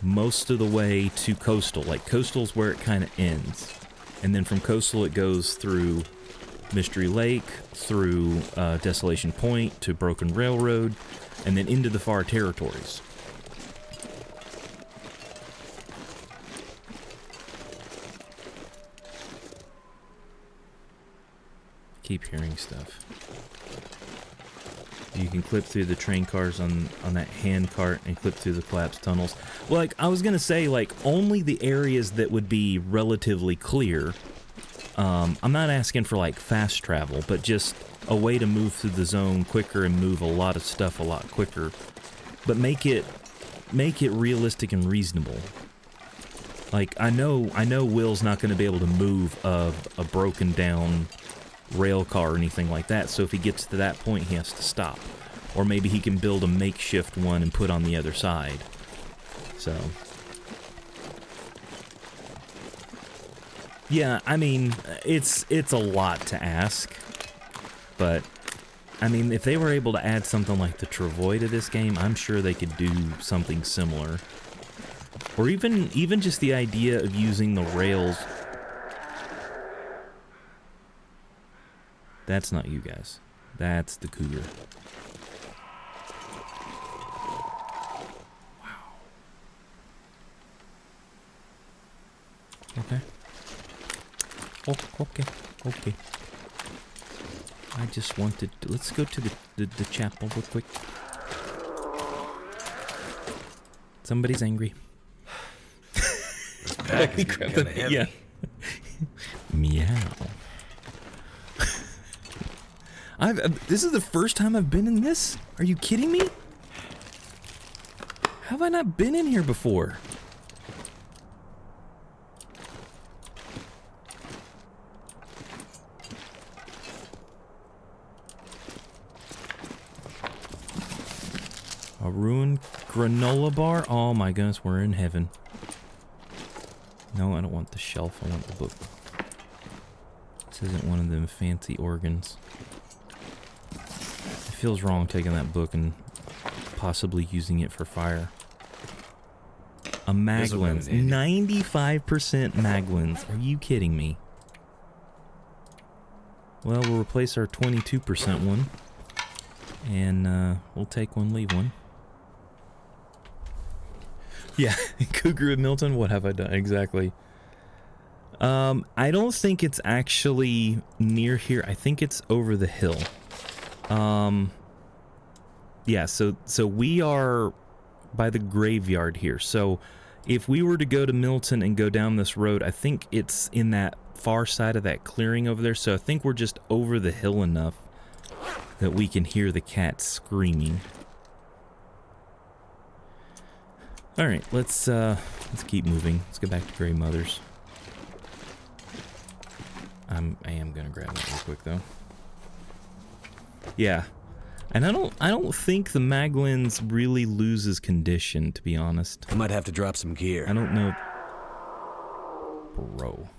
most of the way to Coastal. Like, Coastal's where it kind of ends. And then from Coastal it goes through Mystery Lake, through Desolation Point, to Broken Railroad, and then into the far territories. Keep hearing stuff. You can clip through the train cars on that hand cart and clip through the collapsed tunnels. Well, like, I was gonna say, like, only the areas that would be relatively clear. I'm not asking for, like, fast travel, but just a way to move through the zone quicker and move a lot of stuff a lot quicker. But make it realistic and reasonable. Like, I know Will's not going to be able to move a broken down rail car or anything like that, so if he gets to that point, he has to stop. Or maybe he can build a makeshift one and put on the other side. So, yeah, I mean, it's a lot to ask, but I mean, if they were able to add something like the travois to this game, I'm sure they could do something similar. Or even just the idea of using the rails. That's not you guys. That's the cougar. Wow. Okay. Oh, okay. I just wanted to, let's go to the chapel real quick. Somebody's angry. Pack is getting kinda heavy. Yeah. Meow. This is the first time I've been in this? Are you kidding me? How have I not been in here before? A ruined granola bar? Oh my goodness, we're in heaven. No, I don't want the shelf, I want the book. This isn't one of them fancy organs. It feels wrong taking that book and possibly using it for fire. A Maglins. 95% Maglins. Are you kidding me? Well, we'll replace our 22% one. And we'll take one, leave one. Yeah, Cougar and Milton, what have I done? Exactly. I don't think it's actually near here. I think it's over the hill. Yeah, so we are by the graveyard here. So if we were to go to Milton and go down this road, I think it's in that far side of that clearing over there. So I think we're just over the hill enough that we can hear the cat screaming. All right, let's keep moving. Let's get back to Grey Mother's. I am gonna grab that real quick though. Yeah, and I don't think the Maglins really loses condition, to be honest. I might have to drop some gear. I don't know, bro.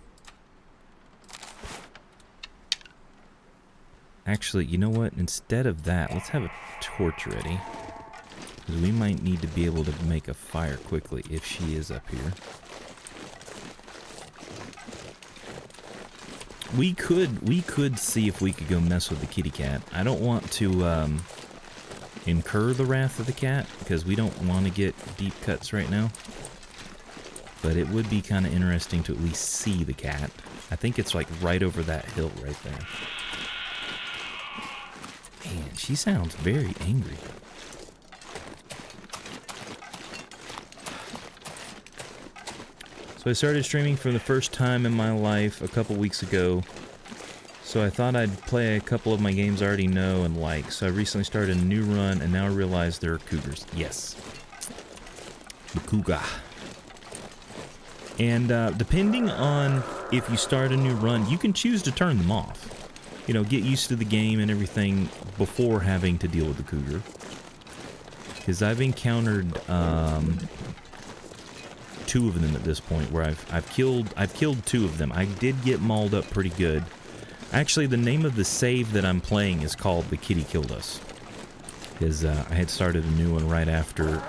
Actually, you know what? Instead of that, let's have a torch ready. Because we might need to be able to make a fire quickly if she is up here. We could see if we could go mess with the kitty cat. I don't want to incur the wrath of the cat because we don't want to get deep cuts right now. But it would be kind of interesting to at least see the cat. I think it's like right over that hill right there. Man, she sounds very angry. So I started streaming for the first time in my life a couple weeks ago. So I thought I'd play a couple of my games I already know and like. So I recently started a new run and now I realize there are cougars. Yes. The cougar. And depending on if you start a new run, you can choose to turn them off. You know, get used to the game and everything before having to deal with the cougar. Because I've encountered two of them at this point where I've killed two of them. I did get mauled up pretty good. Actually, the name of the save that I'm playing is called The Kitty Killed Us. Because I had started a new one right after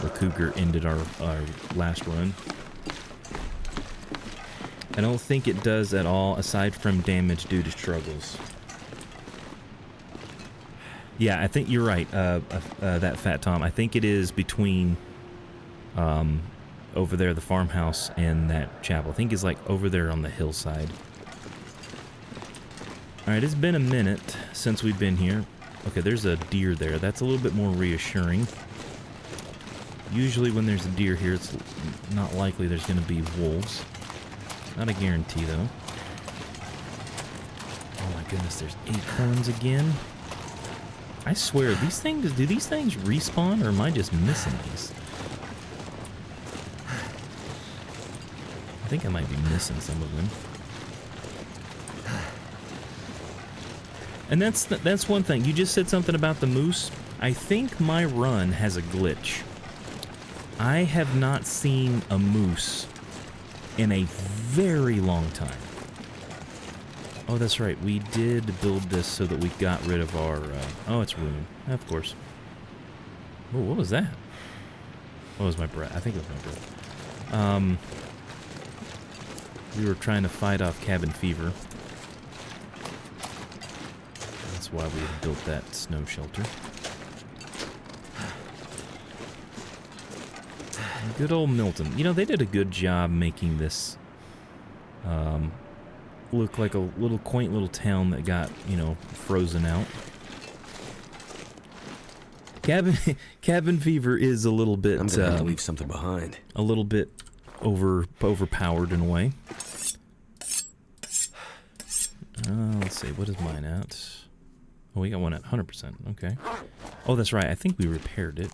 the cougar ended our last run. I don't think it does at all, aside from damage due to struggles. Yeah, I think you're right, that Fat Tom. I think it is between over there, the farmhouse, and that chapel. I think it's like over there on the hillside. Alright, it's been a minute since we've been here. Okay, there's a deer there. That's a little bit more reassuring. Usually when there's a deer here, it's not likely there's going to be wolves. Not a guarantee, though. Oh my goodness, there's acorns again. I swear, do these things respawn, or am I just missing these? I think I might be missing some of them. And that's one thing. You just said something about the moose. I think my run has a glitch. I have not seen a moose in a very long time. Oh, that's right. We did build this so that we got rid of our... oh, it's ruined. Of course. Oh, what was that? What was my breath? I think it was my breath. We were trying to fight off cabin fever. That's why we had built that snow shelter. Good old Milton. You know, they did a good job making this look like a little quaint little town that got, you know, frozen out. Cabin fever is a little bit... I'm gonna have to leave something behind. A little bit overpowered in a way. Let's see, what is mine at? Oh, we got one at 100%. Okay. Oh, that's right. I think we repaired it.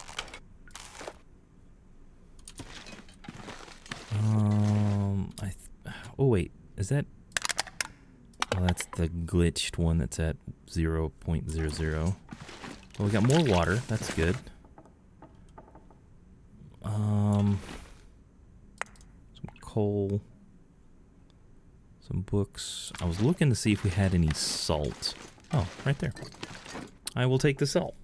Oh wait, is that? Oh, that's the glitched one that's at 0.00. Well, we got more water. That's good. Some coal. Some books. I was looking to see if we had any salt. Oh, right there. I will take the salt.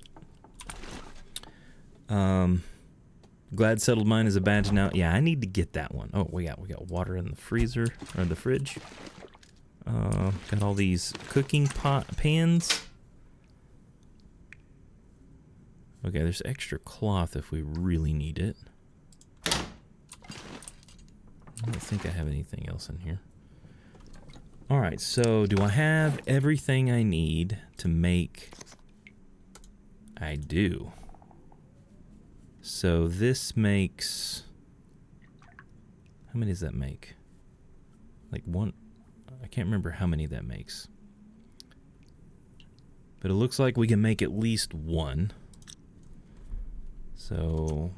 Glad settled mine is a badge now. Yeah, I need to get that one. Oh, we got water in the freezer or the fridge. Got all these cooking pans. Okay, there's extra cloth if we really need it. I don't think I have anything else in here. Alright, so do I have everything I need to make? I do. So this makes... How many does that make? Like one... I can't remember how many that makes. But it looks like we can make at least one. So...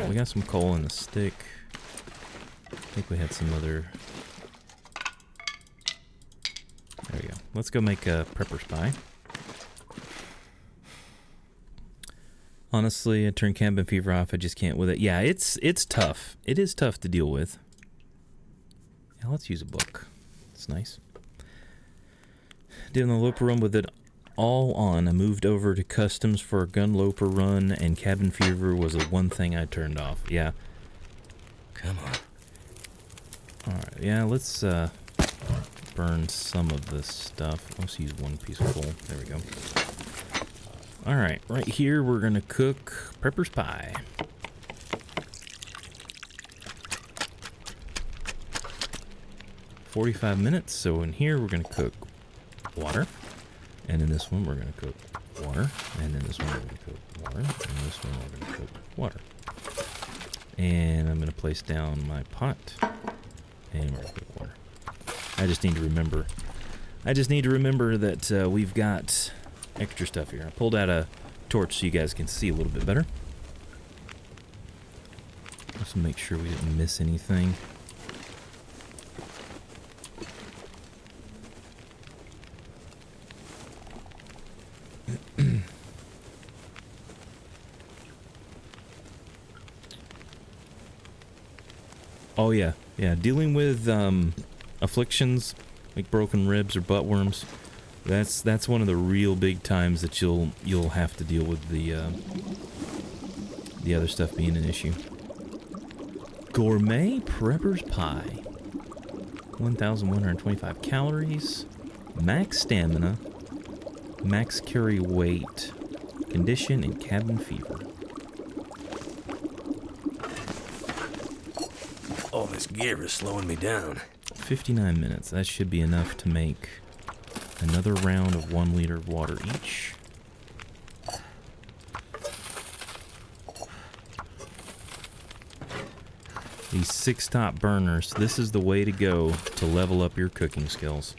we got some coal in the stick. I think we had some other... There we go. Let's go make a prepper's pie. Honestly, I turned cabin fever off. I just can't with it. Yeah, it's tough. It is tough to deal with. Yeah, let's use a book. That's nice. Did the Loper run with it all on. I moved over to customs for a gun Loper run, and cabin fever was the one thing I turned off. Yeah. Come on. Alright, yeah, let's burn some of this stuff. Let's use one piece of coal. There we go. Alright, right here we're gonna cook Prepper's Pie. "45 minutes, so in here we're gonna cook water. And in this one we're gonna cook water. And in this one we're gonna cook water. And in this one we're gonna cook water. And I'm gonna place down my pot. And we're gonna cook water. I just need to remember that we've got extra stuff here. I pulled out a torch so you guys can see a little bit better. Just to make sure we didn't miss anything. Oh yeah, dealing with afflictions like broken ribs or butt worms. That's one of the real big times that you'll have to deal with the other stuff being an issue. Gourmet Prepper's Pie. 1,125 calories, max stamina, max carry weight, condition, and cabin fever. All this gear is slowing me down. 59 minutes. That should be enough to make another round of 1 liter of water each. These 6-top burners, this is the way to go to level up your cooking skills.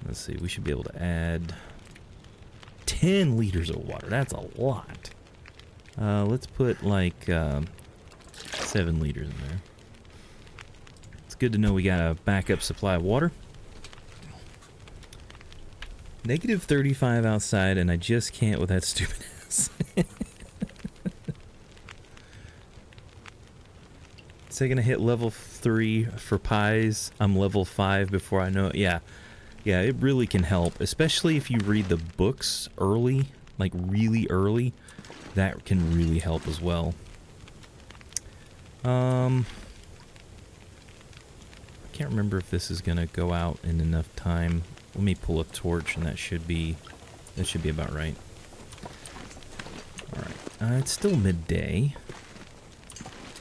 Let's see, we should be able to add 10 liters of water. That's a lot. Let's put like 7 liters in there. It's good to know we got a backup supply of water. Negative 35 outside, and I just can't with that stupid ass. Is that gonna hit level 3 for pies? I'm level 5 before I know it. Yeah, it really can help, especially if you read the books early, like really early. That can really help as well. I can't remember if this is gonna go out in enough time. Let me pull a torch, and that should be about right. All right, it's still midday.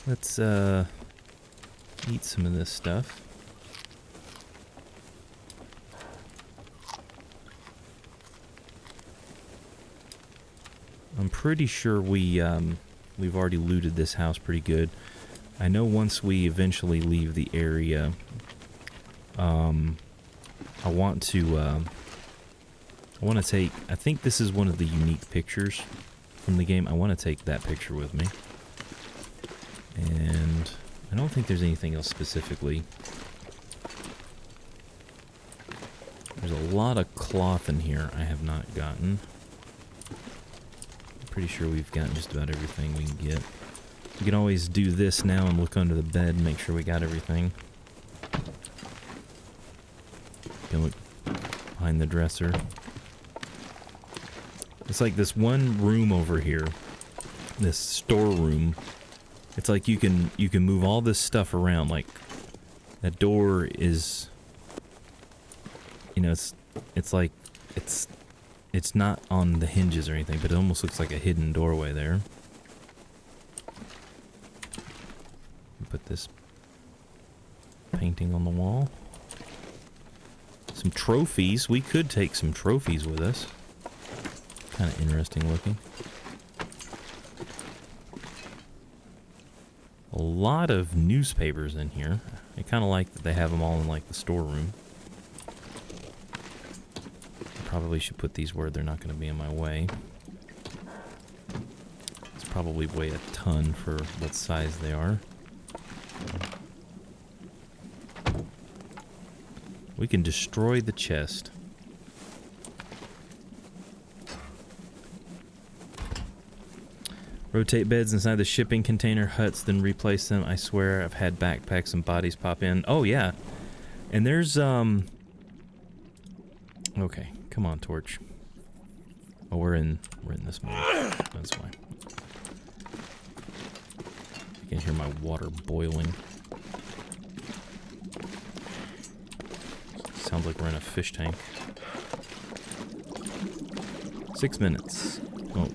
Let's eat some of this stuff. I'm pretty sure we've already looted this house pretty good. I know once we eventually leave the area, I want to take, I think this is one of the unique pictures from the game. I want to take that picture with me. And I don't think there's anything else specifically. There's a lot of cloth in here I have not gotten. I'm pretty sure we've got just about everything we can get. We can always do this now and look under the bed and make sure we got everything. Can look behind the dresser. It's like this one room over here, this storeroom. It's like you can move all this stuff around. Like that door is, you know, it's like it's not on the hinges or anything, but it almost looks like a hidden doorway there. Put this painting on the wall. Some trophies. We could take some trophies with us. Kind of interesting looking. A lot of newspapers in here. I kind of like that they have them all in like the storeroom. Probably should put these where they're not going to be in my way. It's probably weigh a ton for what size they are. We can destroy the chest. Rotate beds inside the shipping container huts, then replace them. I swear I've had backpacks and bodies pop in. Oh yeah. And there's, okay, come on, torch. Oh, we're in this mode. That's why. I can hear my water boiling. Sounds like we're in a fish tank. 6 minutes. Oh.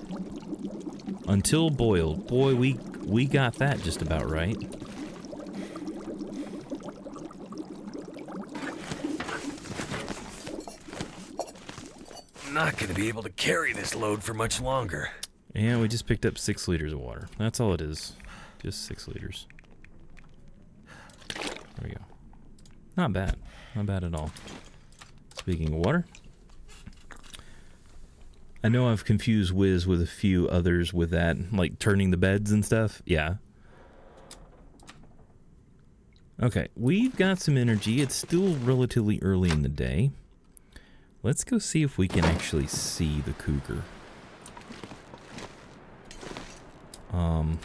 Until boiled. Boy, we got that just about right. Not gonna be able to carry this load for much longer. And we just picked up 6 liters of water. That's all it is. Just 6 liters. There we go. Not bad. Not bad at all. Speaking of water, I know I've confused Wiz with a few others with that, like turning the beds and stuff. Yeah. Okay, we've got some energy. It's still relatively early in the day. Let's go see if we can actually see the cougar. I'm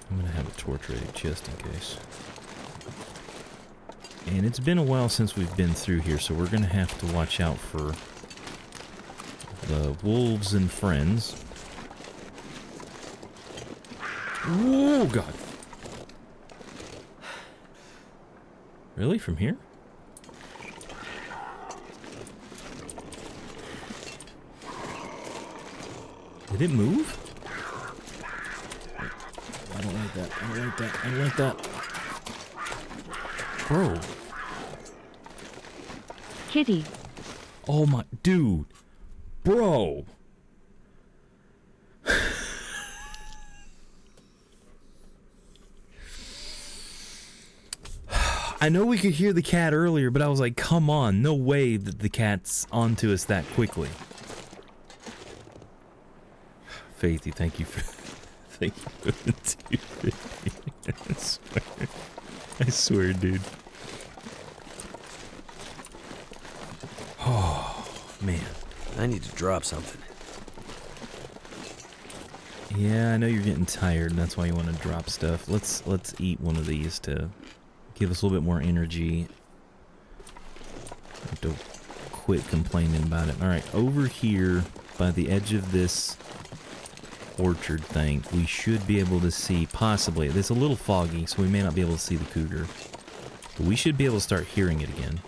gonna have a torch ready just in case. And it's been a while since we've been through here, so we're gonna have to watch out for the wolves and friends. Oh God! Really? From here? Did it move? I don't like that. I don't like that. I don't like that. Bro. Kitty. Oh my... Dude. Bro. I know we could hear the cat earlier, but I was like, come on. No way that the cat's onto us that quickly. Faithy, thank you for... Thank you for the 250. I swear, dude. Oh, man. I need to drop something. Yeah, I know you're getting tired, and that's why you want to drop stuff. Let's eat one of these to give us a little bit more energy. I have to quit complaining about it. All right, over here by the edge of this orchard thing, we should be able to see, possibly, it's a little foggy, so we may not be able to see the cougar, but we should be able to start hearing it again.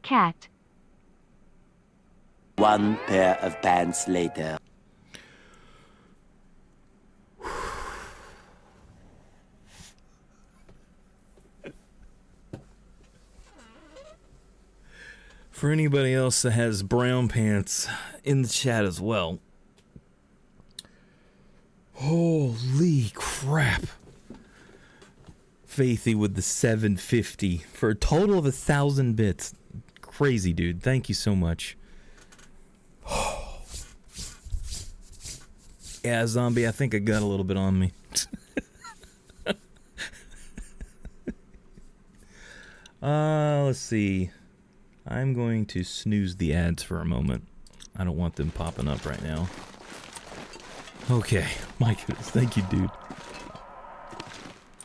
Cat. One pair of pants later. For anybody else that has brown pants in the chat as well. Holy crap. Faithy with the 750 for a total of 1,000 bits. Crazy, dude. Thank you so much. Yeah, zombie, I think I got a little bit on me. Let's see. I'm going to snooze the ads for a moment. I don't want them popping up right now. Okay, my goodness, thank you, dude.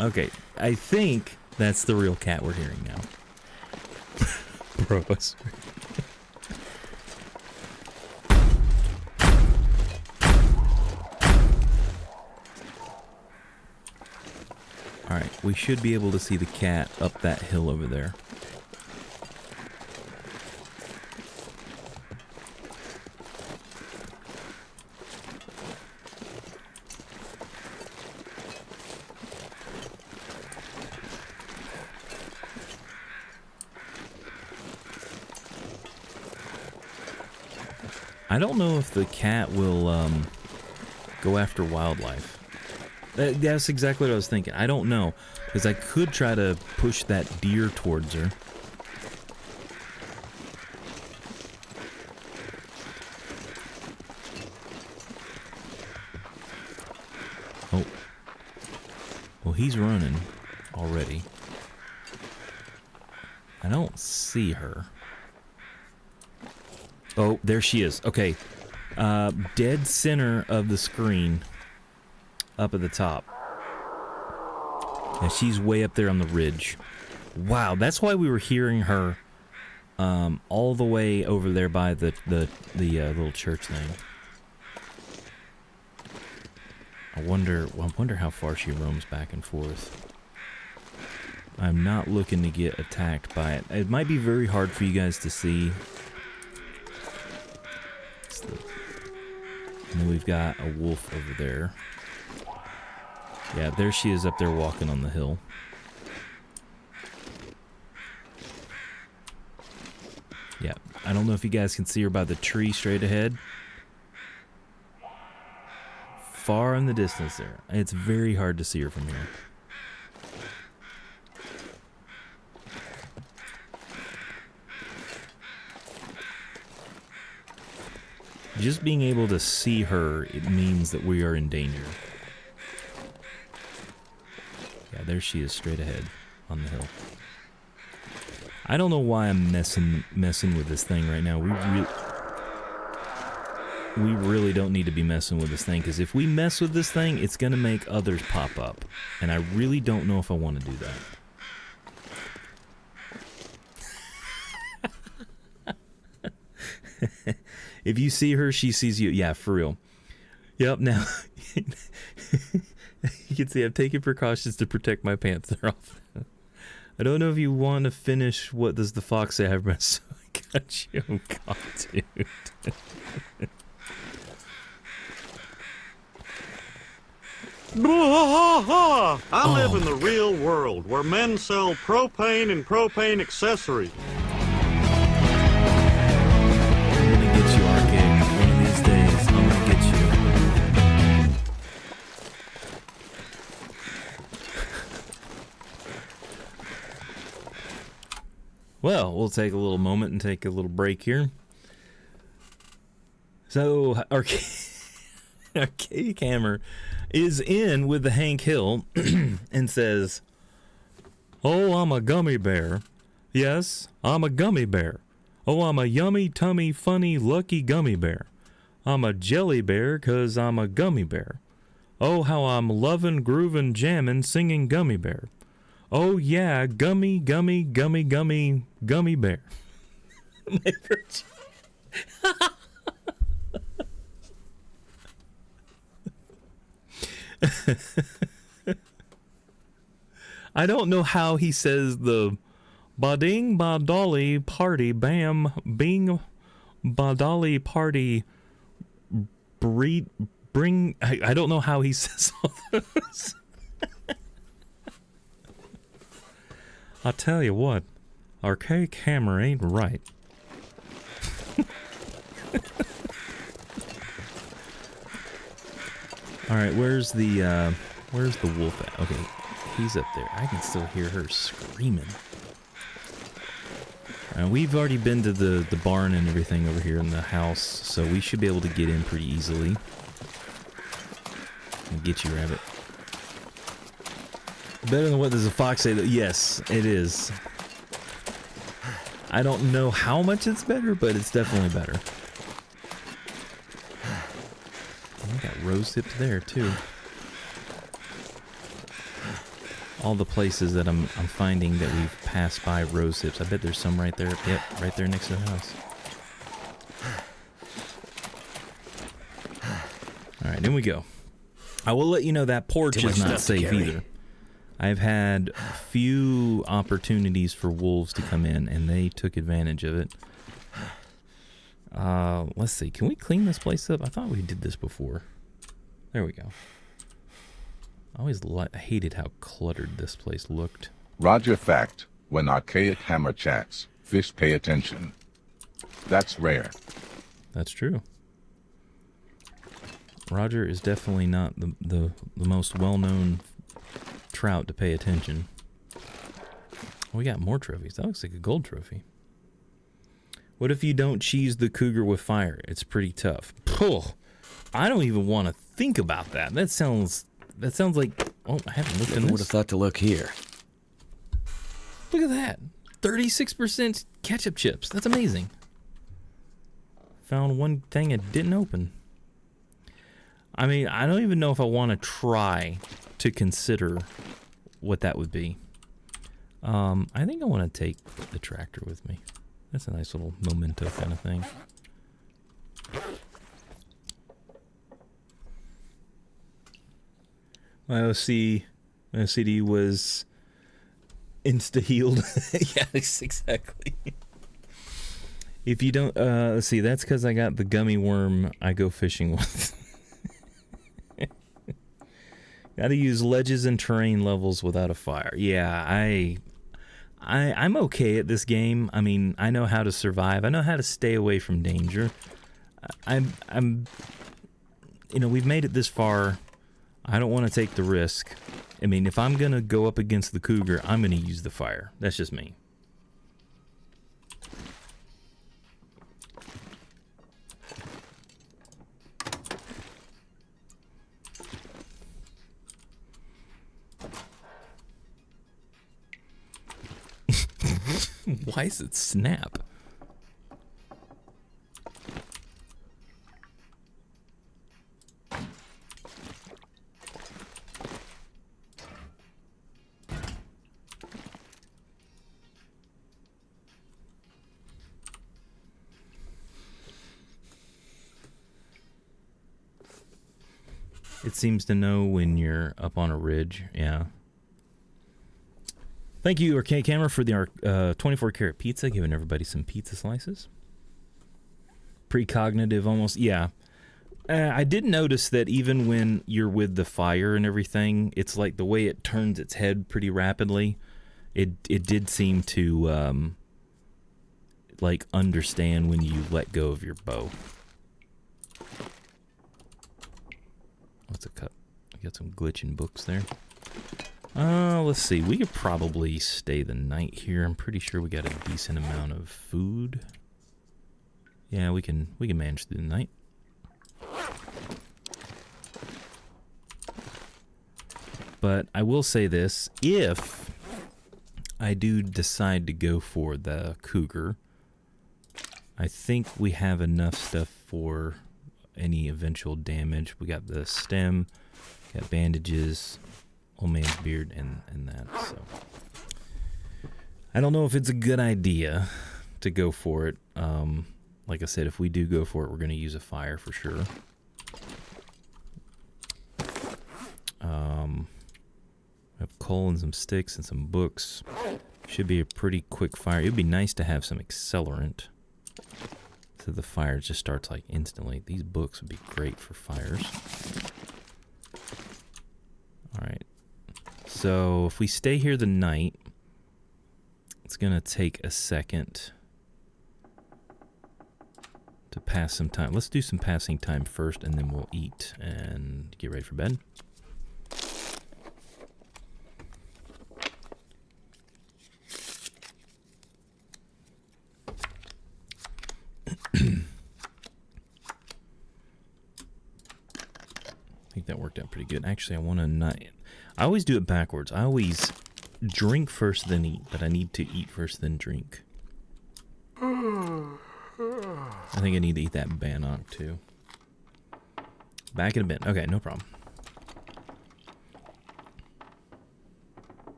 Okay, I think that's the real cat we're hearing now. Bro, I swear. Alright, we should be able to see the cat up that hill over there. I don't know if the cat will go after wildlife. That's exactly what I was thinking. I don't know, because I could try to push that deer towards her. Oh. Well, he's running already. I don't see her. Oh, there she is. Okay. Dead center of the screen. Up at the top. And she's way up there on the ridge. Wow, that's why we were hearing her all the way over there by the little church thing. I wonder how far she roams back and forth. I'm not looking to get attacked by it. It might be very hard for you guys to see. And then we've got a wolf over there. Yeah, there she is up there walking on the hill. Yeah, I don't know if you guys can see her by the tree straight ahead. Far in the distance there. It's very hard to see her from here. Just being able to see her, it means that we are in danger. Yeah, there she is straight ahead on the hill. I don't know why I'm messing with this thing right now. We really don't need to be messing with this thing, because if we mess with this thing, it's going to make others pop up. And I really don't know if I want to do that. If you see her, she sees you. Yeah, for real. Yep, now, you can see I'm taking precautions to protect my pants. They're off. I don't know if you want to finish what does the fox say. I got you. Oh, God, dude. I live in the real world where men sell propane and propane accessories. I'm gonna get you, Arcade. One of these days, I'm gonna get you. Well, we'll take a little moment and take a little break here. So, Arcade Hammer is in with the Hank Hill and says, "Oh, I'm a gummy bear. Yes, I'm a gummy bear. Oh, I'm a yummy, tummy, funny, lucky gummy bear. I'm a jelly bear 'cause I'm a gummy bear. Oh, how I'm lovin', groovin', jammin', singing gummy bear. Oh, yeah, gummy, gummy, gummy, gummy, gummy bear." I don't know how he says the ba-ding, ba-dolly, party, bam, bing, ba-dolly, party, bring. I don't know how he says all those. I'll tell you what, Archaic Hammer ain't right. Alright, where's the wolf at? Okay, he's up there. I can still hear her screaming. We've already been to the barn and everything over here in the house, so we should be able to get in pretty easily. And get you, rabbit. Better than what does the fox say? Yes, it is. I don't know how much it's better, but it's definitely better. I got rose hips there too. All the places that I'm finding that we've passed by rose hips. I bet there's some right there. Yep, right there next to the house. All right, in we go. I will let you know that porch is not safe either. I've had few opportunities for wolves to come in, and they took advantage of it. Let's see. Can we clean this place up? I thought we did this before. There we go. I always hated how cluttered this place looked. Roger fact, when Archaic Hammer chats, fish pay attention. That's rare. That's true. Roger is definitely not the most well-known trout to pay attention. Oh, we got more trophies. That looks like a gold trophy. What if you don't cheese the cougar with fire? It's pretty tough. Oh, I don't even want to think about that. That sounds like... Oh, I haven't looked at this. Would have thought to look here. Look at that. 36% ketchup chips. That's amazing. found one thing it didn't open. I mean, I don't even know if I want to try to consider what that would be. I think I want to take the tractor with me. That's a nice little memento kind of thing. My OCD was insta-healed. Yes, exactly. If you don't, let's see, that's because I got the gummy worm I go fishing with. Gotta use ledges and terrain levels without a fire. Yeah, I'm okay at this game. I mean, I know how to survive. I know how to stay away from danger. I'm you know, we've made it this far. I don't want to take the risk. I mean, if I'm gonna go up against the cougar, I'm gonna use the fire. That's just me. Why is it snap? It seems to know when you're up on a ridge, yeah. Thank you, Arcade Camera, for the 24 karat pizza, giving everybody some pizza slices. Precognitive, almost, yeah. I did notice that even when you're with the fire and everything, it's like the way it turns its head pretty rapidly. It did seem to like understand when you let go of your bow. What's a cut? I got some glitching books there. Let's see. We could probably stay the night here. I'm pretty sure we got a decent amount of food. Yeah, we can manage through the night. But I will say this, if I do decide to go for the cougar, I think we have enough stuff for any eventual damage. We got the stem, got bandages, old man's beard, and that. So I don't know if it's a good idea to go for it. Like I said, if we do go for it, we're going to use a fire for sure. I have coal and some sticks and some books. Should be a pretty quick fire. It would be nice to have some accelerant so the fire just starts like instantly. These books would be great for fires. Alright. So if we stay here the night, it's going to take a second to pass some time. Let's do some passing time first, and then we'll eat and get ready for bed. I think that worked out pretty good. Actually, I want to not... I always do it backwards. I always drink first, then eat, but I need to eat first, then drink. I think I need to eat that bannock, too. Back in a bit. Okay, no problem.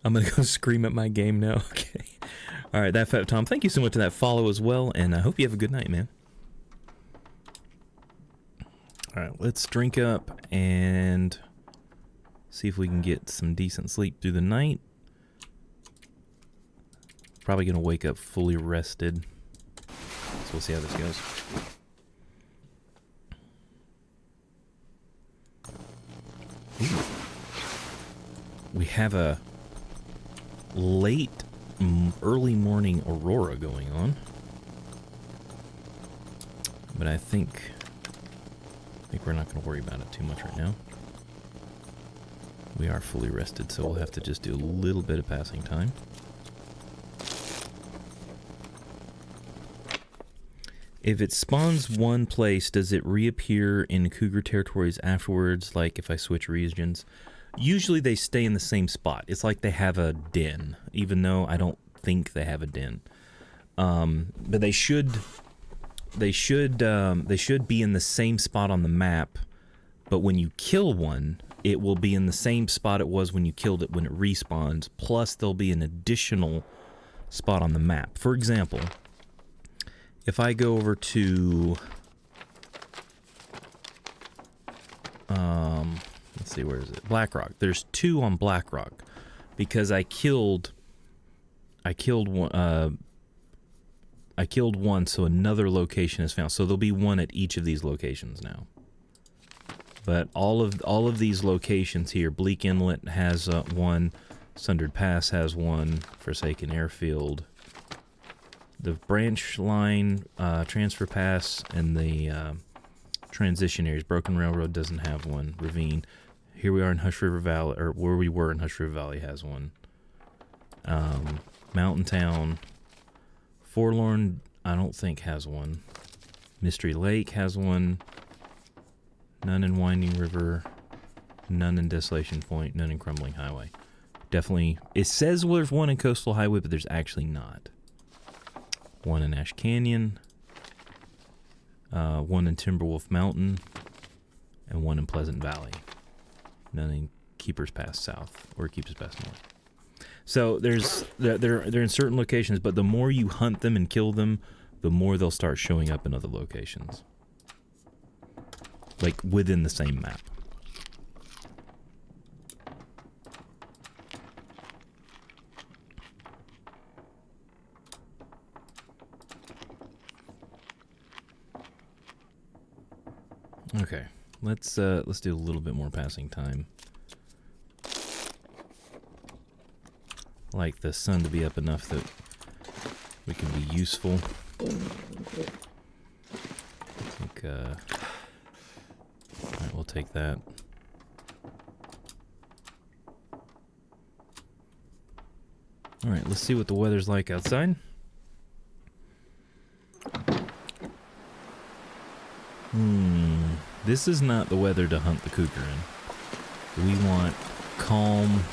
I'm going to go scream at my game now. Okay. All right, that Fat Tom, thank you so much for that follow as well, and I hope you have a good night, man. All right, let's drink up and see if we can get some decent sleep through the night. Probably going to wake up fully rested, so we'll see how this goes. Ooh. We have a late early morning aurora going on, but I think we're not going to worry about it too much right now. We are fully rested, so we'll have to just do a little bit of passing time. If it spawns one place, does it reappear in cougar territories afterwards, like if I switch regions? Usually they stay in the same spot. It's like they have a den, even though I don't think they have a den. But they should be in the same spot on the map. But when you kill one, it will be in the same spot it was when you killed it when it respawns. Plus, there'll be an additional spot on the map. For example, if I go over to, let's see, where is it? Blackrock. There's 2 on Blackrock because I killed one, so another location is found. So there'll be 1 at each of these locations now. But all of these locations here, Bleak Inlet has 1, Sundered Pass has 1, Forsaken Airfield, the Branch Line, Transfer Pass, and the transition areas. Broken Railroad doesn't have 1. Ravine. Here we are in Hush River Valley, or where we were in Hush River Valley has 1. Mountain Town. Forlorn, I don't think has 1. Mystery Lake has 1. None in Winding River. None in Desolation Point. None in Crumbling Highway. Definitely, it says there's 1 in Coastal Highway, but there's actually not. 1 in Ash Canyon. 1 in Timberwolf Mountain. And 1 in Pleasant Valley. None in Keeper's Pass South or Keeper's Pass North. So they're in certain locations, but the more you hunt them and kill them, the more they'll start showing up in other locations. Like within the same map. Okay, let's do a little bit more passing time. I like the sun to be up enough that we can be useful. I think, alright, we'll take that. Alright, let's see what the weather's like outside. This is not the weather to hunt the cougar in. We want calm,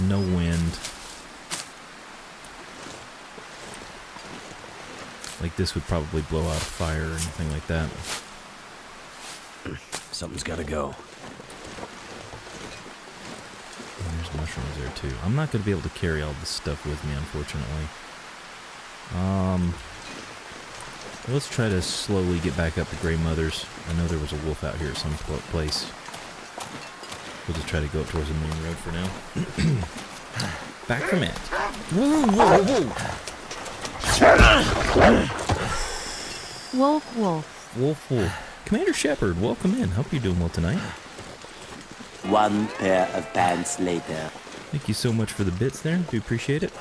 no wind. Like this would probably blow out a fire or anything like that. Something's gotta go. And there's mushrooms there too. I'm not going to be able to carry all this stuff with me, unfortunately. Let's try to slowly get back up to Grey Mother's. I know there was a wolf out here at some place. We'll just try to go up towards the main road for now. Back from it. Whoa, whoa, whoa. Wolf, wolf. Wolf, wolf. Commander Shepard, welcome in. Hope you're doing well tonight. 1 pair of pants later. Thank you so much for the bits there. Do appreciate it.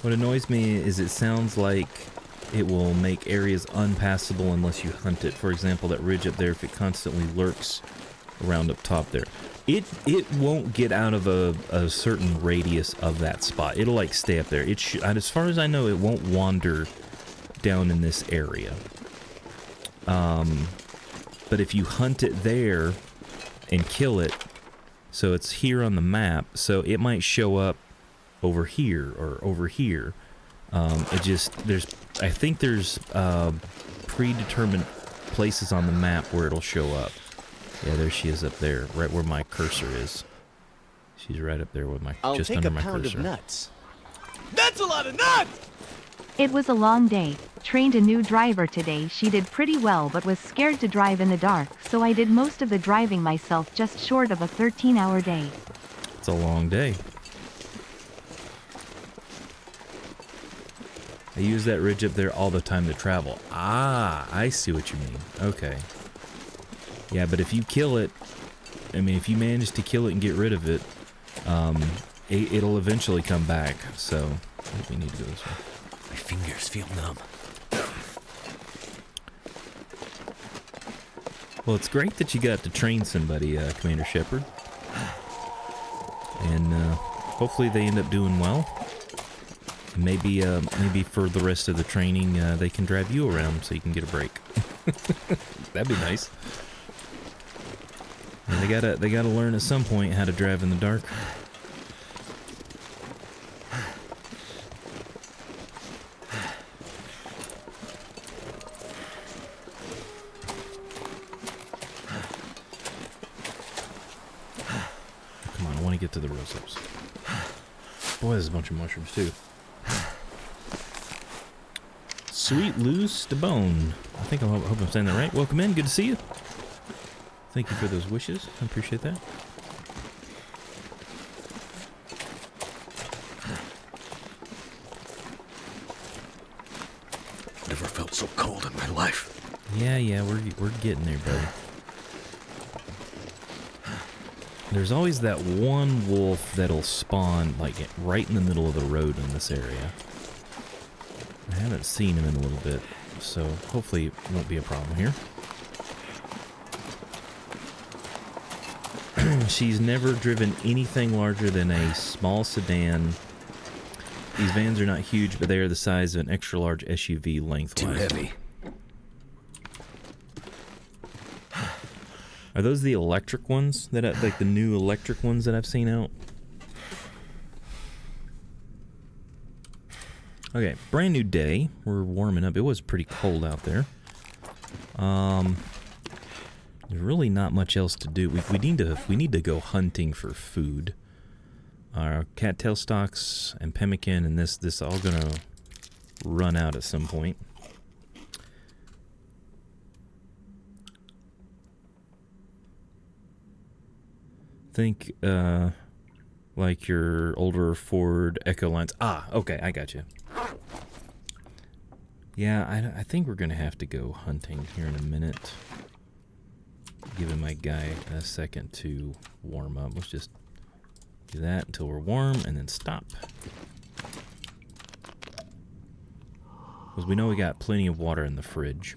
What annoys me is it sounds like it will make areas unpassable unless you hunt it. For example, that ridge up there, if it constantly lurks around up top there, it won't get out of a certain radius of that spot. It'll like stay up there. As far as I know, it won't wander down in this area. But if you hunt it there and kill it, so it's here on the map, so it might show up over here or over here. I think there's predetermined places on the map where it'll show up. Yeah, there she is up there, right where my cursor is. She's right up there with my I'll just take under a my pound cursor. of nuts. That's a lot of nuts! It was a long day. Trained a new driver today. She did pretty well but was scared to drive in the dark, so I did most of the driving myself, just short of a 13-hour day. It's a long day. I use that ridge up there all the time to travel. Ah, I see what you mean. Okay. Yeah, but if you kill it, I mean, if you manage to kill it and get rid of it, it'll eventually come back. So, I think we need to go this way. My fingers feel numb. Well, it's great that you got to train somebody, Commander Shepard. And hopefully they end up doing well. Maybe for the rest of the training, they can drive you around so you can get a break. That'd be nice. And they gotta learn at some point how to drive in the dark. Come on, I want to get to the rose hips. Boy, there's a bunch of mushrooms too. Sweet Loose de Bone. I hope I'm saying that right. Welcome in. Good to see you. Thank you for those wishes. I appreciate that. Never felt so cold in my life. Yeah, we're getting there, buddy. There's always that one wolf that'll spawn like right in the middle of the road in this area. I haven't seen him in a little bit, so hopefully it won't be a problem here. She's never driven anything larger than a small sedan. These vans are not huge, but they are the size of an extra large SUV lengthwise. Too heavy. Are those the electric ones like the new electric ones that I've seen out? Okay, brand new day. We're warming up. It was pretty cold out there. There's really not much else to do. We need to go hunting for food. Our cattail stalks and pemmican and this all gonna run out at some point. Think like your older Ford Echo lines. Ah, okay, I got you. Yeah, I think we're gonna have to go hunting here in a minute. Giving my guy a second to warm up. Let's just do that until we're warm and then stop. Because we know we got plenty of water in the fridge.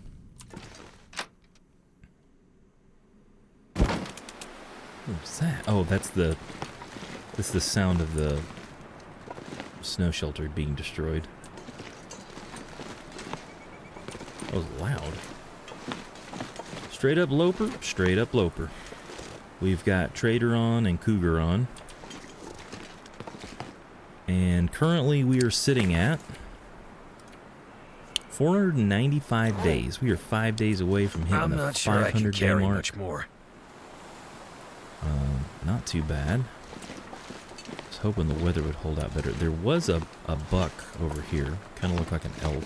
What's that? Oh, that's the sound of the snow shelter being destroyed. That was loud. Straight up Loper, straight up Loper. We've got Trader on and Cougar on. And currently we are sitting at 495 days. We are 5 days away from hitting the 500 day mark. Much more. Not too bad. I was hoping the weather would hold out better. There was a buck over here. Kind of looked like an elk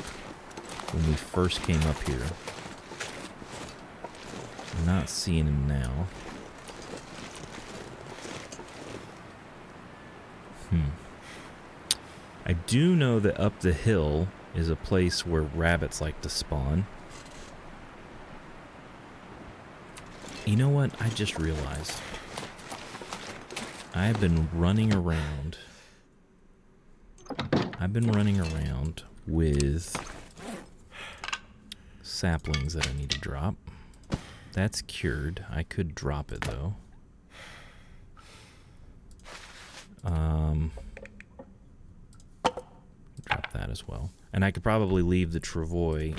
when we first came up here. I'm not seeing him now. I do know that up the hill is a place where rabbits like to spawn. You know what? I just realized. I've been running around with saplings that I need to drop. That's cured. I could drop it though. Drop that as well. And I could probably leave the travois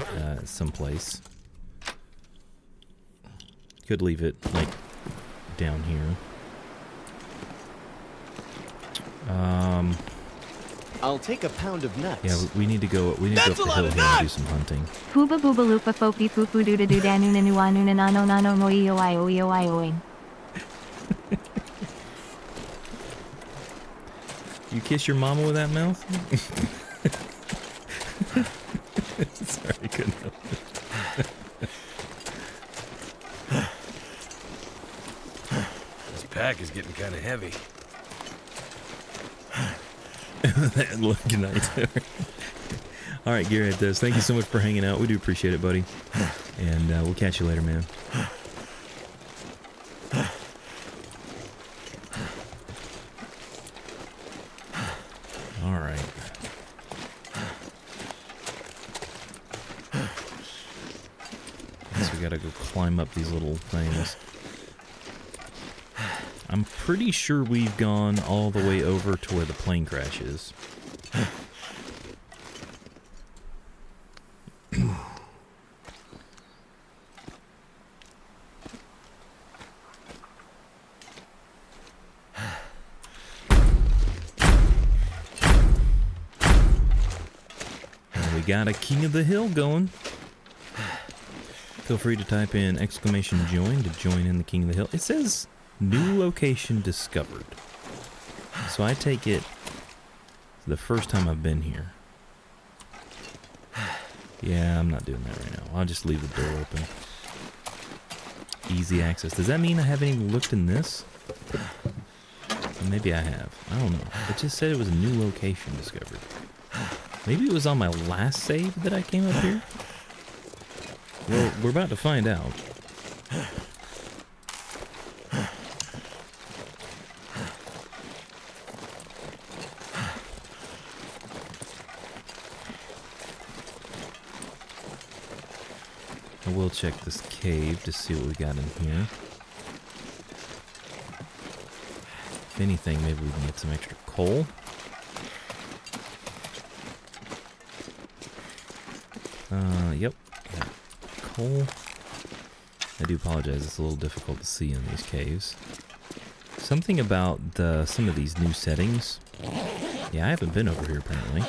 someplace. Could leave it like down here. I'll take a pound of nuts. Yeah, we need to go. We need to go up the hill here and do some hunting. Hooba booba loopa fofi fufu doo doo danu nanu anu nanano nano moio io ioing. You kiss your mama with that mouth? Sorry, I couldn't help it. This pack is getting kind of heavy. Good night. All right, Garrett does. Thank you so much for hanging out. We do appreciate it, buddy. And we'll catch you later, man. All right. So we gotta go climb up these little things. I'm pretty sure we've gone all the way over to where the plane crash is. got a King of the Hill going. Feel free to type in !join to join in the King of the Hill. It says new location discovered. So I take it the first time I've been here. Yeah, I'm not doing that right now. I'll just leave the door open. Easy access. Does that mean I haven't even looked in this? Or maybe I have. I don't know. It just said it was a new location discovered. Maybe it was on my last save that I came up here? Well, we're about to find out. I will check this cave to see what we got in here. If anything, maybe we can get some extra coal. Yep. Coal. I do apologize, it's a little difficult to see in these caves. Something about some of these new settings. Yeah, I haven't been over here apparently.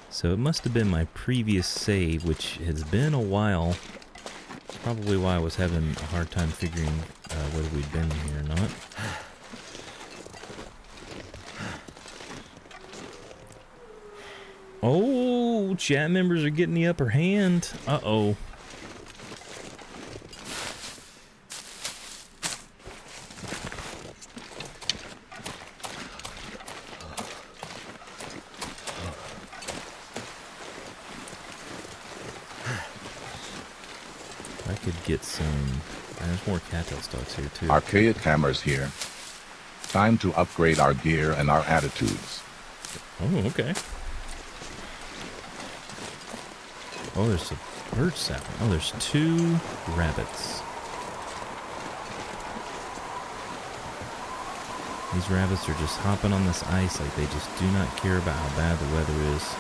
So it must have been my previous save, which has been a while. Probably why I was having a hard time figuring whether we'd been here or not. Oh, chat members are getting the upper hand. Uh-oh. I could get some... There's more cattail stalks here, too. Archaic hammers here. Time to upgrade our gear and our attitudes. Oh, okay. Oh, there's a bird sound. Oh, there's 2 rabbits. These rabbits are just hopping on this ice like they just do not care about how bad the weather is.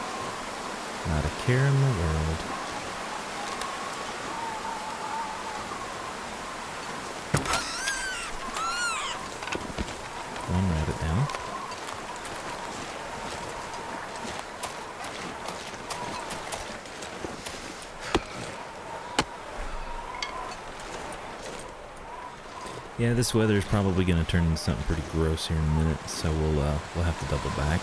Not a care in the world. One rabbit down. Yeah, this weather is probably going to turn into something pretty gross here in a minute, so we'll have to double back.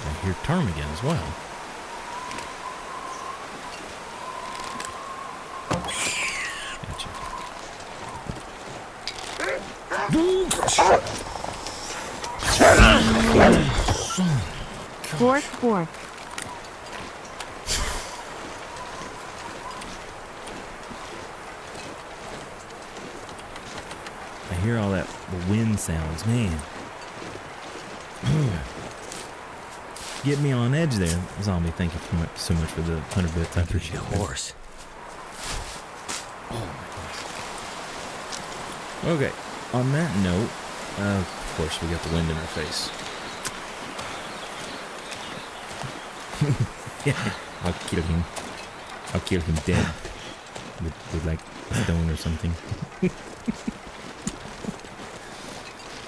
I hear ptarmigan as well. Fourth. I hear all that wind sounds, man. Get me on edge there, zombie. Thank you so much for the 100 bits. I appreciate it. Horse. Oh my gosh. Okay. On that note, of course we got the wind in our face. Yeah, I'll kill him. I'll kill him dead with like a stone or something.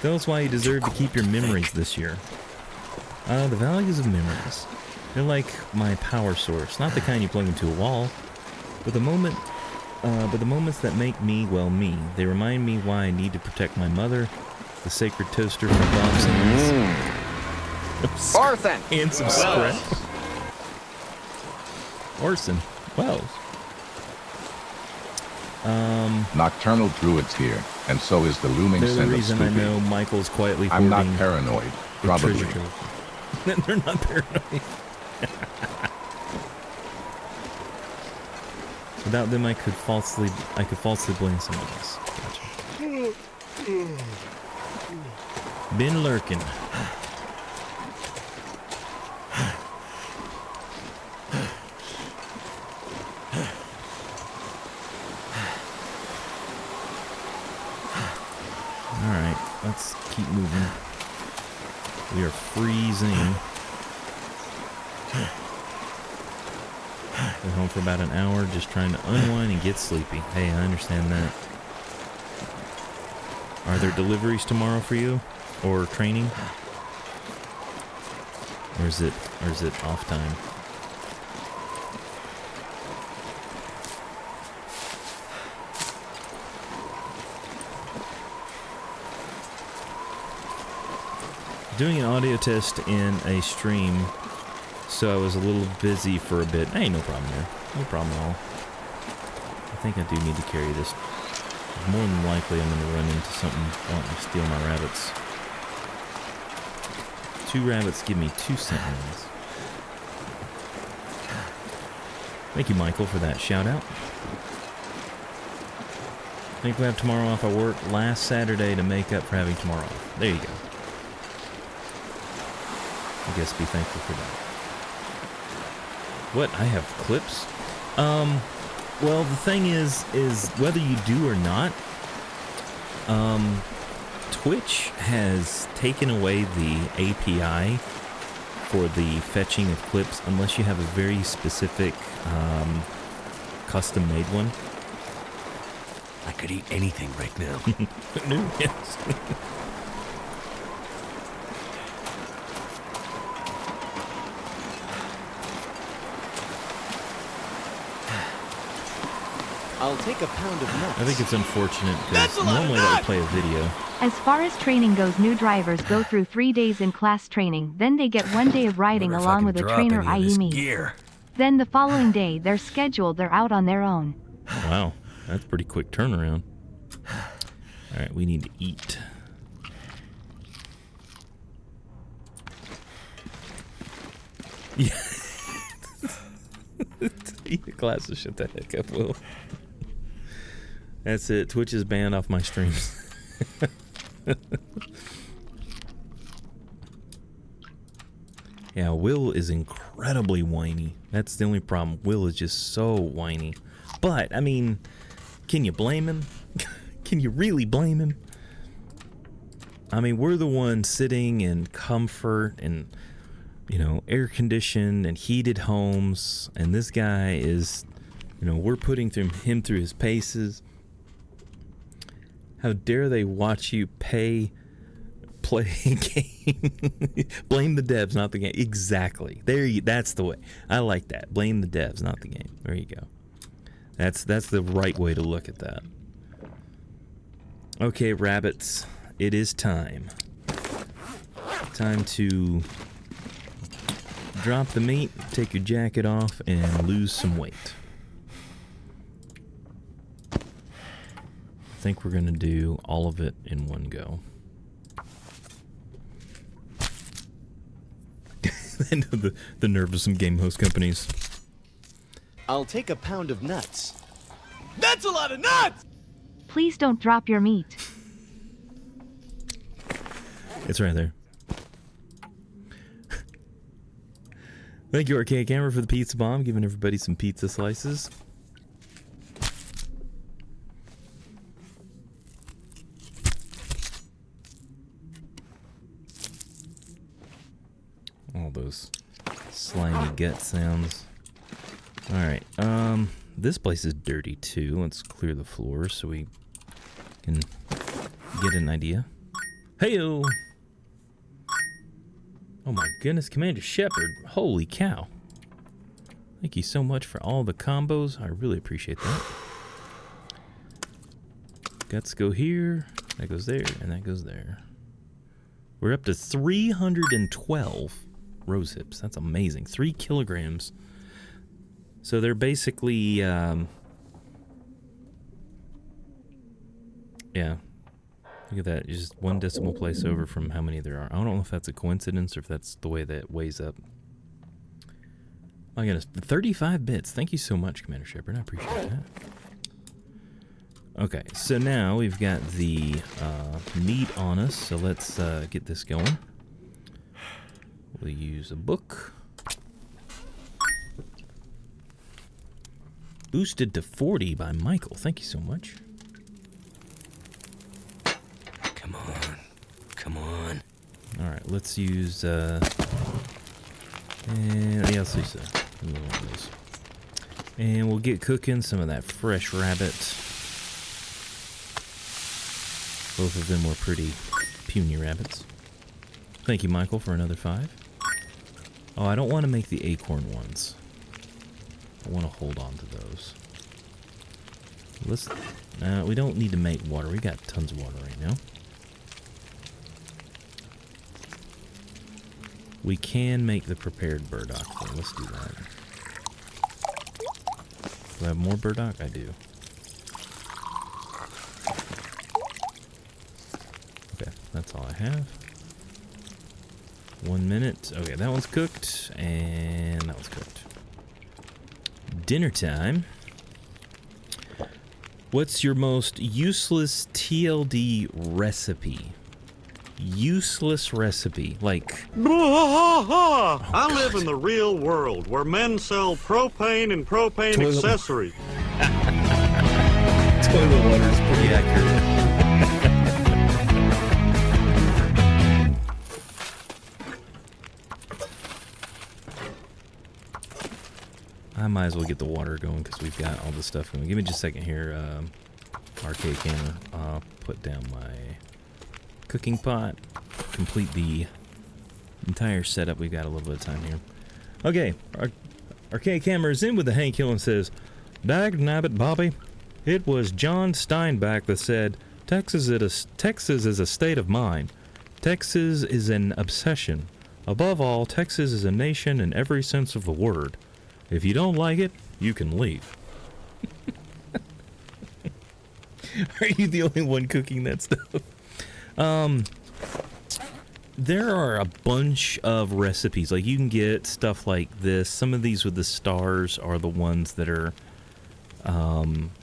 Tell us why you deserve to keep your memories this year. The values of memories. They're like my power source, not the kind you plug into a wall, but the moments that make me, well, me. They remind me why I need to protect my mother, the sacred toaster from Bob's hands. Orson! And some scrap. Orson. Well. Nocturnal druids here, and so is the looming They're the scent of reason I Scoopy. know Michael's quietly I'm not hoarding paranoid, the probably. treasure trove. They're not paranoid. Without them, I could falsely blame someone else. Gotcha. Been lurking. Alright, let's keep moving. We are freezing. Been home for about an hour, just trying to unwind and get sleepy. Hey, I understand that. Are there deliveries tomorrow for you? Or training? Or is it off time? Doing an audio test in a stream, so I was a little busy for a bit. Hey, no problem there. No problem at all. I think I do need to carry this. More than likely, I'm going to run into something wanting to steal my rabbits. 2 rabbits give me 2 sentinels. Thank you, Michael, for that shout out. I think we have tomorrow off. I worked last Saturday to make up for having tomorrow off. There you go. I guess be thankful for that. What? I have clips? Well, the thing is whether you do or not, Twitch has taken away the API for the fetching of clips unless you have a very specific custom-made one. I could eat anything right now. No, yes. I'll take a pound of nuts. I think it's unfortunate because normally that would play a video. As far as training goes, new drivers go through 3 days in class training, then they get 1 day of riding along with a trainer, i.e. me. Then the following day, they're scheduled, they're out on their own. Wow, that's a pretty quick turnaround. Alright, we need to eat. Yeah. Eat a glass of shut the heck up, Will. That's it. Twitch is banned off my streams. Yeah, Will is incredibly whiny. That's the only problem. Will is just so whiny. But, I mean, can you blame him? Can you really blame him? I mean, we're the ones sitting in comfort and, you know, air-conditioned and heated homes. And this guy is, you know, we're putting him through his paces. How dare they watch you play a game? Blame the devs, not the game. Exactly. That's the way. I like that. Blame the devs, not the game. There you go. That's the right way to look at that. Okay, rabbits. It is time. Time to drop the meat, take your jacket off, and lose some weight. I think we're going to do all of it in one go. And the nerve of some game host companies. I'll take a pound of nuts. That's a lot of nuts! Please don't drop your meat. It's right there. Thank you, Arcade Camera, for the pizza bomb, giving everybody some pizza slices. All those slimy gut sounds. Alright, this place is dirty too. Let's clear the floor so we can get an idea. Hey-o! Oh my goodness, Commander Shepard. Holy cow. Thank you so much for all the combos. I really appreciate that. Guts go here, that goes there, and that goes there. We're up to 312 rose hips. That's amazing. 3 kilograms. So they're basically, yeah. Look at that. Just 1 decimal place over from how many there are. I don't know if that's a coincidence or if that's the way that it weighs up. My goodness. 35 bits. Thank you so much, Commander Shepard. I appreciate that. Okay, so now we've got the meat on us. So let's get this going. We'll use a book. Boosted to 40 by Michael. Thank you so much. Come on. Come on. Alright, let's use, and yeah, let's use one of those. And we'll get cooking some of that fresh rabbit. Both of them were pretty puny rabbits. Thank you, Michael, for another 5. Oh, I don't want to make the acorn ones. I want to hold on to those. Let's. We don't need to make water. We got tons of water right now. We can make the prepared burdock though. Let's do that. Do I have more burdock? I do. Okay, that's all I have. 1 minute. Okay, that one's cooked, and that one's cooked. Dinner time. What's your most useless TLD recipe? Useless recipe, like... I live in the real world, where men sell propane and propane accessories. Toilet water is pretty accurate. I might as well get the water going because we've got all this stuff going. Give me just a second here, arcade camera. I'll put down my cooking pot. Complete the entire setup. We've got a little bit of time here. Okay, arcade camera is in with the Hank Hill and says, "Dag nabbit, Bobby. It was John Steinbeck that said, Texas is a state of mind. Texas is an obsession. Above all, Texas is a nation in every sense of the word. If you don't like it, you can leave." Are you the only one cooking that stuff? There are a bunch of recipes. Like, you can get stuff like this. Some of these with the stars are the ones that are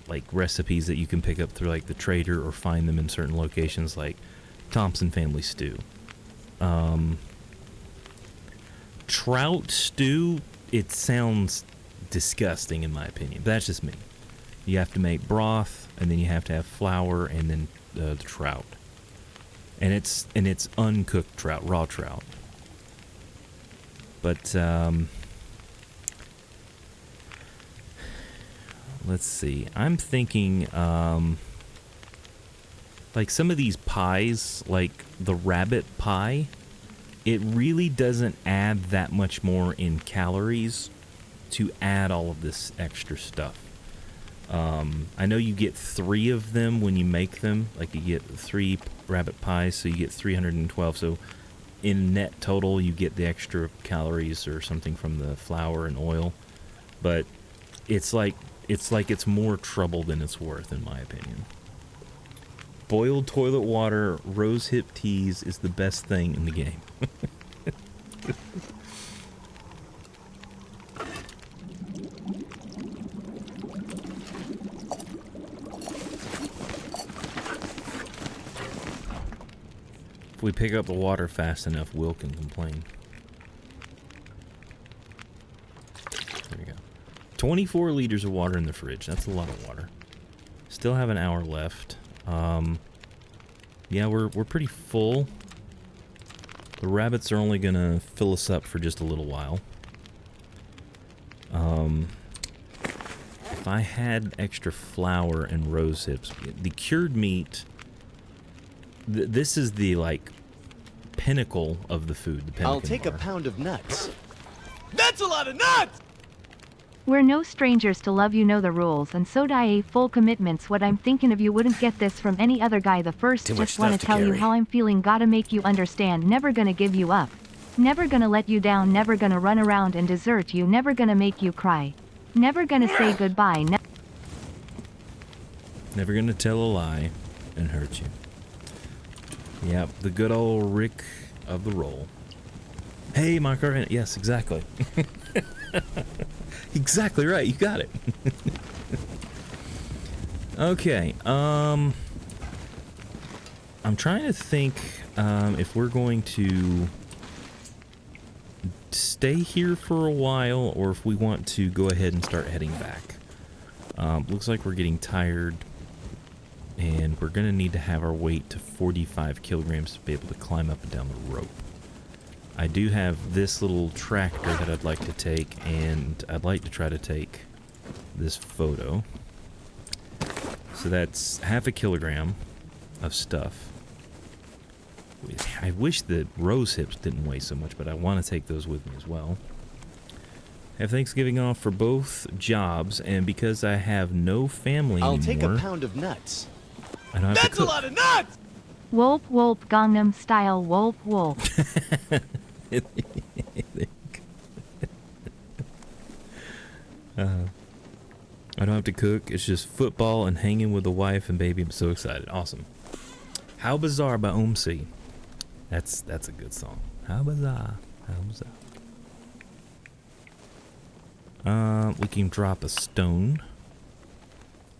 like recipes that you can pick up through like the trader or find them in certain locations, like Thompson Family Stew. Trout stew, it sounds disgusting in my opinion. But that's just me. You have to make broth, and then you have to have flour, and then the trout. And it's uncooked trout, raw trout. But let's see. I'm thinking like some of these pies, like the rabbit pie, it really doesn't add that much more in calories to add all of this extra stuff. I know you get 3 of them when you make them. Like, you get 3 rabbit pies, so you get 312. So in net total, you get the extra calories or something from the flour and oil. But it's like it's more trouble than it's worth, in my opinion. Boiled toilet water, rose hip teas is the best thing in the game. If we pick up the water fast enough, Will can complain. There we go. 24 liters of water in the fridge. That's a lot of water. Still have an hour left. Yeah, we're pretty full. The rabbits are only gonna fill us up for just a little while. If I had extra flour and rose hips, the cured meat. This is the, like, pinnacle of the food. The I'll take a pound of nuts. That's a lot of nuts! We're no strangers to love, you know the rules, and so die a full commitments. What I'm thinking of, you wouldn't get this from any other guy. The first, just want to tell you how I'm feeling, gotta make you understand, never gonna give you up. Never gonna let you down, never gonna run around and desert you, never gonna make you cry. Never gonna say goodbye, never gonna tell a lie and hurt you. Yep, the good old Rick of the roll. Hey, Marker. Yes, exactly. Exactly right. You got it. Okay. I'm trying to think if we're going to stay here for a while or if we want to go ahead and start heading back. Looks like we're getting tired. And we're going to need to have our weight to 45 kilograms to be able to climb up and down the rope. I do have this little tractor that I'd like to take, and I'd like to try to take this photo. So that's half a kilogram of stuff. I wish that rose hips didn't weigh so much, but I want to take those with me as well. Have Thanksgiving off for both jobs, and because I have no family I'll anymore, take a pound of nuts. I don't have That's to a cook. lot of nuts! Wolp wolp Gangnam style wolp wolp. I don't have to cook. It's just football and hanging with the wife and baby. I'm so excited. Awesome. How Bizarre by OMC. That's a good song. How bizarre. How bizarre. We can drop a stone.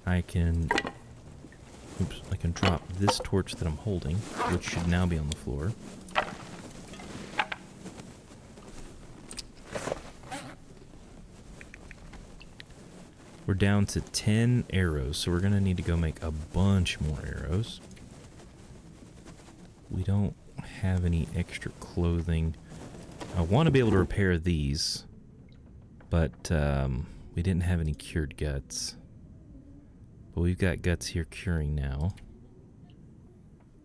I can drop this torch that I'm holding, which should now be on the floor. We're down to 10 arrows, so we're going to need to go make a bunch more arrows. We don't have any extra clothing. I want to be able to repair these, but we didn't have any cured guts. But we've got guts here curing now.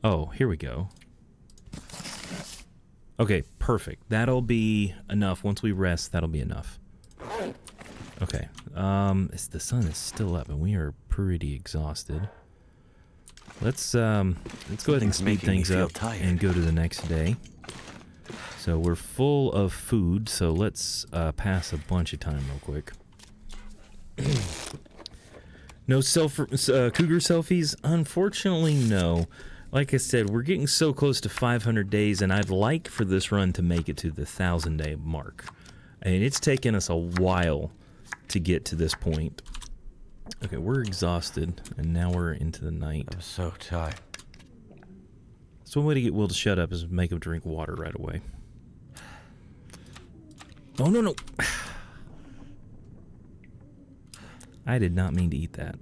Oh, here we go. Okay, perfect. That'll be enough. Once we rest, that'll be enough. Okay. The sun is still up, and we are pretty exhausted. Let's go ahead and speed things up and go to the next day. So we're full of food, so let's pass a bunch of time real quick. No cougar selfies? Unfortunately, no. Like I said, we're getting so close to 500 days, and I'd like for this run to make it to the 1,000-day mark. And it's taken us a while to get to this point. Okay, we're exhausted, and now we're into the night. I'm so tired. So one way to get Will to shut up is make him drink water right away. Oh, no. I did not mean to eat that.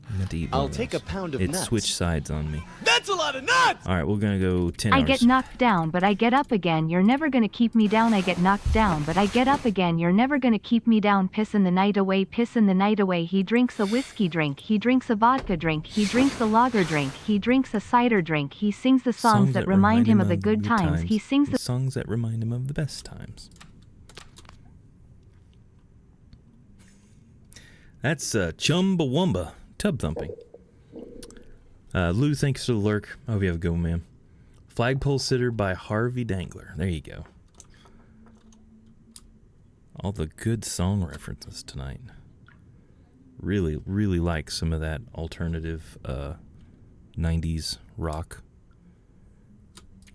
I meant to eat I'll take a pound of nuts. It switched sides on me. That's a lot of nuts! Alright, we're gonna go 10 hours. I get knocked down, but I get up again. You're never gonna keep me down. I get knocked down, but I get up again. You're never gonna keep me down. Piss in the night away. Piss in the night away. He drinks a whiskey drink. He drinks a vodka drink. He drinks a lager drink. He drinks a cider drink. He sings the songs that remind him of the good times. He sings the songs that remind him of the best times. That's Chumbawamba, tub thumping. Lou, thanks for the lurk. I hope you have a good one, man. Flagpole Sitter by Harvey Dangler. There you go. All the good song references tonight. Really, really like some of that alternative 90s rock.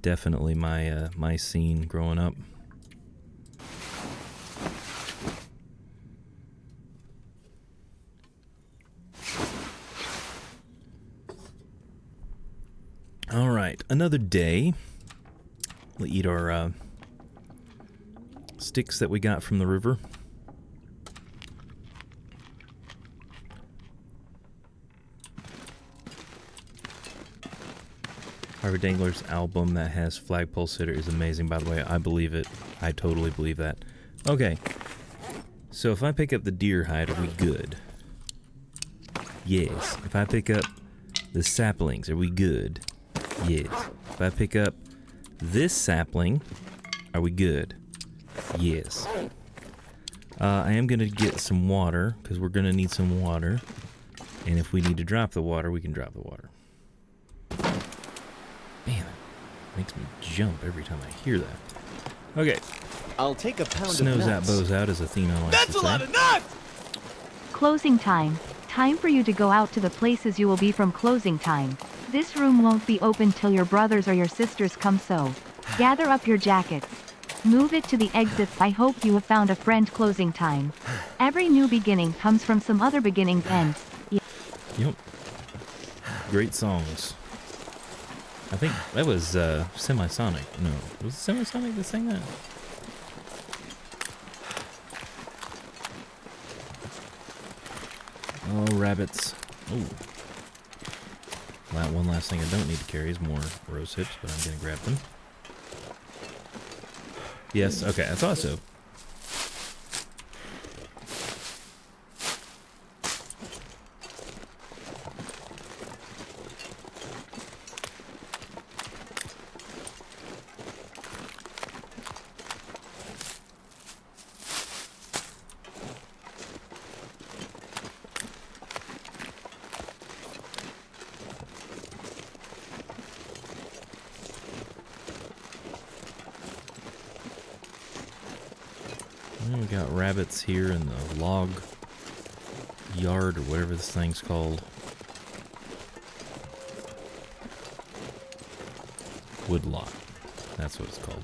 Definitely my scene growing up. All right, another day. We'll eat our sticks that we got from the river. Harvey Dangler's album that has Flagpole Sitter is amazing, by the way. I believe it. I totally believe that. Okay, so if I pick up the deer hide, are we good? Yes. If I pick up the saplings, are we good? Yes. If I pick up this sapling, are we good? Yes. I am going to get some water, because we're going to need some water. And if we need to drop the water, we can drop the water. Man, that makes me jump every time I hear that. Okay. I'll take a pound Snows of out, nuts. bows out, as Athena likes That's to a say. lot of nuts! closing time. Time for you to go out to the places you will be from closing time. This room won't be open till your brothers or your sisters come, so gather up your jackets. Move it to the exits. I hope you have found a friend. Closing time. Every new beginning comes from some other beginning's end. Yep. Great songs. I think that was Semisonic. No, was it Semisonic that sang that? Oh, rabbits. Oh. One last thing I don't need to carry is more rose hips, but I'm going to grab them. Yes, okay, I thought so. We got rabbits here in the log yard or whatever this thing's called. Woodlot. That's what it's called.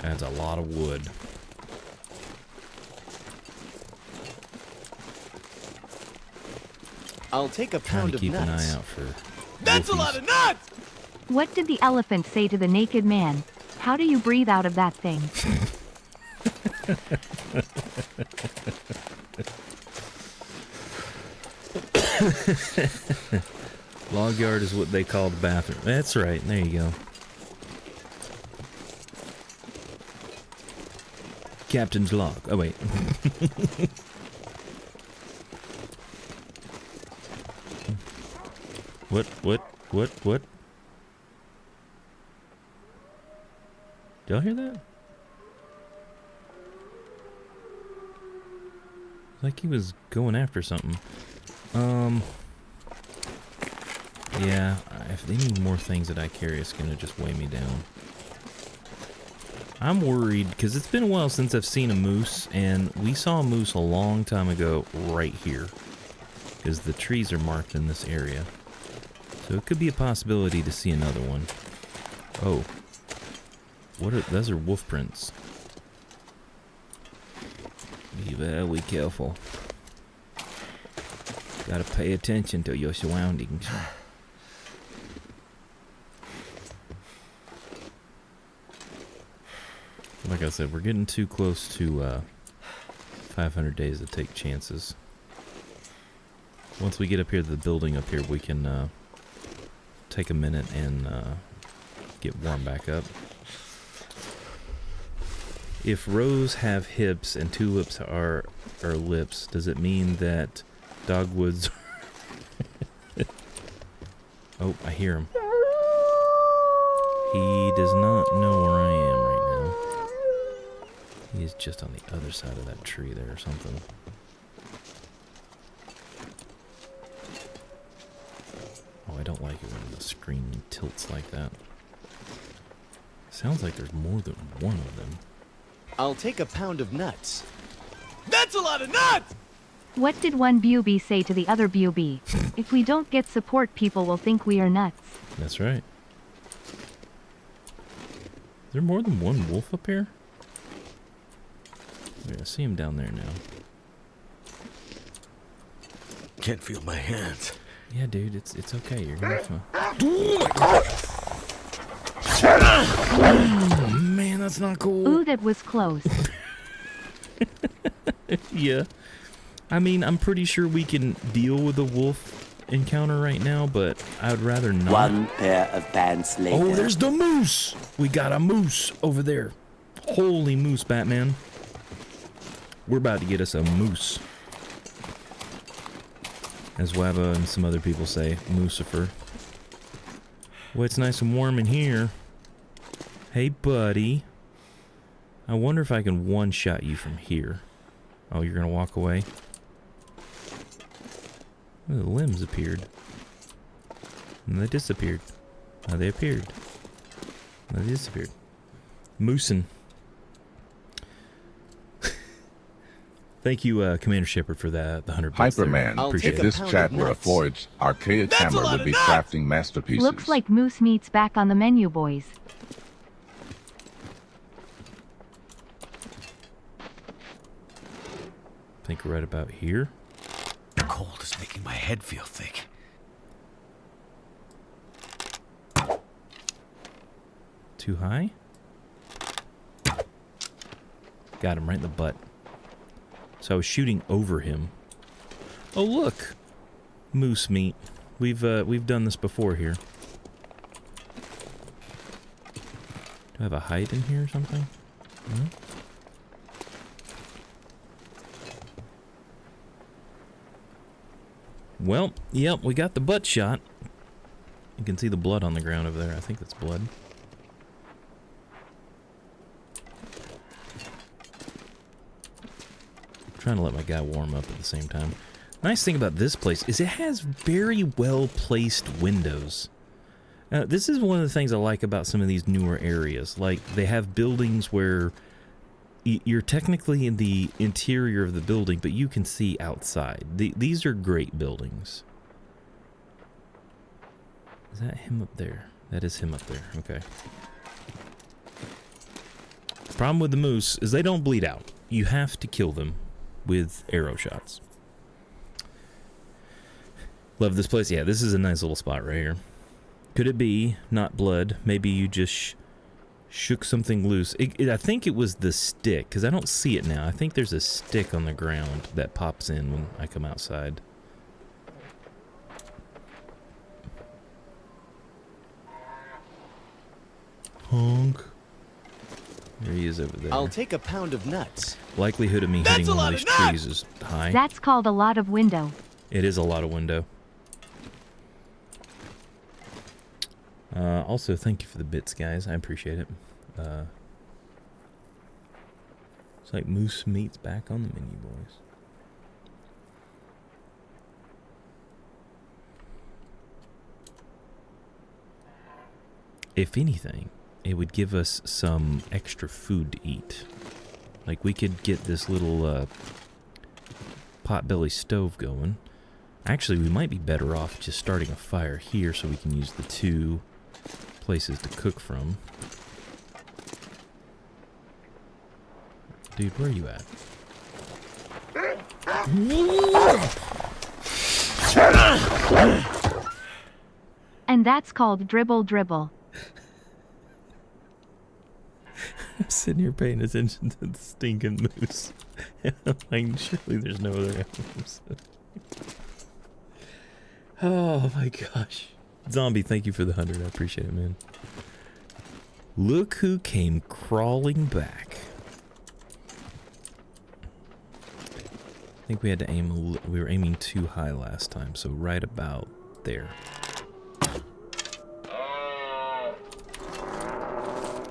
That's a lot of wood. I'll take a Trying pound to of keep nuts. an eye out for That's a wolfies. lot of nuts! What did the elephant say to the naked man? How do you breathe out of that thing? Log yard is what they call the bathroom. That's right. There you go. Captain's log. Oh, wait. What? Did y'all hear that? Like he was going after something. Yeah, if any more things that I carry, it's gonna just weigh me down. I'm worried, because it's been a while since I've seen a moose, and we saw a moose a long time ago right here. Because the trees are marked in this area. So it could be a possibility to see another one. Oh. Those are wolf prints. Be very careful. Gotta pay attention to your surroundings. Like I said, we're getting too close to 500 days to take chances. Once we get up here to the building up here, we can take a minute and get warm back up. If rows have hips and tulips are lips, does it mean that dogwoods... Oh, I hear him. He does not know where I am right now. He's just on the other side of that tree there or something. Oh, I don't like it when the screen tilts like that. Sounds like there's more than one of them. I'll take a pound of nuts. That's a lot of nuts! What did one Bewbee say to the other Bewbee? If we don't get support, people will think we are nuts. That's right. Is there more than one wolf up here? Wait, I see him down there now. Can't feel my hands. Yeah, dude, it's okay. You're gonna have Oh, man, that's not cool. Ooh, that was close. Yeah. I mean, I'm pretty sure we can deal with a wolf encounter right now, but I would rather not. One pair of pants later. Oh, there's the moose! We got a moose over there. Holy moose, Batman. We're about to get us a moose. As Wabba and some other people say, Moosifer. Well, it's nice and warm in here. Hey, buddy. I wonder if I can one-shot you from here. Oh, you're gonna walk away? Oh, the limbs appeared. And they disappeared. Now they appeared. Now they disappeared. Moosin'. Thank you, Commander Shepard, for that. The 100 bits there. Hyperman, Appreciate if it. this chat were a forged archaic hammer, would be crafting masterpieces. Looks like moose meat's back on the menu, boys. I think right about here. The cold is making my head feel thick. Too high? Got him right in the butt. So I was shooting over him. Oh, look! Moose meat. We've done this before here. Do I have a hide in here or something? No? Well, yep, we got the butt shot. You can see the blood on the ground over there. I think that's blood. Trying to let my guy warm up at the same time. Nice thing about this place is it has very well placed windows. This is one of the things I like about some of these newer areas. Like, they have buildings where you're technically in the interior of the building, but you can see outside. These are great buildings. Is that him up there? That is him up there. Okay. The problem with the moose is they don't bleed out. You have to kill them with arrow shots. Love this place. Yeah, this is a nice little spot right here. Could it be not blood? Maybe you just shook something loose. I think it was the stick, because I don't see it now. I think there's a stick on the ground that pops in when I come outside. Honk. There he is over there. I'll take a pound of nuts. Likelihood of me hitting one of these trees is high. That's called a lot of window. It is a lot of window. Also, thank you for the bits, guys. I appreciate it. It's like moose meat's back on the menu, boys. If anything, it would give us some extra food to eat. Like, we could get this little potbelly stove going. Actually, we might be better off just starting a fire here so we can use the 2 places to cook from. Dude, where are you at? And that's called dribble dribble. I'm sitting here paying attention to the stinking moose. And I'm like, surely there's no other animals. Oh my gosh. Zombie, thank you for the 100. I appreciate it, man. Look who came crawling back. I think we had to aim we were aiming too high last time, so right about there.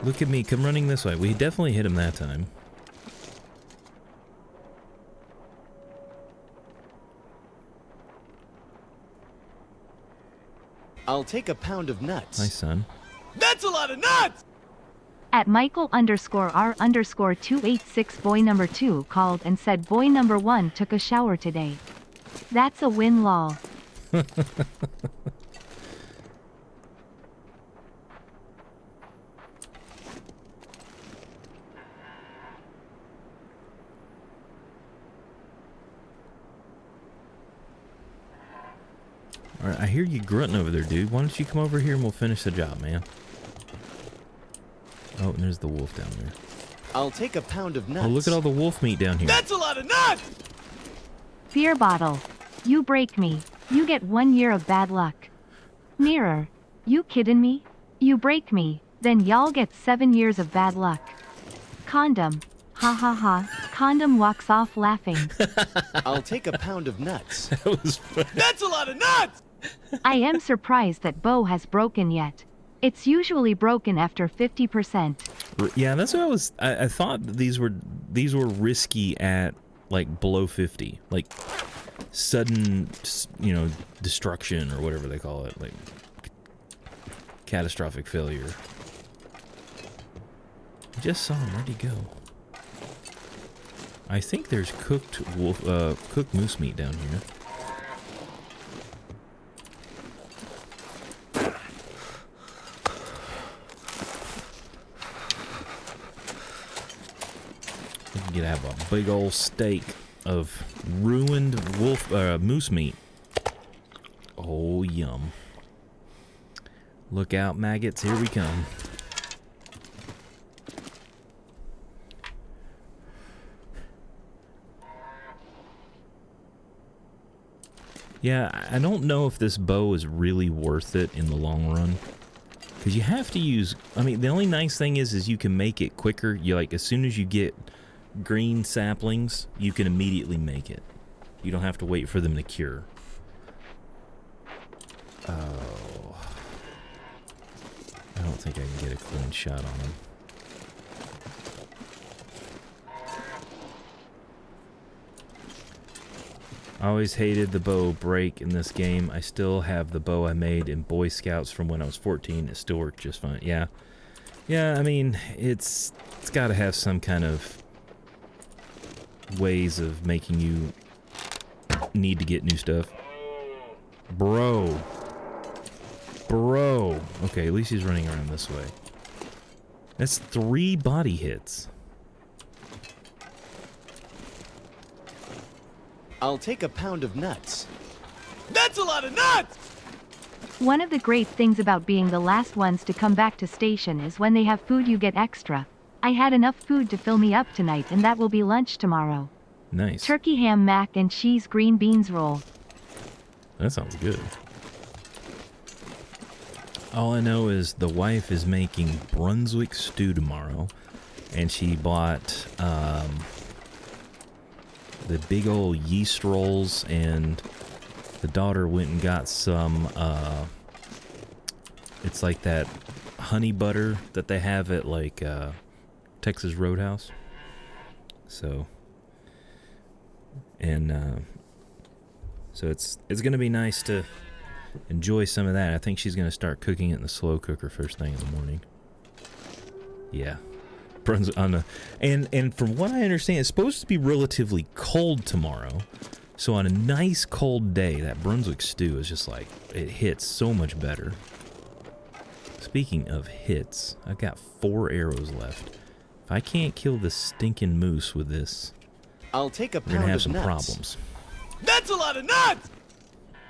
Look at me, come running this way. We definitely hit him that time. I'll take a pound of nuts. Hi, son. That's a lot of nuts! At Michael_R_286 boy number 2 called and said boy number 1 took a shower today. That's a win, lol. Alright, I hear you grunting over there, dude. Why don't you come over here and we'll finish the job, man? Oh, and there's the wolf down there. I'll take a pound of nuts. Oh, look at all the wolf meat down here. That's a lot of nuts! Beer bottle. You break me. You get 1 year of bad luck. Mirror. You kiddin' me? You break me. Then y'all get 7 years of bad luck. Condom. Ha ha ha. Condom walks off laughing. I'll take a pound of nuts. That was funny. That's a lot of nuts! I am surprised that Bo has broken yet. It's usually broken after 50%. Yeah, that's what I thought these were risky at like below 50, like sudden, destruction or whatever they call it, like catastrophic failure. I just saw him. Where'd he go? I think there's cooked moose meat down here. We can have a big old steak of ruined moose meat. Oh, yum. Look out, maggots, here we come. Yeah, I don't know if this bow is really worth it in the long run. Because you have to use... I mean, the only nice thing is you can make it quicker. You as soon as you get green saplings, you can immediately make it. You don't have to wait for them to cure. Oh. I don't think I can get a clean shot on him. I always hated the bow break in this game. I still have the bow I made in Boy Scouts from when I was 14. It still worked just fine. Yeah. Yeah, I mean, it's got to have some kind of ways of making you need to get new stuff. Bro. Okay, at least he's running around this way. That's 3 body hits. I'll take a pound of nuts. That's a lot of nuts! One of the great things about being the last ones to come back to station is when they have food you get extra. I had enough food to fill me up tonight, and that will be lunch tomorrow. Nice. Turkey ham mac and cheese green beans roll. That sounds good. All I know is the wife is making Brunswick stew tomorrow, and she bought the big old yeast rolls, and the daughter went and got some, it's like that honey butter that they have at like Texas Roadhouse. So, and so it's gonna be nice to enjoy some of that. I think she's gonna start cooking it in the slow cooker first thing in the morning. Yeah, and from what I understand, it's supposed to be relatively cold tomorrow. So on a nice cold day, that Brunswick stew is just like, it hits so much better. Speaking of hits, I've got 4 arrows left. If I can't kill this stinking moose with this, I'll take a we're gonna pound have of some nuts. problems. That's a lot of nuts!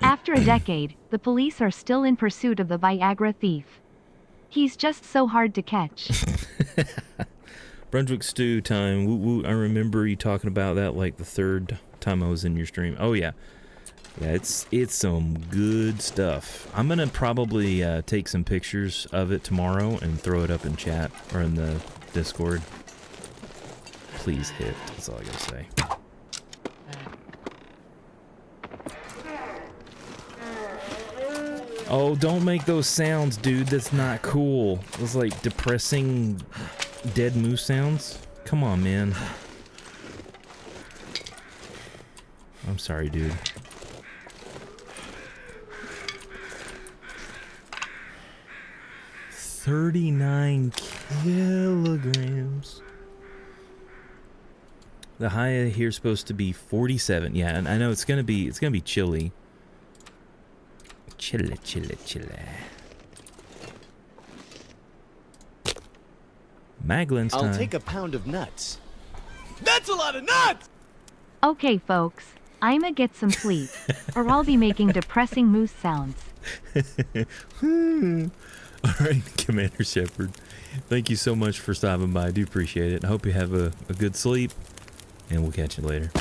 After a decade, the police are still in pursuit of the Viagra thief. He's just so hard to catch. Brunswick stew time. Woo woo. I remember you talking about that like the 3rd time I was in your stream. Oh yeah. Yeah, it's some good stuff. I'm gonna probably take some pictures of it tomorrow and throw it up in chat or in the Discord. Please hit. That's all I gotta say. Oh, don't make those sounds, dude. That's not cool. Those like depressing dead moose sounds. Come on, man. I'm sorry, dude. $39 kilograms. The high here is supposed to be 47. Yeah, and I know it's gonna be chilly. Chilly. Maglin's time. I'll take a pound of nuts. That's a lot of nuts! Okay, folks, I'ma get some sleep, or I'll be making depressing moose sounds. Alright, Commander Shepard. Thank you so much for stopping by. I do appreciate it. I hope you have a good sleep, and we'll catch you later.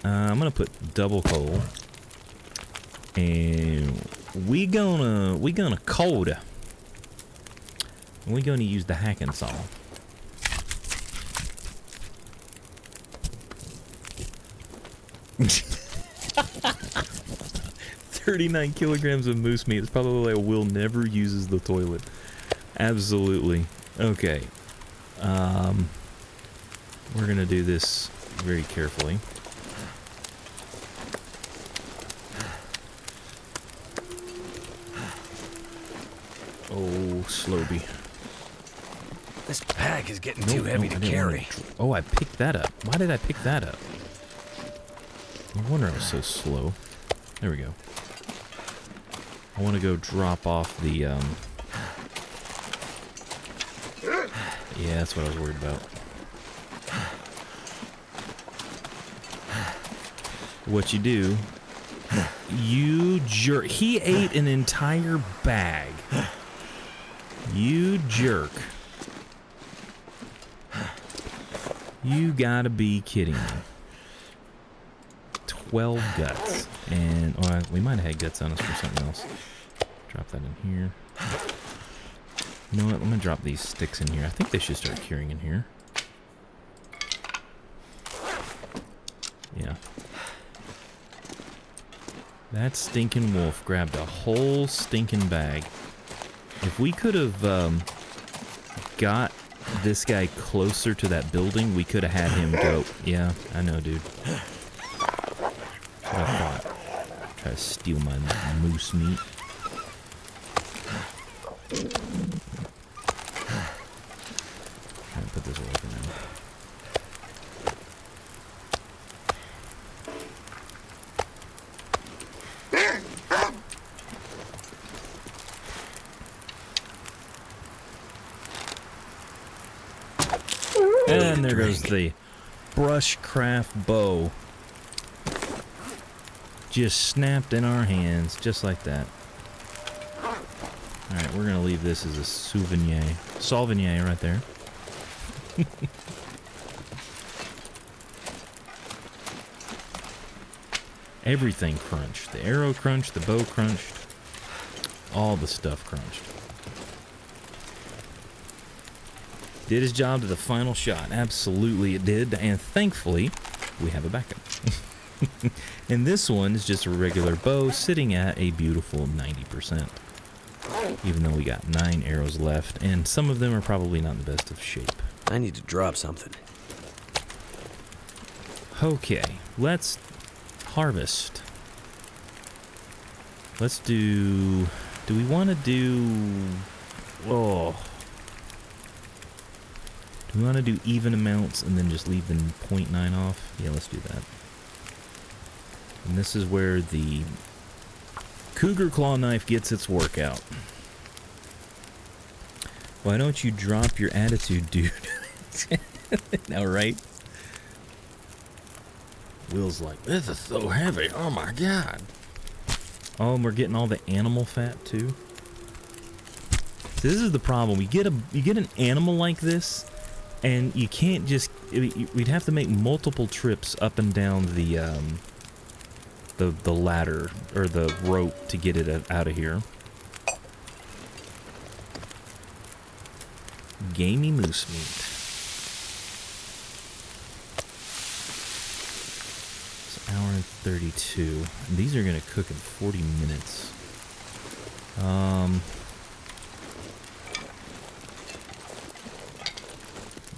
I'm gonna put double coal, and we gonna coda. We're gonna use the hacking saw. $39 kilograms of moose meat. It's probably like Will never uses the toilet. Absolutely. Okay. We're gonna do this very carefully. Oh, Slowby. This pack is getting too heavy to carry. Oh, I picked that up. Why did I pick that up? No wonder I was so slow. There we go. I want to go drop off the, Yeah, that's what I was worried about. What you do, you jerk. He ate an entire bag. You jerk. You gotta be kidding me. 12 guts. And, oh, we might have had guts on us for something else. Drop that in here. You know what? I'm gonna drop these sticks in here. I think they should start curing in here. Yeah. That stinking wolf grabbed a whole stinking bag. If we could have got this guy closer to that building, we could have had him go. Yeah, I know, dude. That's what I thought. Try to steal my moose meat. Try to put this away for now. And there goes the brushcraft bow. Just snapped in our hands, just like that. Alright, we're going to leave this as a souvenir. Sauvignon right there. Everything crunched. The arrow crunched, the bow crunched. All the stuff crunched. Did his job to the final shot. Absolutely it did. And thankfully, we have a backup. And this one is just a regular bow sitting at a beautiful 90%. Even though we got 9 arrows left, and some of them are probably not in the best of shape. I need to drop something. Okay, let's harvest. Let's do we want to do... Oh. Do we want to do even amounts and then just leave the 0.9 off? Yeah, let's do that. And this is where the cougar claw knife gets its workout. Why don't you drop your attitude, dude? Now, right? Will's like, this is so heavy. Oh my god. Oh, and we're getting all the animal fat too. So this is the problem. You get an animal like this, and you can't just. We'd have to make multiple trips up and down the ladder or the rope to get it out of here. Gamey moose meat. It's an hour and 32. And these are gonna cook in 40 minutes.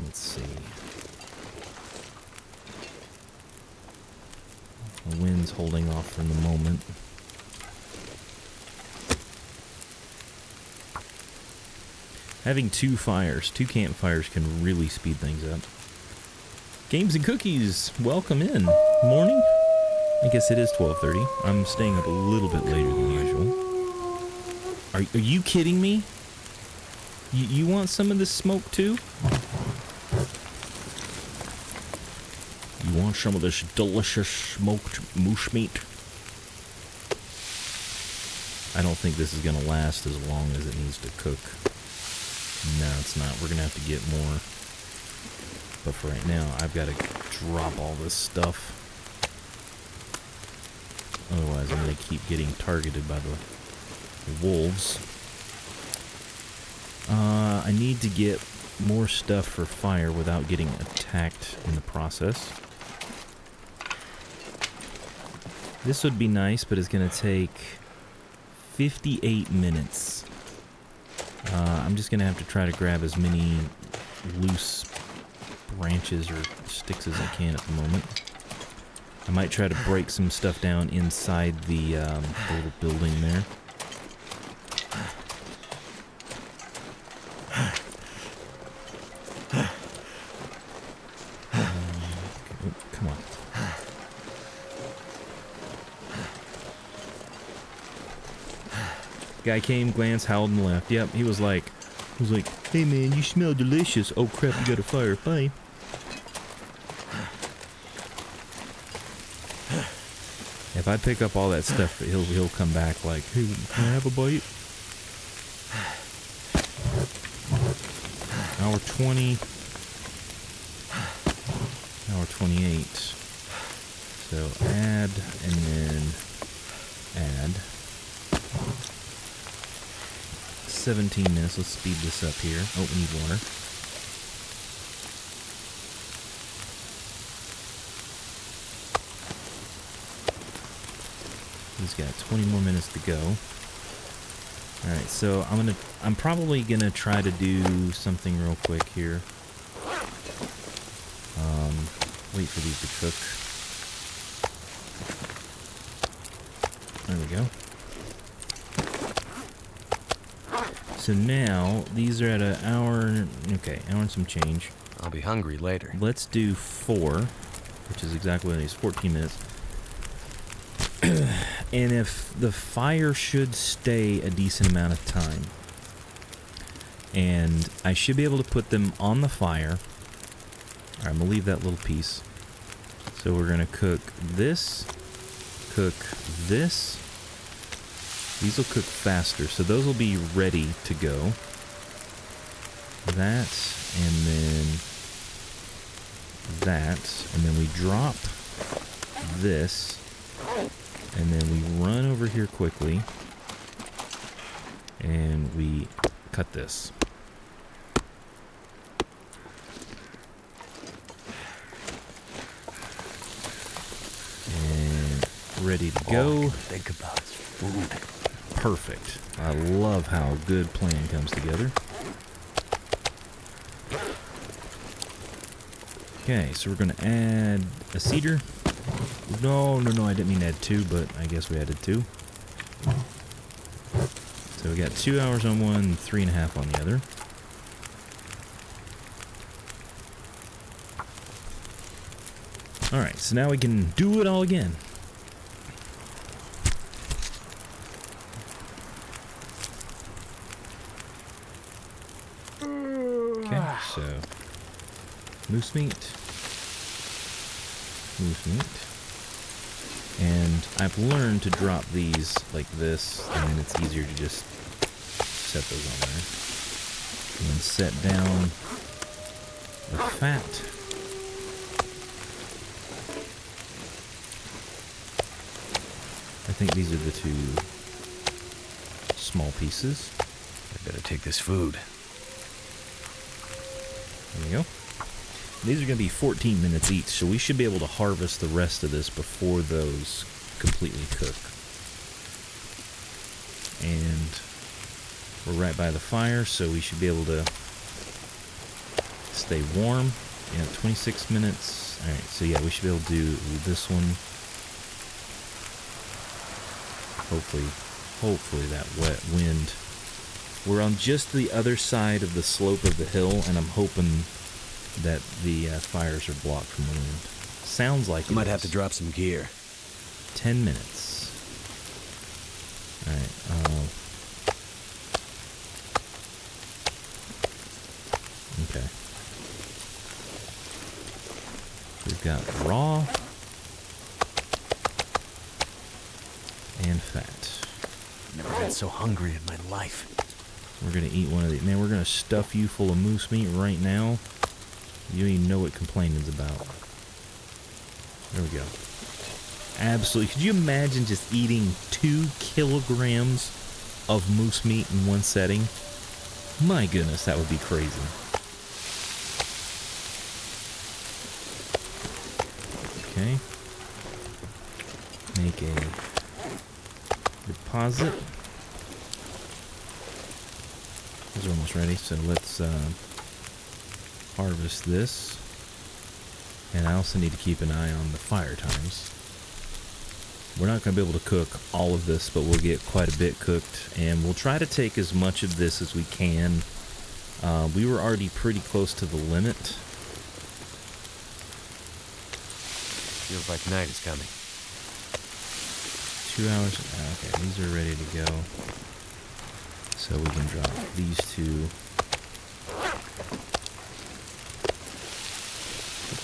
Let's see. The wind's holding off for the moment. Having two campfires can really speed things up. Games and Cookies, welcome in. Morning? I guess it is 12:30. I'm staying up a little bit later than usual. Are you kidding me? You want some of this smoke too? You want some of this delicious smoked moose meat? I don't think this is going to last as long as it needs to cook. No, it's not. We're going to have to get more. But for right now, I've got to drop all this stuff. Otherwise, I'm going to keep getting targeted by the wolves. I need to get more stuff for fire without getting attacked in the process. This would be nice, but it's going to take 58 minutes. I'm just going to have to try to grab as many loose branches or sticks as I can at the moment. I might try to break some stuff down inside the little building there. Come on. Guy came, glanced, howled, and left. Yep, he was like, hey man, you smell delicious. Oh crap, you got a fire. Bye. If I pick up all that stuff, he'll come back like, hey, can I have a bite? Hour 20. Hour 28. So add and then add. 17 minutes. Let's speed this up here. Oh, we need water. He's got 20 more minutes to go. Alright, so I'm probably gonna try to do something real quick here. Wait for these to cook. There we go. So now, these are at an hour, okay, hour and some change. I'll be hungry later. Let's do 4, which is exactly what it is, 14 minutes. And if the fire should stay a decent amount of time, and I should be able to put them on the fire, Alright, I'm gonna leave that little piece. So we're gonna cook this. Cook this. These will cook faster, so those will be ready to go. That, and then that, and then we drop this, and then we run over here quickly, and we cut this. And ready to go. Think about food. Perfect. I love how a good plan comes together. Okay, so we're going to add a cedar. No, I didn't mean to add 2, but I guess we added 2. So we got 2 hours on one, 3.5 on the other. Alright, so now we can do it all again. Okay, so moose meat, and I've learned to drop these like this, and then it's easier to just set those on there. And then set down the fat. I think these are the 2 small pieces. I better take this food. There we go. These are going to be 14 minutes each, so we should be able to harvest the rest of this before those completely cook. And we're right by the fire, so we should be able to stay warm. Yeah, 26 minutes. Alright, so yeah, we should be able to do this one. Hopefully that wet wind. We're on just the other side of the slope of the hill, and I'm hoping that the fires are blocked from the wind. Sounds like I might have to drop some gear. 10 minutes. Alright, okay. We've got raw and fat. Never been so hungry in my life. We're gonna eat one of these. Man, we're gonna stuff you full of moose meat right now. You don't even know what complaining's about. There we go. Absolutely. Could you imagine just eating 2 kilograms of moose meat in one setting? My goodness, that would be crazy. Okay. Make a deposit. These are almost ready, so let's harvest this. And I also need to keep an eye on the fire times. We're not going to be able to cook all of this, but we'll get quite a bit cooked, and we'll try to take as much of this as we can. We were already pretty close to the limit. Feels like night is coming. 2 hours. Okay, these are ready to go. So we can drop these 2.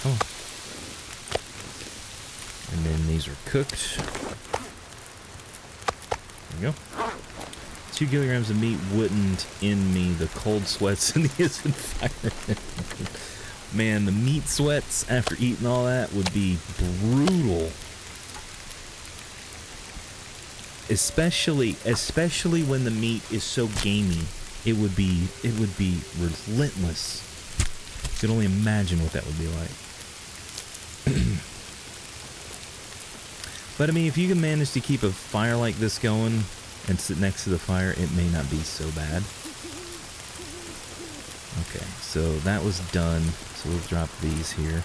Oh. And then these are cooked. There we go. 2 kilograms of meat wouldn't end me the cold sweats in the instant fire. Man, the meat sweats after eating all that would be brutal. Especially when the meat is so gamey. It would be relentless. You can only imagine what that would be like. But I mean, if you can manage to keep a fire like this going and sit next to the fire, it may not be so bad. Okay, so that was done. So we'll drop these here.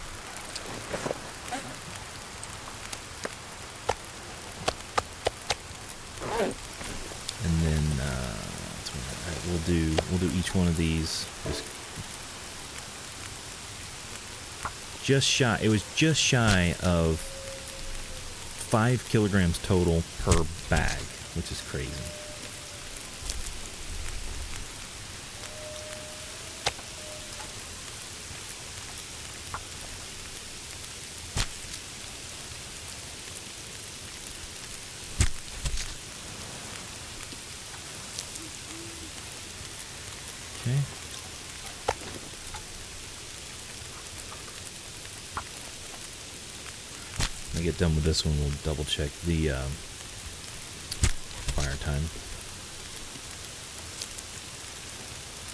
And then we'll do each one of these. It was just shy of 5 kilograms total per bag, which is crazy. When I get done with this one, we'll double check the fire time.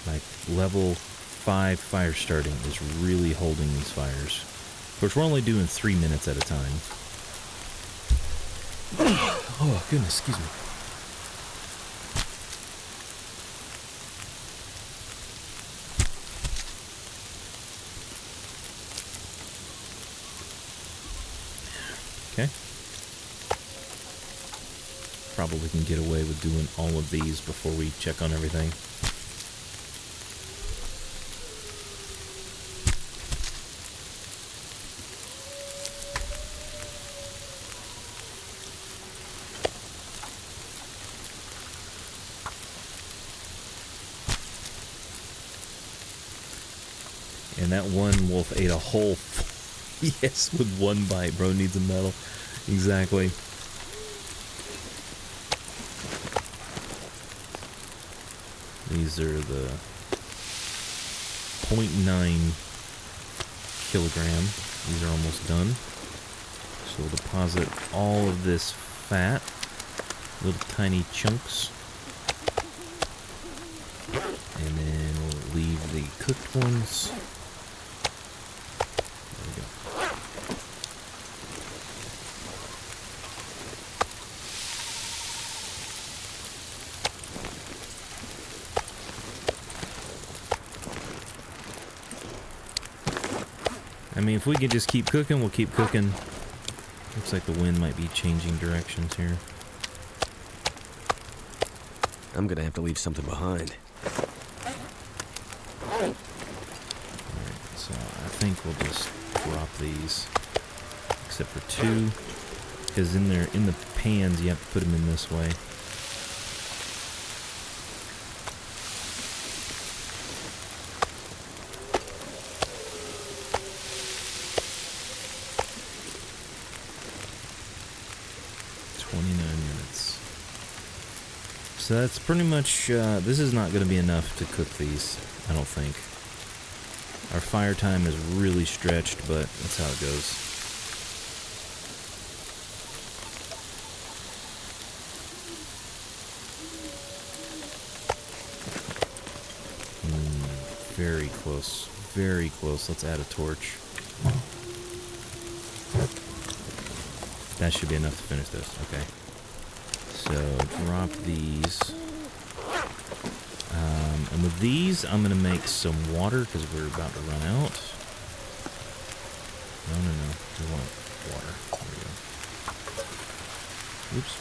Like level 5 fire starting is really holding these fires. Of course, we're only doing 3 minutes at a time. Oh, goodness, excuse me. Okay. Probably can get away with doing all of these before we check on everything. And that one wolf ate a whole... yes, with one bite. Bro needs a medal. Exactly. These are the 0.9 kilogram. These are almost done. So we'll deposit all of this fat. Little tiny chunks. And then we'll leave the cooked ones. There we go. I mean, if we could just keep cooking, we'll keep cooking. Looks like the wind might be changing directions here. I'm gonna have to leave something behind. Alright, so I think we'll just drop these. Except for 2. Because in the pans, you have to put them in this way. So that's pretty much, this is not going to be enough to cook these, I don't think. Our fire time is really stretched, but that's how it goes. Very close, very close. Let's add a torch. That should be enough to finish this, okay. So drop these, and with these I'm going to make some water because we're about to run out. No, we want water. There we go. Oops.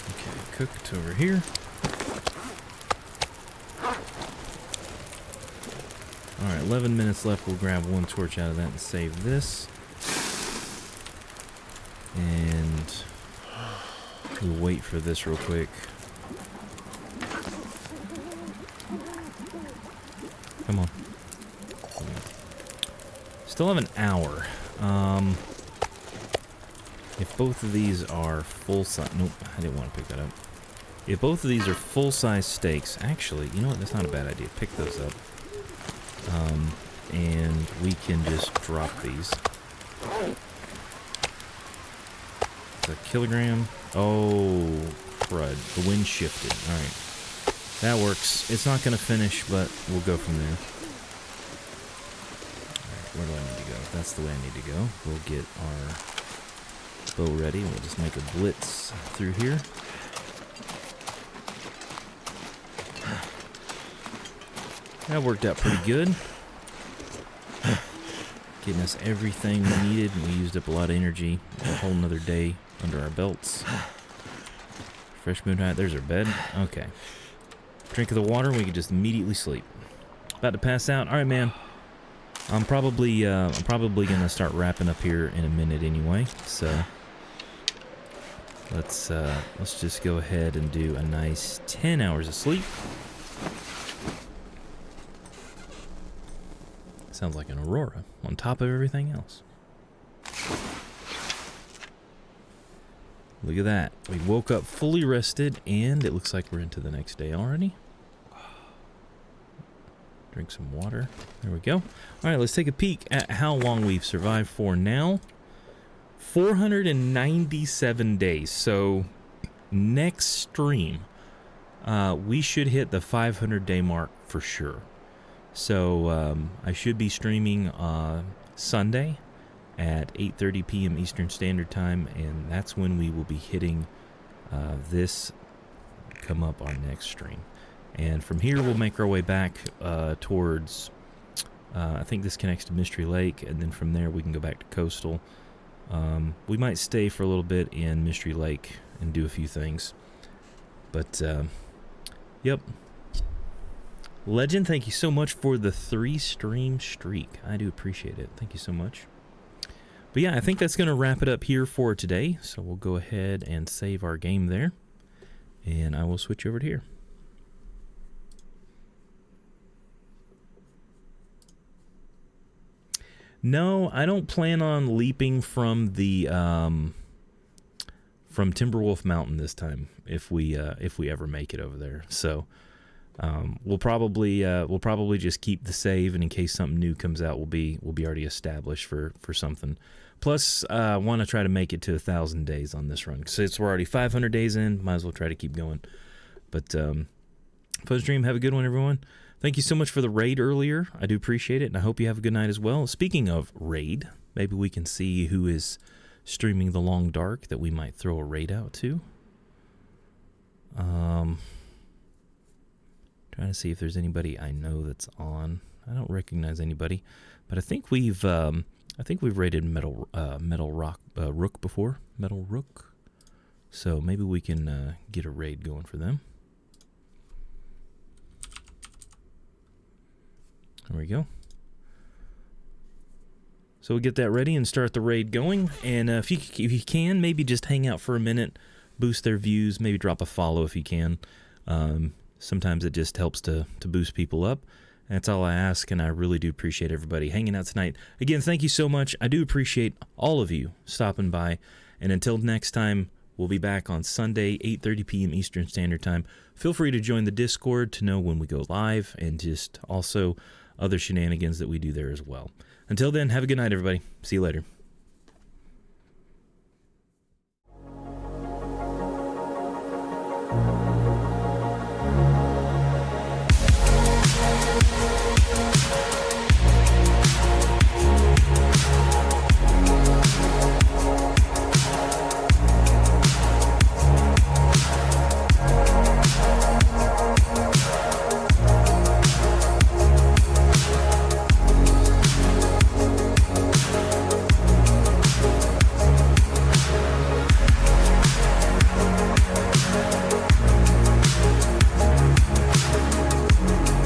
Okay, cooked over here. Alright, 11 minutes left. We'll grab one torch out of that and save this. And we'll wait for this real quick. Come on. Still have an hour. If both of these are full size... Nope, I didn't want to pick that up. If both of these are full-size steaks... Actually, you know what? That's not a bad idea. Pick those up. And we can just drop these. It's a kilogram. Oh, crud. The wind shifted. Alright. That works. It's not going to finish, but we'll go from there. Alright, where do I need to go? That's the way I need to go. We'll get our bow ready. We'll just make a blitz through here. That worked out pretty good. Getting us everything we needed, and we used up a lot of energy. A whole nother day under our belts. Fresh moon high. There's our bed. Okay. Drink of the water, we can just immediately sleep. About to pass out. All right, man. I'm probably gonna start wrapping up here in a minute anyway. So let's just go ahead and do a nice 10 hours of sleep. Sounds like an aurora on top of everything else. Look at that. We woke up fully rested, and it looks like we're into the next day already. Drink some water. There we go. All right, let's take a peek at how long we've survived for now. 497 days. So next stream, we should hit the 500-day mark for sure. So I should be streaming Sunday at 8:30 p.m. Eastern Standard Time, and that's when we will be hitting this come up our next stream. And from here, we'll make our way back towards, I think this connects to Mystery Lake, and then from there we can go back to Coastal. We might stay for a little bit in Mystery Lake and do a few things. But, yep. Legend, thank you so much for the 3-stream streak. I do appreciate it. Thank you so much. But yeah, I think that's going to wrap it up here for today. So we'll go ahead and save our game there. And I will switch over to here. No, I don't plan on leaping from the from Timberwolf Mountain this time if we ever make it over there. So we'll probably just keep the save, and in case something new comes out, we'll be already established for something. Plus, I want to try to make it to 1,000 days on this run. Since we're already 500 days in, might as well try to keep going. But Fuzz Dream, have a good one, everyone. Thank you so much for the raid earlier. I do appreciate it, and I hope you have a good night as well. Speaking of raid, maybe we can see who is streaming The Long Dark that we might throw a raid out to. Trying to see if there's anybody I know that's on. I don't recognize anybody, but I think we've raided Metal Rook before. Metal Rook. So maybe we can get a raid going for them. There we go. So we'll get that ready and start the raid going. And if you can, maybe just hang out for a minute, boost their views, maybe drop a follow if you can. Sometimes it just helps to boost people up. And that's all I ask, and I really do appreciate everybody hanging out tonight. Again, thank you so much. I do appreciate all of you stopping by. And until next time, we'll be back on Sunday, 8:30 p.m. Eastern Standard Time. Feel free to join the Discord to know when we go live, and just also other shenanigans that we do there as well. Until then, have a good night, everybody. See you later.